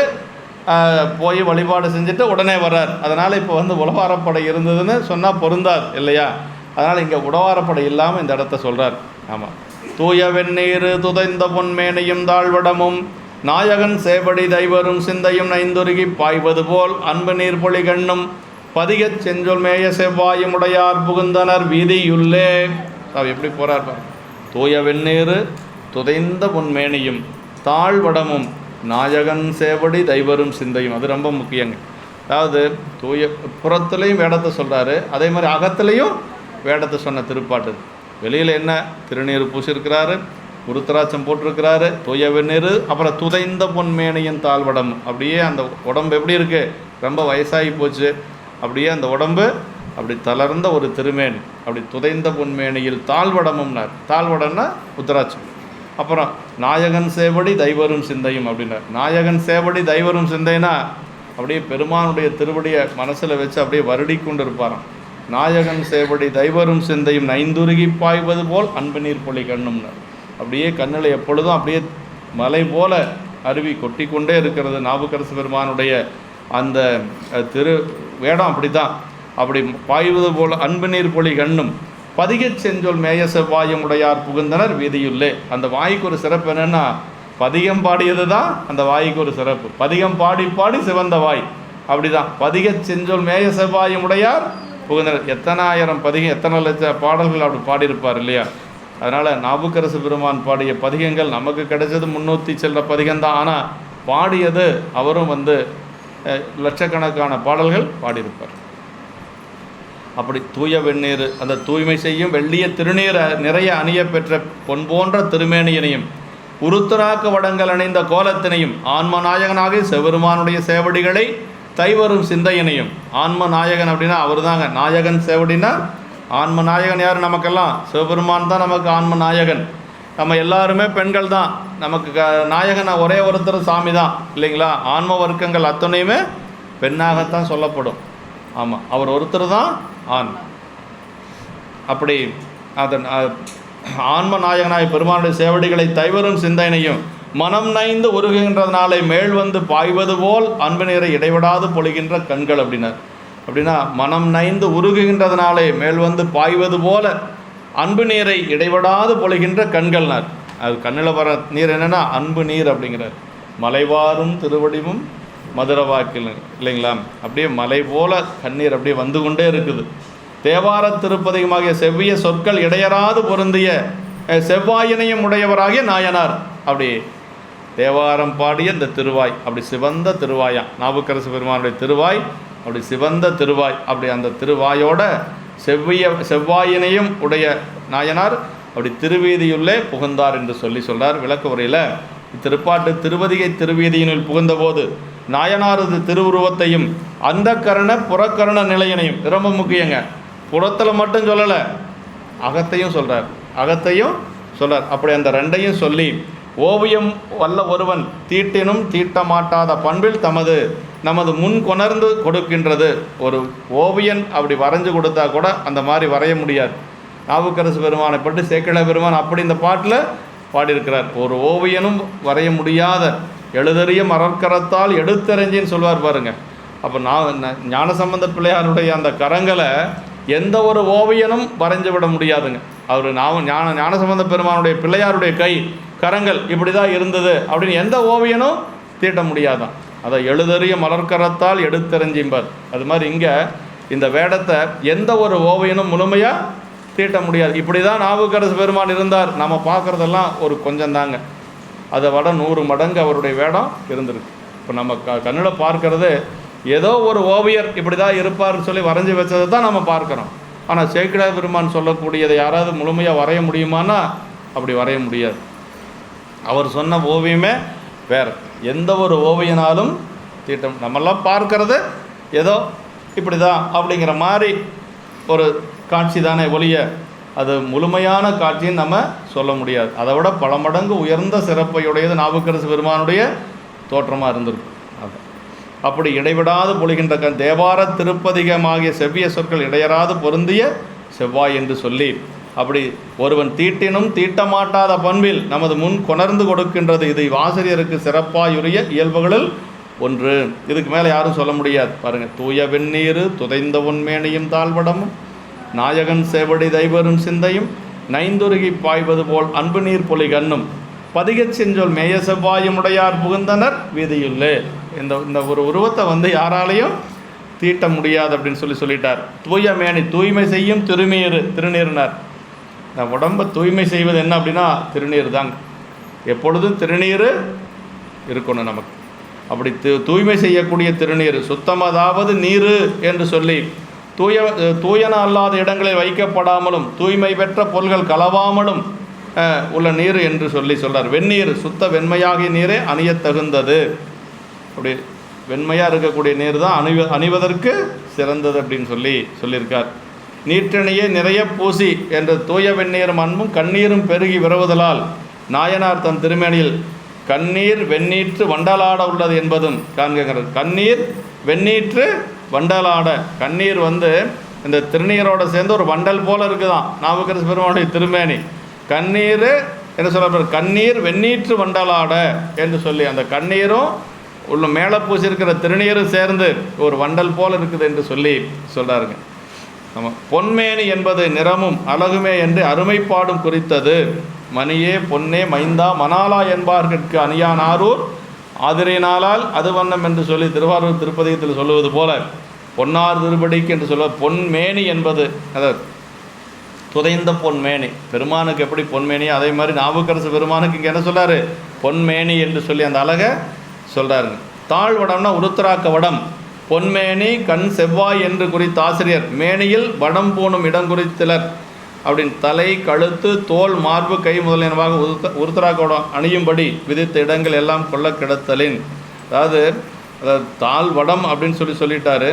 A: போய் வழிபாடு செஞ்சுட்டு உடனே வர்றார். அதனால் இப்போ வந்து உளவாரப்படை இருந்ததுன்னு சொன்னால் பொருந்தாது இல்லையா. அதனால் இங்கே உளவாரப்படை இல்லாமல் இந்த இடத்த சொல்கிறார். ஆமாம், தூய வெந்நீர் துதைந்த பொன்மேனையும் தாழ்வடமும் நாயகன் சேவடி தைவரும் சிந்தையும் நைந்துருகி பாய்வது போல் அன்பு நீர் பொழி கண்ணும் பதிகச் செஞ்சொல் மேய செவ்வாயும் உடையார் புகுந்தனர் வீதியுள்ளே. எப்படி போகிறார் பாரு. தூய வெந்நீர் துதைந்த பொன்மேனியும் தாழ்வடமும் நாயகன் சேவடி தைவரும் சிந்தையும், அது ரொம்ப முக்கியங்க. அதாவது தூய புறத்துலேயும் வேடத்தை சொல்கிறாரு, அதே மாதிரி அகத்துலேயும் வேடத்தை சொன்ன திருப்பாட்டு. வெளியில் என்ன திருநீர் பூசிருக்கிறாரு, உருத்தராட்சம் போட்டிருக்கிறாரு, தூய வெந்நீர், அப்புறம் துதைந்த பொன்மேனியும் தாழ்வடம். அப்படியே அந்த உடம்பு எப்படி இருக்குது, ரொம்ப வயசாகி போச்சு. அப்படியே அந்த உடம்பு அப்படி தளர்ந்த ஒரு திருமேனி, அப்படி துதைந்த பொன்மேனியில் தாழ்வடமும்னார். தாழ்வடம்னா உத்தராட்சம். அப்புறம் நாயகன் சேவடி தைவரும் சிந்தையும் அப்படின்னார். நாயகன் சேவடி தைவரும் சிந்தைனா அப்படியே பெருமானுடைய திருவடியை மனசில் வச்சு அப்படியே வருடி கொண்டு இருப்பாராம். நாயகன் சேவடி தைவரும் சிந்தையும் நைந்துருகி பாய்வது போல் அன்பு நீர் பொழி கண்ணும்னார். அப்படியே கண்ணில் எப்பொழுதும் அப்படியே மலை போல அருவி கொட்டி கொண்டே இருக்கிறது. நாவுக்கரசு பெருமானுடைய அந்த திரு வேடம் அப்படி தான், அப்படி பாய்வது போல் அன்பு நீர் பொழி கண்ணும் பதிகச் செஞ்சொல் மேய செவ்வாயும் உடையார் புகுந்தனர் வீதியுள்ளே. அந்த வாய்க்கு ஒரு சிறப்பு என்னென்னா, பதிகம் பாடியது தான் அந்த வாய்க்கு ஒரு சிறப்பு. பதிகம் பாடி பாடி சிவந்த வாய், அப்படி தான் பதிகச் செஞ்சொல் மேய செவ்வாயும் உடையார் புகுந்தனர். எத்தனை ஆயிரம் பதிகம், எத்தனை லட்ச பாடல்கள் அப்படி பாடியிருப்பார் இல்லையா. அதனால் நாவுக்கரசு பெருமான் பாடிய பதிகங்கள் நமக்கு கிடைச்சது 300 சில்லற பதிகம்தான். ஆனால் பாடியது அவரும் வந்து லட்சக்கணக்கான பாடல்கள் பாடியிருப்பார். அப்படி தூய வெந்நீர், அந்த தூய்மை செய்யும் வெள்ளிய திருநீரை நிறைய அணிய பெற்ற பொன் போன்ற திருமேனியனையும் உருத்தராக்க வடங்கள் அணிந்த கோலத்தினையும் ஆன்ம நாயகனாக சிவபெருமானுடைய சேவடிகளை தைவரும் சிந்தையினையும். ஆன்ம நாயகன் அப்படின்னா அவர் தாங்க நாயகன். சேவடினா ஆன்ம நாயகன் யார்? நமக்கெல்லாம் சிவபெருமான் தான் நமக்கு ஆன்ம நாயகன். நம்ம எல்லாருமே பெண்கள் தான். நமக்கு நாயகன் ஒரே ஒருத்தர் சாமி தான் இல்லைங்களா? ஆன்ம வர்க்கங்கள் அத்தனையுமே பெண்ணாகத்தான் சொல்லப்படும். ஆமாம், அவர் ஒருத்தர் தான் ஆண். அப்படி அதன் ஆன்ம நாயகனாய் பெருமானுடைய சேவடிகளை தைவரும் சிந்தனையும் மனம் நைந்து உருகுகின்றதுனாலே மேல் வந்து பாய்வது போல் அன்பு நீரை இடைவிடாது பொழிகின்ற கண்கள் அப்படின்னார். அப்படின்னா மனம் நைந்து உருகுகின்றதுனாலே மேல் வந்து பாய்வது போல அன்பு நீரை இடைவிடாது பொழிகின்ற கண்கள்னார். அது கண்ணில் வர நீர் என்னென்னா அன்பு நீர் அப்படிங்கிறார். மலைவாரும் திருவடிவும் மதுரவாக்கில் இல்லைங்களா? அப்படியே மலை போல கண்ணீர் அப்படியே வந்து கொண்டே இருக்குது. தேவார திருப்பதிகமாகிய செவ்விய சொற்கள் இடையராது பொருந்திய செவ்வாயினையும் உடையவராகிய நாயனார். அப்படி தேவாரம் பாடிய இந்த திருவாய் அப்படி சிவந்த திருவாயா, நாவுக்கரசு பெருமானுடைய திருவாய் அப்படி சிவந்த திருவாய். அப்படி அந்த திருவாயோட செவ்வாயினையும் உடைய நாயனார் அப்படி திருவீதியுள்ளே புகுந்தார் என்று சொல்கிறார் விளக்க உரையில். திருப்பாட்டு திருவதிகை திருவீதியினுள் புகுந்தபோது நாயனாரது திருவுருவத்தையும் அந்த கரண புறக்கரண நிலையினையும், ரொம்ப முக்கியங்க, புறத்தில் மட்டும் சொல்லலை, அகத்தையும் சொல்கிறார். அப்படி அந்த ரெண்டையும் சொல்லி ஓவியம் வல்ல ஒருவன் தீட்டினும் தீட்டமாட்டாத பண்பில் நமது முன் கொணர்ந்து கொடுக்கின்றது. ஒரு ஓவியன் அப்படி வரைஞ்சு கொடுத்தா கூட அந்த மாதிரி வரைய முடியாது. நாவுக்கரசு பெருமானை பற்றி சேக்கிழார் பெருமான் அப்படி இந்த பாட்டில் பாடியிருக்கிறார். ஒரு ஓவியனும் வரைய முடியாத எழுதறிய மரக்கரத்தால் எடுத்தறிஞ்சின்னு சொல்வார் பாருங்க. அப்போ ஞானசம்பந்த பிள்ளையாருடைய அந்த கரங்களை எந்த ஒரு ஓவியனும் வரைஞ்சு விட முடியாதுங்க. அவர் ஞானசம்பந்த பெருமானுடைய பிள்ளையாருடைய கரங்கள் இப்படி தான் இருந்தது அப்படின்னு எந்த ஓவியனும் தீட்ட முடியாதான். அதை எழுதறிய மலர்கரத்தால் எடுத்தறிஞ்சிம்பார். அது மாதிரி இங்கே இந்த வேடத்தை எந்த ஒரு ஓவியனும் முழுமையாக தீட்ட முடியாது. இப்படி தான் நாவுக்கரசு பெருமான் இருந்தார். நம்ம பார்க்குறதெல்லாம் ஒரு கொஞ்சம் தாங்க, அதை விட 100 மடங்கு அவருடைய வேடம் இருந்திருக்கு. இப்போ நம்ம கண்ணில் பார்க்கறது ஏதோ ஒரு ஓவியர் இப்படி தான் இருப்பார்னு சொல்லி வரைஞ்சி வச்சதை தான் நம்ம பார்க்குறோம். ஆனால் சேக்கிழார் பெருமான் சொல்லக்கூடியதை யாராவது முழுமையாக வரைய முடியுமானா அப்படி வரைய முடியாது. அவர் சொன்ன ஓவியமே வேறு. எந்த ஒரு ஓவியனாலும் தீட்டம் நம்மெல்லாம் பார்க்கறது ஏதோ இப்படி தான் அப்படிங்கிற மாதிரி ஒரு காட்சி தானே ஒழிய அது முழுமையான காட்சின்னு நம்ம சொல்ல முடியாது. அதை விட பல மடங்கு உயர்ந்த சிறப்பையுடையது நாவுக்கரசு பெருமானுடைய தோற்றமாக இருந்திருக்கும். அது அப்படி இடைவிடாது பொழிகின்ற தேவார திருப்பதிகமாகிய செவ்விய சொற்கள் இடையராது பொருந்திய செவ்வாய் என்று சொல்லி அப்படி ஒருவன் தீட்டினும் தீட்டமாட்டாத பண்பில் நமது முன் கொணர்ந்து கொடுக்கின்றது. இது ஆசிரியருக்கு சிறப்பாயுரிய இயல்புகளில் ஒன்று. இதுக்கு மேலே யாரும் சொல்ல முடியாது. பாருங்கள், தூய வெந்நீர் துதைந்த உண்மேனியும் தாழ்வடமும் நாயகன் சேவடி தைவரும் சிந்தையும் நைந்துருகி பாய்வது போல் அன்பு நீர் பொலி கண்ணும் பதிகச் செஞ்சொல் மேய செவ்வாயும் உடையார் புகுந்தனர் வீதியுள்ளே. இந்த ஒரு உருவத்தை யாராலையும் தீட்ட முடியாது அப்படின்னு சொல்லிட்டார். தூய மேனி தூய்மை செய்யும் திருநீர்னார். இந்த உடம்பை தூய்மை செய்வது என்ன அப்படின்னா திருநீர் தாங்க. எப்பொழுதும் திருநீர் இருக்கணும் நமக்கு. அப்படி தூய்மை செய்யக்கூடிய திருநீர் சுத்தமதாவது நீர் என்று சொல்லி தூயன அல்லாத இடங்களில் வைக்கப்படாமலும் தூய்மை பெற்ற பொருள்கள் கலவாமலும் உள்ள நீர் என்று சொல்கிறார். வெந்நீர் சுத்த வெண்மையாகிய நீரே அணிய தகுந்தது. அப்படி வெண்மையாக இருக்கக்கூடிய நீர் தான் அணிவதற்கு சிறந்தது அப்படின்னு சொல்லியிருக்கார். நீற்றணியே நிறைய பூசி என்ற தூய வெந்நீரும் அன்பும் கண்ணீரும் பெருகி விரவுதலால் நாயனார் தன் திருமேனியில் கண்ணீர் வெந்நீற்று வண்டலாட உள்ளது என்பதும் காண்கிறது. கண்ணீர் வெந்நீற்று வண்டலாட, கண்ணீர் இந்த திருநீரோட சேர்ந்து ஒரு வண்டல் போல இருக்குதான் நாவுக்கரசு பெருமானுடைய திருமேனி. கண்ணீர் என்ன சொல்ல, கண்ணீர் வெந்நீற்று வண்டலாட என்று சொல்லி அந்த கண்ணீரும் உள்ள மேலே பூசியிருக்கிற திருநீரும் சேர்ந்து ஒரு வண்டல் போல் இருக்குது என்று சொல்கிறாருங்க. நம்ம பொன்மேனி என்பது நிறமும் அழகுமே என்று அருமைப்பாடும் குறித்தது. மணியே பொன்னே மைந்தா மணாலா என்பார்கட்கு அணியான் ஆரூர் ஆதிரையினாலால் அது வண்ணம் என்று சொல்லி திருவாரூர் திருப்பதிகத்தில் சொல்லுவது போல பொன்னார் திருப்படிக்கு என்று சொல்ல பொன்மேனி என்பது அதாவது துதைந்த பொன்மேனி. பெருமானுக்கு எப்படி பொன்மேனியோ அதே மாதிரி நாவுக்கரசு பெருமானுக்கு இங்கே என்ன சொல்கிறாரு, பொன்மேனி என்று சொல்லி அந்த அழகை சொல்கிறாருங்க. தாழ்வடம்னா உருத்திராக்க வடம். பொன்மேனி கண் செவ்வாய் என்று குறித்த ஆசிரியர். மேனியில் வடம் பூணும் இடம் குறித்திலர் அப்படின்னு தலை, கழுத்து, தோல், மார்பு, கை முதலியனவாக உருத்திராக்க வடம் அணியும்படி விதித்த இடங்கள் எல்லாம் கொள்ள கிடத்தலின். அதாவது தாழ் வடம் அப்படின்னு சொல்லிட்டாரு.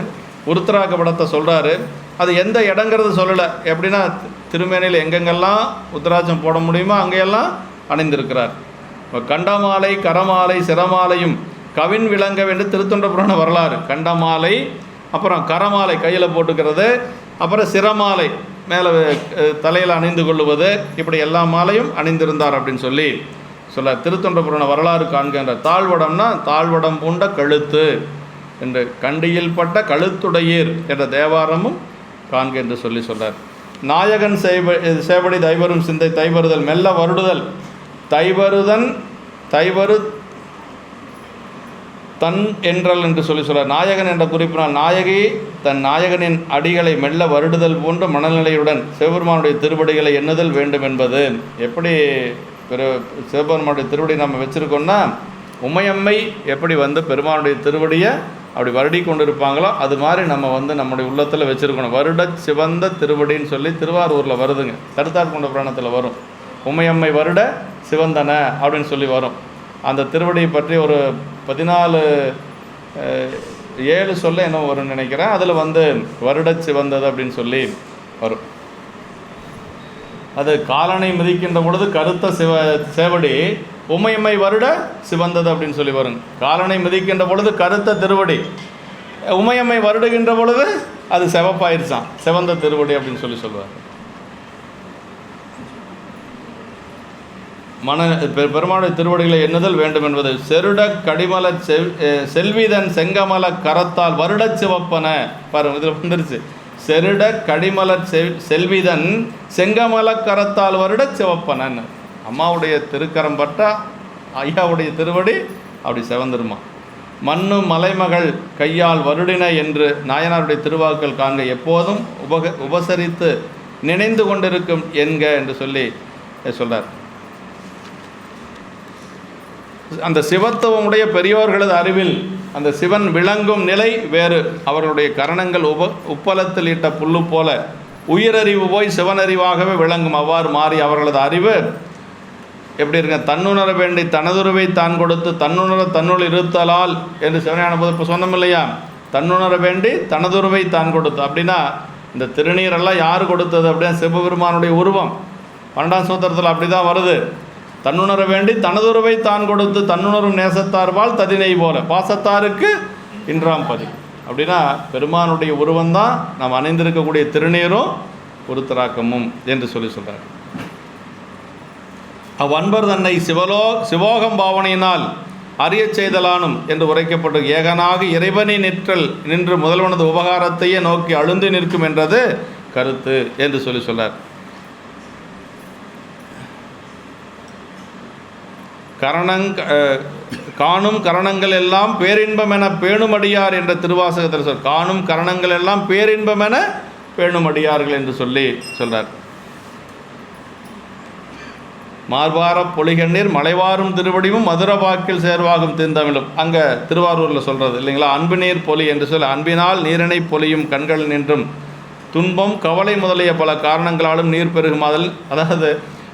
A: உருத்திராக்க வடத்தை சொல்கிறாரு. அது எந்த இடங்கிறது சொல்லலை. எப்படின்னா திருமேனியில் எங்கெங்கெல்லாம் உத்திராட்சம் போட முடியுமோ அங்கேயெல்லாம் அணிந்திருக்கிறார். இப்போ கண்டமாலை, கரமாலை, சிரமாலையும் கவின் விளங்க வேண்டிய திருத்தொண்ட புராண வரலாறு. கண்டமாலை, அப்புறம் கரமாலை கையில் போட்டுக்கிறது, அப்புறம் சிரமாலை மேலே தலையில் அணிந்து கொள்ளுவது, இப்படி எல்லா மாலையும் அணிந்திருந்தார் அப்படின்னு சொல்ல திருத்தொண்ட புராண வரலாறு காண்கின்ற. தாழ்வடம்னா தாழ்வடம் பூண்ட கழுத்து என்று கண்டியில் பட்ட கழுத்துடையீர் என்ற தேவாரமும் காண்க என்று சொல்கிறார். நாயகன் சேவடி தைவரும் சிந்தை தைவருதல் மெல்ல வருடுதல். தைவருதன் தைவரு தன் என்றல் என்று சொல்கிறார். நாயகன் என்ற குறிப்பினால் நாயகி தன் நாயகனின் அடிகளை மெல்ல வருடுதல் போன்ற மனநிலையுடன் சிவபெருமானுடைய திருவடிகளை எண்ணுதல் வேண்டும் என்பது. எப்படி சிவபெருமானுடைய திருவடி நம்ம வச்சுருக்கோம்னா, உமையம்மை எப்படி பெருமானுடைய திருவடியை அப்படி வருடி கொண்டு இருப்பாங்களோ அது மாதிரி நம்ம நம்முடைய உள்ளத்தில் வச்சுருக்கணும். வருட சிவந்த திருவடின்னு சொல்லி திருவாரூரில் வருதுங்க. கருத்தாட்கொண்ட புராணத்தில் வரும். உமையம்மை வருட சிவந்தன அப்படின்னு சொல்லி வரும். அந்த திருவடியை பற்றி ஒரு 14-7 சொல்ல என்ன வரும்னு நினைக்கிறேன். அதில் வருட சிவந்தது அப்படின்னு சொல்லி வரும். அது காலனை மிதிக்கின்ற பொழுது கருத்த சேவடி உமையம்மை வருட சிவந்தது அப்படின்னு சொல்லி வரும். காலனை மிதிக்கின்ற பொழுது கருத்த திருவடி, உமையம்மை வருடுகின்ற பொழுது அது சிவப்பாயிருச்சான், சிவந்த திருவடி அப்படின்னு சொல்லுவார். பெருமானுடைய திருவடிகளை எண்ணுதல் வேண்டும் என்பது. செருட கடிமல செல்விதன் செங்கமல கரத்தால் வருட சிவப்பன பாருங்க, இதில் வந்துருச்சு. செருட கடிமல செல்விதன் செங்கமல கரத்தால் வருட சிவப்பனன்னு. அம்மாவுடைய திருக்கரம் பட்டா ஐயாவுடைய திருவடி அப்படி சிவந்துருமா. மண்ணு மலைமகள் கையால் வருடின என்று நாயனாருடைய திருவாக்கள் காண்க. எப்போதும் உபசரித்து நினைந்து கொண்டிருக்கும் என்க என்று சொல்றார். அந்த சிவத்துவமுடைய பெரியோர்களது அறிவில் அந்த சிவன் விளங்கும் நிலை வேறு. அவர்களுடைய கரணங்கள் உப்பலத்தில் இட்ட புல்லு போல உயிரறிவு போய் சிவனறிவாகவே விளங்கும். அவ்வாறு மாறி அவர்களது அறிவு எப்படி இருக்க, தன்னுணர வேண்டி தனதுருவை தான் கொடுத்து தன்னுணர தன்னுள் இருத்தலால் என்று சிவஞான போது இப்போ சொன்னோம் இல்லையா. தன்னுணர வேண்டி தனதுருவை தான் கொடுத்து அப்படின்னா இந்த திருநீரெல்லாம் யார் கொடுத்தது அப்படின்னா சிவபெருமானுடைய உருவம். 12ஆம் சூத்திரத்தில் அப்படி தான் வருது. தன்னுணர வேண்டி தனதுருவை தான் கொடுத்து தன்னுணரும் நேசத்தார்வால் ததினை போல பாசத்தாருக்கு இன்றாம் பதி. அப்படின்னா பெருமானுடைய உருவம்தான் நாம் அணிந்திருக்கக்கூடிய திருநீரும் உருத்திராக்கமும் என்று சொல்கிறார். அவ்வன்பர் தன்னை சிவோகம் பாவனையினால் அறிய செய்தலானும் என்று உரைக்கப்பட்டு ஏகனாக இறைவனை நின்று முதல்வனது உபகாரத்தையே நோக்கி அழுந்து நிற்கும் என்றது கருத்து என்று சொல்கிறார். காணும் கரணங்கள் எல்லாம் பேரின்பம் என பேணுமடியார் என்ற திருவாசகத்தில் காணும் கரணங்கள் எல்லாம் பேரின்பம் என பேணுமடியார்கள் என்று சொல்றார். மார்பார பொலிகண்ணீர் மலைவாரும் திருவடிவும் மதுர வாக்கில் சேர்வாகும் தீர்ந்தமிழும் அங்கே திருவாரூரில் சொல்கிறது இல்லைங்களா. அன்பு நீர் பொலி என்று அன்பினால் நீரினை பொலியும் கண்கள் நின்றும் துன்பம் கவலை முதலிய பல காரணங்களாலும் நீர் பெருகுமாதல். அதாவது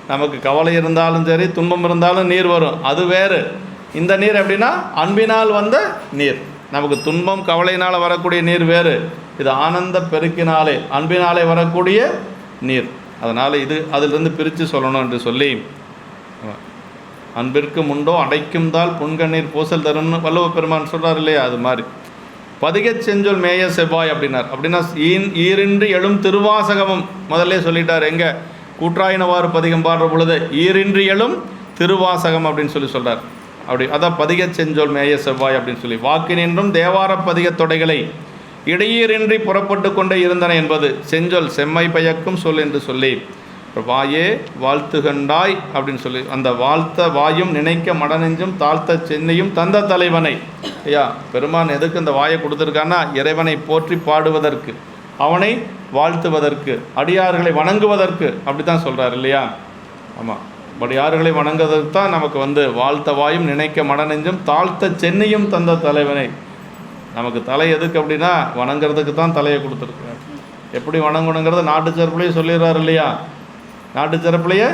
A: நமக்கு கவலை இருந்தாலும் சரி துன்பம் இருந்தாலும் நீர் வரும், அது வேறு. இந்த நீர் எப்படின்னா அன்பினால் வந்த நீர். நமக்கு துன்பம் கவலையினால் வரக்கூடிய நீர் வேறு, இது ஆனந்த பெருக்கினாலே அன்பினாலே வரக்கூடிய நீர். அதனால் அதிலிருந்து பிரித்து சொல்லணும் என்று சொல்லி அன்பிற்கு முண்டோ அடைக்கும் தால் புன்கண்ணீர் பூசல் தரும்னு வள்ளுவ பெருமான் சொல்கிறார் இல்லையா. அது மாதிரி பதிகச் செஞ்சொல் மேய செவ்வாய் அப்படின்னா ஈரின்றி எழும் திருவாசகமும் முதல்ல சொல்லிட்டார். எங்கே கூற்றாயினவாறு பதிகம் பாடுற பொழுது ஈரின்றி எழும் திருவாசகம் அப்படின்னு சொல்கிறார். அப்படி அதான் பதிகச் செஞ்சொல் மேய செவ்வாய் அப்படின்னு சொல்லி வாக்கினின்றும் தேவார பதிகத் தொடைகளை இடையீரின்றி புறப்பட்டு கொண்டே இருந்தன என்பது செஞ்சொல் செம்மை பயக்கும் சொல் என்று சொல்லி வாயே வாழ்த்துகண்டாய் அப்படின்னு சொல்லி அந்த வாழ்த்த வாயும் நினைக்க மடநெஞ்சும் தாழ்த்த சென்னையும் தந்த தலைவனை. ஐயா பெருமான் எதுக்கு இந்த வாயை கொடுத்துருக்கான்னா இறைவனை போற்றி பாடுவதற்கு, அவனை வாழ்த்துவதற்கு, அடியார்களை வணங்குவதற்கு. அப்படி தான் சொல்கிறார் இல்லையா. ஆமாம், படியார்களை வணங்குறதுக்கு தான் நமக்கு வாழ்த்த வாயும் நினைக்க மனநெஞ்சும் தாழ்த்த சென்னையும் தந்த தலைவனை. நமக்கு தலை எதுக்கு அப்படின்னா வணங்குறதுக்கு தான் தலையை கொடுத்துருக்காரு. எப்படி வணங்கணுங்கிறத நாட்டு சிறப்புலையே சொல்லிடுறாரு இல்லையா? நாட்டு சிறப்புலையே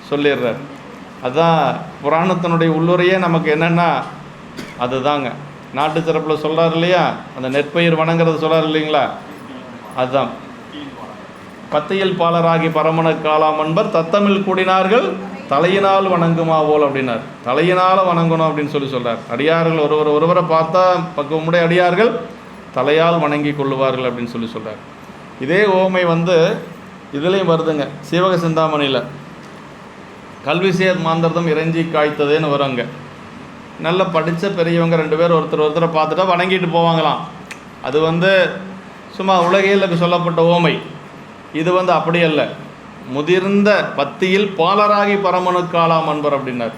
A: சொல்லிடுறார். அதுதான் புராணத்தினுடைய உள்ளுரையே நமக்கு என்னென்னா அதுதாங்க. நாட்டு சிறப்பில் சொல்கிறார் இல்லையா? அந்த நெற்பயிர் வணங்குறது சொல்கிறார் இல்லைங்களா? அதுதான் பத்தியில் பாலராகி பரமன காலாம் அன்பர் தத்தமிழ் கூடினார்கள் தலையினால் வணங்குமா போல் அப்படின்னார். தலையினால் வணங்கணும் அப்படின்னு சொல்கிறார். அடியார்கள் ஒருவரை பார்த்தா பக்குவமுடைய அடியார்கள் தலையால் வணங்கி கொள்ளுவார்கள் அப்படின்னு சொல்கிறார். இதே ஓமை இதுலேயும் வருதுங்க. சீவக சிந்தாமணியில் கல்விசேர் மாந்தர்தம் இறைஞ்சி காய்த்ததேன்னு வருங்க. நல்ல படித்த பெரியவங்க 2 பேர் ஒருத்தரை பார்த்துட்டா வணங்கிட்டு போவாங்களாம். அது சும்மா உலகையில் சொல்லப்பட்ட ஓமை. இது அப்படி அல்ல. முதிர்ந்த பத்தியில் பாலராகி பரமனுக்காலாம் அன்பர் அப்படின்னார்.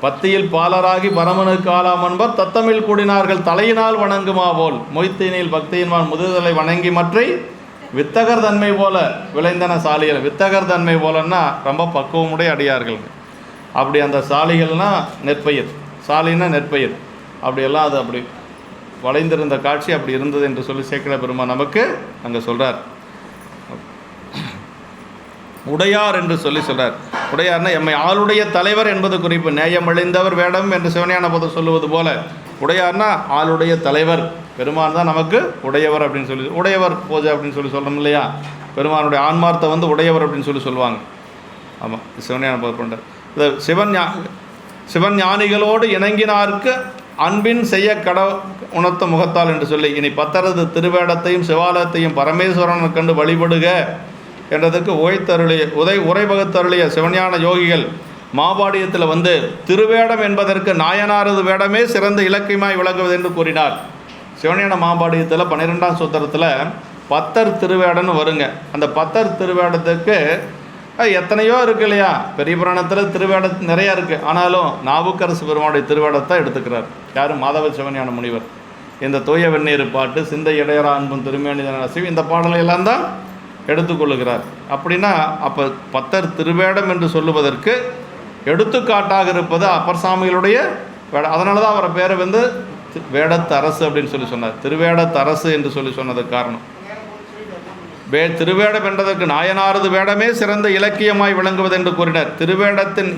A: பத்தியில் பாலராகி பரமனுக்காலாம் அன்பர் தத்தமிழ் கூடினார்கள் தலையினால் வணங்குமா போல் மொய்த்தினில் பக்தியின்மான் முதுதலை வணங்கி மற்றை வித்தகர் தன்மை போல விளைந்தன சாலிகள். வித்தகர் தன்மை போலன்னா ரொம்ப பக்குவமுடைய அடியார்கள். அப்படி அந்த சாலிகள்னா நெற்பயிர், சாலின்னா நெற்பயிர். அப்படியெல்லாம் அது அப்படி வளைந்திருந்த காட்சி அப்படி இருந்தது என்று சொல்லி சேக்கிழ பெருமான் நமக்கு அங்கே சொல்கிறார். உடையார் என்று சொல்கிறார். உடையார்னா எம்மை ஆளுடைய தலைவர் என்பது குறிப்பு. நேயம் அழிந்தவர் வேடம் என்று சிவஞான போதம் சொல்லுவது போல உடையார்னா ஆளுடைய தலைவர். பெருமான் தான் நமக்கு உடையவர் அப்படின்னு சொல்லி உடையவர் பூஜை அப்படின்னு சொல்கிறோம் இல்லையா? பெருமானுடைய ஆன்மார்த்தை உடையவர் அப்படின்னு சொல்லுவாங்க. ஆமாம், சிவஞான போதம் பண்ணுற இந்த சிவன் ஞானிகளோடு இணங்கினார்க்கு அன்பின் செய்ய உணர்த்த முகத்தால் என்று சொல்லி இனி பத்தரது திருவேடத்தையும் சிவாலயத்தையும் பரமேஸ்வரனை கண்டு வழிபடுக என்றதுக்கு உரைவகுத்தருளிய சிவஞான யோகிகள் மாபாடியத்தில் திருவேடம் என்பதற்கு நாயனாரது வேடமே சிறந்த இலக்கியமாய் விளங்குவது என்று கூறினார். சிவஞான மாபாடியத்தில் 12ஆம் சூத்திரத்தில் பத்தர் திருவேடன்னு வருங்க. அந்த பத்தர் திருவேடத்துக்கு எத்தனையோ இருக்குது இல்லையா? பெரிய புராணத்தில் திருவேடம் நிறையா இருக்குது. ஆனாலும் நாவுக்கரசு பெருமானுடைய திருவேடத்தை எடுத்துக்கிறார். யார்? மாதவ சிவஞான முனிவர். இந்த தூய வெந்நீர் பாட்டு, சிந்தை இடையரா அன்பும் திருமேனிதன அசைவு, இந்த பாடலையெல்லாம் தான் எடுத்துக்கொள்ளுகிறார். அப்படின்னா அப்போ பத்தர் திருவேடம் என்று சொல்லுவதற்கு எடுத்துக்காட்டாக இருப்பது அப்பர் சாமிகளுடைய வேடம். அதனால தான் அவரை பேரை வேடத்தரசு அப்படின்னு சொன்னார். திருவேடத்தரசு என்று சொன்னதுக்கு காரணம் திருவேடம் என்பதற்கு நாயனாரது வேடமே சிறந்த இலக்கியமாய் விளங்குவது என்று கூறினார். திருவேடத்தின்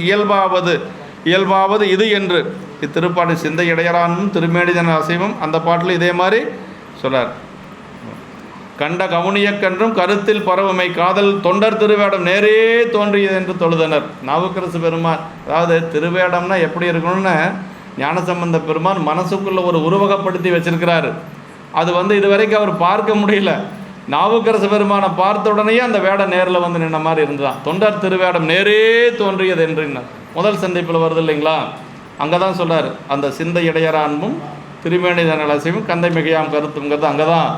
A: இயல்பாவது இது என்று இத்திருப்பாட்டு சிந்தை இடையரானும் திருமேனிதன அசைவும் அந்த பாட்டில் இதே மாதிரி சொன்னார். கண்ட கவுனியக்கன்றும் கருத்தில் பரவுமை காதல் தொண்டர் திருவேடம் நேரே தோன்றியது என்று தொழுதனர். நாவுக்கரசு பெருமான் அதாவது திருவேடம்னா எப்படி இருக்கணும்னு ஞானசம்பந்த பெருமான் மனசுக்குள்ள ஒரு உருவகப்படுத்தி வச்சிருக்கிறாரு. அது இதுவரைக்கும் அவர் பார்க்க முடியல. நாவுக்கரசு பெருமானை பார்த்த உடனேயே அந்த வேடம் நேரில் நின்ன மாதிரி இருந்துதான். தொண்டர் திருவேடம் நேரே தோன்றியது என்றார். முதல் சந்திப்பில் வருது இல்லைங்களா? அங்கே தான் சொல்கிறார். அந்த சிந்தை இடையரா அன்பும் திருமேனிதன அசைவும் கந்தை மிகையாம் கருத்துங்கிறது அங்கே தான்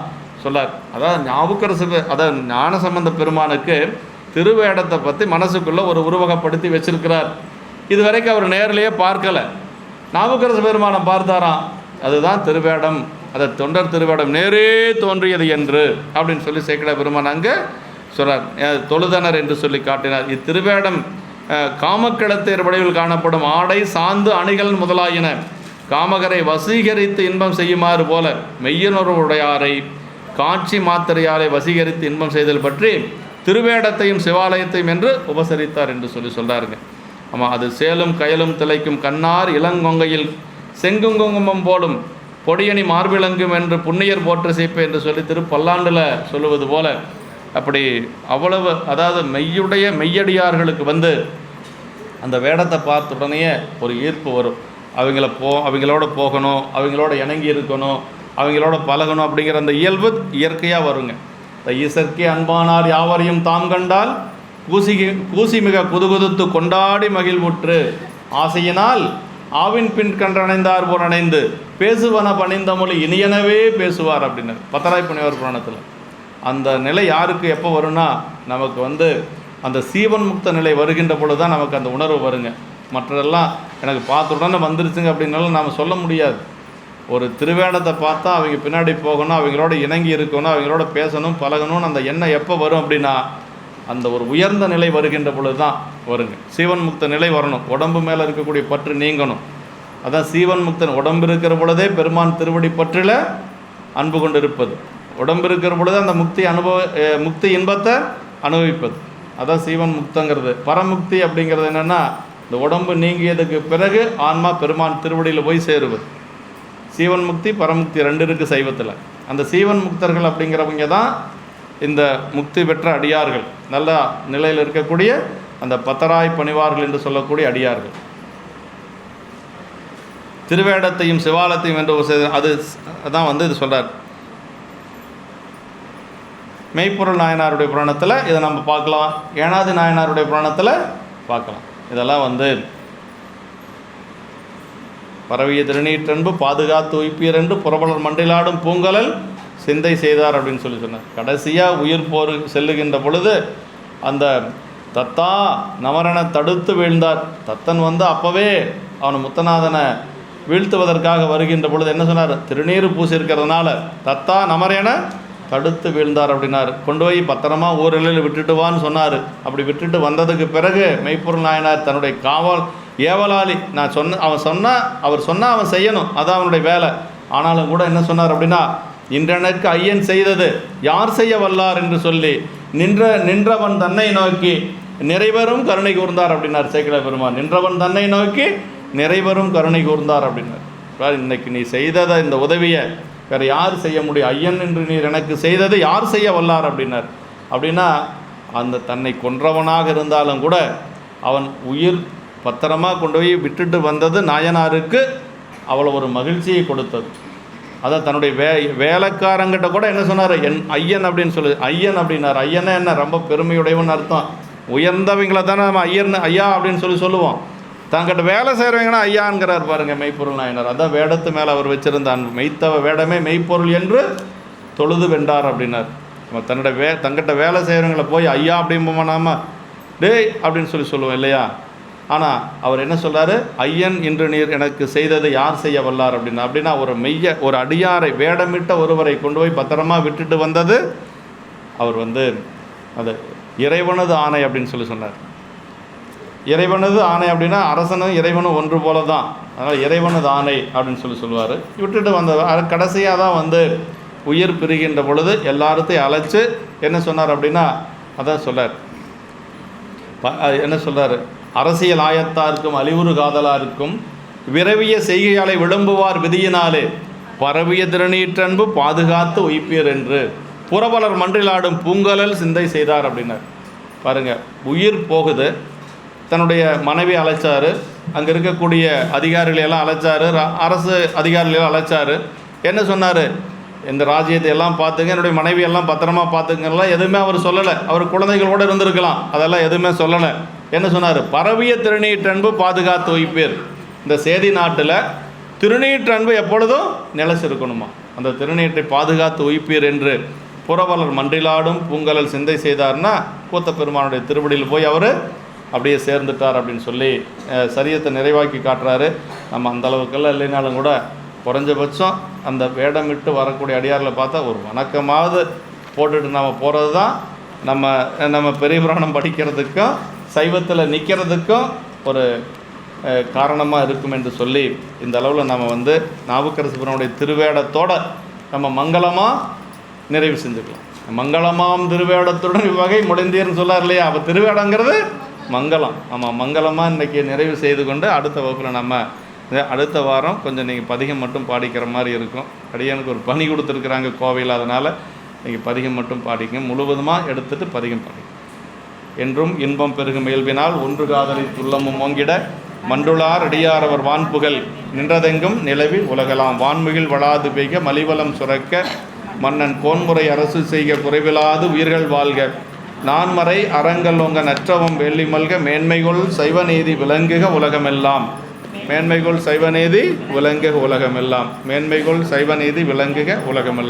A: சொல்லார். அதாவது நாவுக்கரசு அதாவது ஞானசம்பந்த பெருமானுக்கு திருவேடத்தை பற்றி மனசுக்குள்ளே ஒரு உருவகப்படுத்தி வச்சிருக்கிறார். இது வரைக்கும் அவர் நேரிலேயே பார்க்கலை. நாவுக்கரசு பெருமானை பார்த்தாராம். அதுதான் திருவேடம், அதை தொண்டர் திருவேடம் நேரே தோன்றியது என்று அப்படின்னு சேக்கிழ பெருமான் அங்கே சொல்கிறார். தொழுதனர் என்று சொல்லி காட்டினார். இத்திருவேடம் காமக்கிழத்தேர் வடிவில் காணப்படும் ஆடை சாந்து அணிகள் முதலாயின காமகரை வசீகரித்து இன்பம் செய்யுமாறு போல மெய்யுணர்வுடையாரை காட்சி மாத்திரையாரை வசீகரித்து இன்பம் செய்தல் பற்றி திருவேடத்தையும் சிவாலயத்தையும் என்று உபசரித்தார் என்று சொல்கிறாருங்க. ஆமாம், அது சேலும் கயலும் திளைக்கும் கண்ணார் இளங்கொங்கையில் செங்குங்குங்குமம் போலும் பொடியணி மார்பிளங்கும் என்று புண்ணியர் போற்ற செய்ப்ப என்று சொல்லி திருப்பல்லாண்டில் சொல்லுவது போல அப்படி அவ்வளவு அதாவது மெய்யடியார்களுக்கு அந்த வேடத்தை பார்த்த உடனேயே ஒரு ஈர்ப்பு வரும். அவங்களோட போகணும், அவங்களோட இணங்கி இருக்கணும், அவங்களோட பழகணும் அப்படிங்கிற அந்த இயல்பு இயற்கையாக வருங்க. இந்த ஈசற்கே அன்பானார் யாவரையும் தாம் கண்டால் கூசி மிக குதுகுதுத்து கொண்டாடி மகிழ்வுற்று ஆசையினால் ஆவின் பின் கன்றணைந்தார் போல் அணைந்து பேசுவன பணிந்த மொழி இனியனவே பேசுவார் அப்படின்னு பத்தராய் புனிவர் புராணத்தில். அந்த நிலை யாருக்கு எப்போ வரும்னா நமக்கு அந்த சீவன் முக்த நிலை வருகின்ற பொழுது தான் நமக்கு அந்த உணர்வு வருங்க. மற்றதெல்லாம் எனக்கு பார்த்த உடனே வந்துருச்சுங்க அப்படின்னாலும் நாம் சொல்ல முடியாது. ஒரு திருவேடத்தை பார்த்தா அவங்க பின்னாடி போகணும், அவங்களோட இணங்கி இருக்கணும், அவங்களோட பேசணும், பழகணும்னு அந்த எண்ணம் எப்போ வரும் அப்படின்னா அந்த ஒரு உயர்ந்த நிலை வருகின்ற பொழுது தான் வருங்க. சீவன் முக்த நிலை வரணும், உடம்பு மேலே இருக்கக்கூடிய பற்று நீங்கணும். அதான் சீவன் முக்தன். உடம்பு இருக்கிற பொழுதே பெருமான் திருவடி பற்றில் அன்பு கொண்டு இருப்பது, உடம்பு இருக்கிற பொழுது அந்த முக்தி இன்பத்தை அனுபவிப்பது, அதான் சீவன் முக்தங்கிறது. பரமுக்தி அப்படிங்கிறது என்னென்னா, இந்த உடம்பு நீங்கியதுக்கு பிறகு ஆன்மா பெருமான் திருவடியில் போய் சேருவது. சீவன் முக்தி பரமுக்தி 2 இருக்குது சைவத்தில். அந்த சீவன் முக்தர்கள் அப்படிங்கிறவங்க தான் இந்த முக்தி பெற்ற அடியார்கள், நல்ல நிலையில் இருக்கக்கூடிய அந்த பத்தராய் பணிவார்கள் என்று சொல்லக்கூடிய அடியார்கள். திருவேடத்தையும் சிவாலத்தையும் என்று அது தான் இது சொல்கிறார். மெய்ப்பொருள் நாயனாருடைய புராணத்தில் இதை நம்ம பார்க்கலாம், ஏனாதி நாயனாருடைய புராணத்தில் பார்க்கலாம். இதெல்லாம் பரவிய திருநீற்றன்பு பாதுகாத்து உய்ப்பீர் என்று புறவலர் மண்டிலாடும் பூங்கலல் சிந்தை செய்தார் அப்படின்னு சொன்னார். கடைசியாக உயிர் போர் செல்லுகின்ற பொழுது அந்த தத்தா நமரனை தடுத்து வீழ்ந்தார். தத்தன் அப்போவே அவனை முத்தநாதனை வீழ்த்துவதற்காக வருகின்ற பொழுது என்ன சொன்னார்? திருநீர் பூசியிருக்கிறதுனால தத்தா நமரனை தடுத்து வீழ்ந்தார் அப்படின்னார். கொண்டு போய் பத்திரமா ஊரில் விட்டுட்டுவான்னு சொன்னார். அப்படி விட்டுட்டு வந்ததுக்கு பிறகு மெய்ப்பொருள் நாயனார் தன்னுடைய ஏவலாளி, அவர் சொன்னால் அவன் செய்யணும், அதான் அவனுடைய வேலை. ஆனாலும் கூட என்ன சொன்னார் அப்படின்னா, இன்றனுக்கு ஐயன் செய்தது யார் செய்ய வல்லார் என்று சொல்லி நின்றவன் தன்னை நோக்கி நிறைவரும் கருணை கூர்ந்தார் அப்படின்னார் சேக்கிழார் பெருமான். நின்றவன் தன்னை நோக்கி நிறைவரும் கருணை கூர்ந்தார் அப்படின்னார். இன்னைக்கு நீ செய்ததை, இந்த உதவியை வேறு யார் செய்ய முடியும்? ஐயன் என்று நீர் எனக்கு செய்தது யார் செய்ய வல்லார் அப்படின்னார். அப்படின்னா அந்த தன்னை கொன்றவனாக இருந்தாலும் கூட அவன் உயிர் பத்திரமாக கொண்டு போய் விட்டுட்டு வந்தது நாயனாருக்கு அவ்வளோ ஒரு மகிழ்ச்சியை கொடுத்தது. அதை தன்னுடைய வேலைக்காரங்கிட்ட கூட என்ன சொன்னார்? என் ஐயன் அப்படின்னு சொல்லு. ஐயன் அப்படின்னார். ஐயனை என்ன, ரொம்ப பெருமையுடையவன் அர்த்தம். உயர்ந்தவங்களை தானே நம்ம ஐயா அப்படின்னு சொல்லுவோம். தங்கிட்ட வேலை செய்கிறவங்கன்னா ஐயாங்கிறார் பாருங்க மெய்ப்பொருள் நாயனார். அதான் வேடத்து மேலே அவர் வச்சிருந்த அன்பு. மெய்த்தவ வேடமே மெய்ப்பொருள் என்று தொழுது வென்றார் அப்படின்னார். நம்ம தங்கிட்ட வேலை செய்கிறவங்களை போய் ஐயா அப்படிம்போமா நாம டேய் அப்படின்னு சொல்லுவோம் இல்லையா? ஆனால் அவர் என்ன சொல்கிறாரு? ஐயன் இன்று நீர் எனக்கு செய்தது யார் செய்ய வல்லார் அப்படின்னா ஒரு அடியாரை வேடமிட்ட ஒருவரை கொண்டு போய் பத்திரமா விட்டுட்டு வந்தது அவர் அது இறைவனது ஆணை அப்படின்னு சொன்னார். இறைவனது ஆணை அப்படின்னா அரசனும் இறைவனும் ஒன்று போல தான். அதனால் இறைவனது ஆணை அப்படின்னு சொல்லுவார். விட்டுட்டு வந்த கடைசியாக தான் உயிர் பிரிகின்ற பொழுது எல்லாத்தையும் அழைச்சி என்ன சொன்னார் அப்படின்னா, அதான் சொல்லார். என்ன சொல்கிறார்? அரசியல் ஆயத்தாருக்கும் அழிவுறு காதலாருக்கும் விரவிய செய்கையாலை விளம்புவார் விதியினாலே பரவிய திருநீற்றன்பு பாதுகாத்து உய்ப்பீர் என்று புறவலர் மன்றிலாடும் பூங்கலல் சிந்தை செய்தார் அப்படின்னார். பாருங்கள், உயிர் போகுது, தன்னுடைய மனைவி அழைச்சார், அங்கே இருக்கக்கூடிய அதிகாரிகளெல்லாம் அழைச்சார், அரசு அதிகாரிகளெல்லாம் அழைச்சார். என்ன சொன்னார்? இந்த ராஜ்யத்தை எல்லாம் பார்த்துங்க, என்னுடைய மனைவியெல்லாம் பத்திரமா பார்த்துங்கலாம் எதுவுமே அவர் சொல்லலை. அவர் குழந்தைகளோடு இருந்திருக்கலாம், அதெல்லாம் எதுவுமே சொல்லலை. என்ன சொன்னார்? பரவிய திருநீற்றன்பு பாதுகாத்து வைப்பீர். இந்த சேதி நாட்டில் திருநீற்றன்பு எப்பொழுதும் நிலைச்சிருக்கணுமா, அந்த திருநீற்றை பாதுகாத்து வைப்பீர் என்று புறவலர் மன்றிலாடும் பூங்கலல் சிந்தை செய்தார்னா கூத்த பெருமானுடைய திருவடியில் போய் அவர் அப்படியே சேர்ந்துட்டார் அப்படின்னு சொல்லி சரியத்தை நிறைவாக்கி காட்டுறாரு. நம்ம அந்த அளவுக்கெல்லாம் இல்லைனாலும் கூட குறைஞ்சபட்சம் அந்த வேடமிட்டு வரக்கூடிய அடியாரில் பார்த்தா ஒரு வணக்கமாவது போட்டுட்டு நம்ம போகிறது தான் நம்ம பெரிய புராணம் படிக்கிறதுக்கும் சைவத்தில் நிற்கிறதுக்கும் ஒரு காரணமாக இருக்கும் என்று சொல்லி இந்த அளவில் நம்ம நாவுக்கரசு பெருமானுடைய திருவேடத்தோடு நம்ம மங்களமாக நிறைவு செஞ்சுக்கலாம். மங்களமாம் திருவேடத்துடன் இவ்வகை முடிந்தீர்னு சொல்லார் இல்லையா? அப்போ திருவேடங்கிறது மங்களம். ஆமாம், மங்களமாக இன்றைக்கி நிறைவு செய்து கொண்டு அடுத்த வகுப்பில் நம்ம அடுத்த வாரம் கொஞ்சம் நீங்கள் பதிகம் மட்டும் பாடிக்கிற மாதிரி இருக்கும். அடியானுக்கு ஒரு பணி கொடுத்துருக்குறாங்க கோவையில், அதனால் நீங்கள் பதிகம் மட்டும் பாடிங்க, முழுவதுமாக எடுத்துகிட்டு பதிகம் பாடிங்க. என்றும் இன்பம் பெருகும் இயல்பினால் ஒன்று காதலை துள்ளமும் ஓங்கிட மண்டுளார் அடியாரவர் வான்புகழ் நின்றதெங்கும் நிலவி உலகலாம் வான்முகில் வளாது பெய்க மலிவலம் சுரக்க மன்னன் கோன்முறை அரசு செய்க குறைவிலாது உயிர்கள் வாழ்க நான்மறை அறங்கள் உங்க நற்றவம் வெள்ளி மல்க மேன்மைகொள் சைவநீதி விளங்குக உலகமெல்லாம் மேன்மைகொள் சைவநீதி விளங்குக உலகமெல்லாம் மேன்மைகொள் சைவநீதி விளங்குக உலகமெல்லாம்.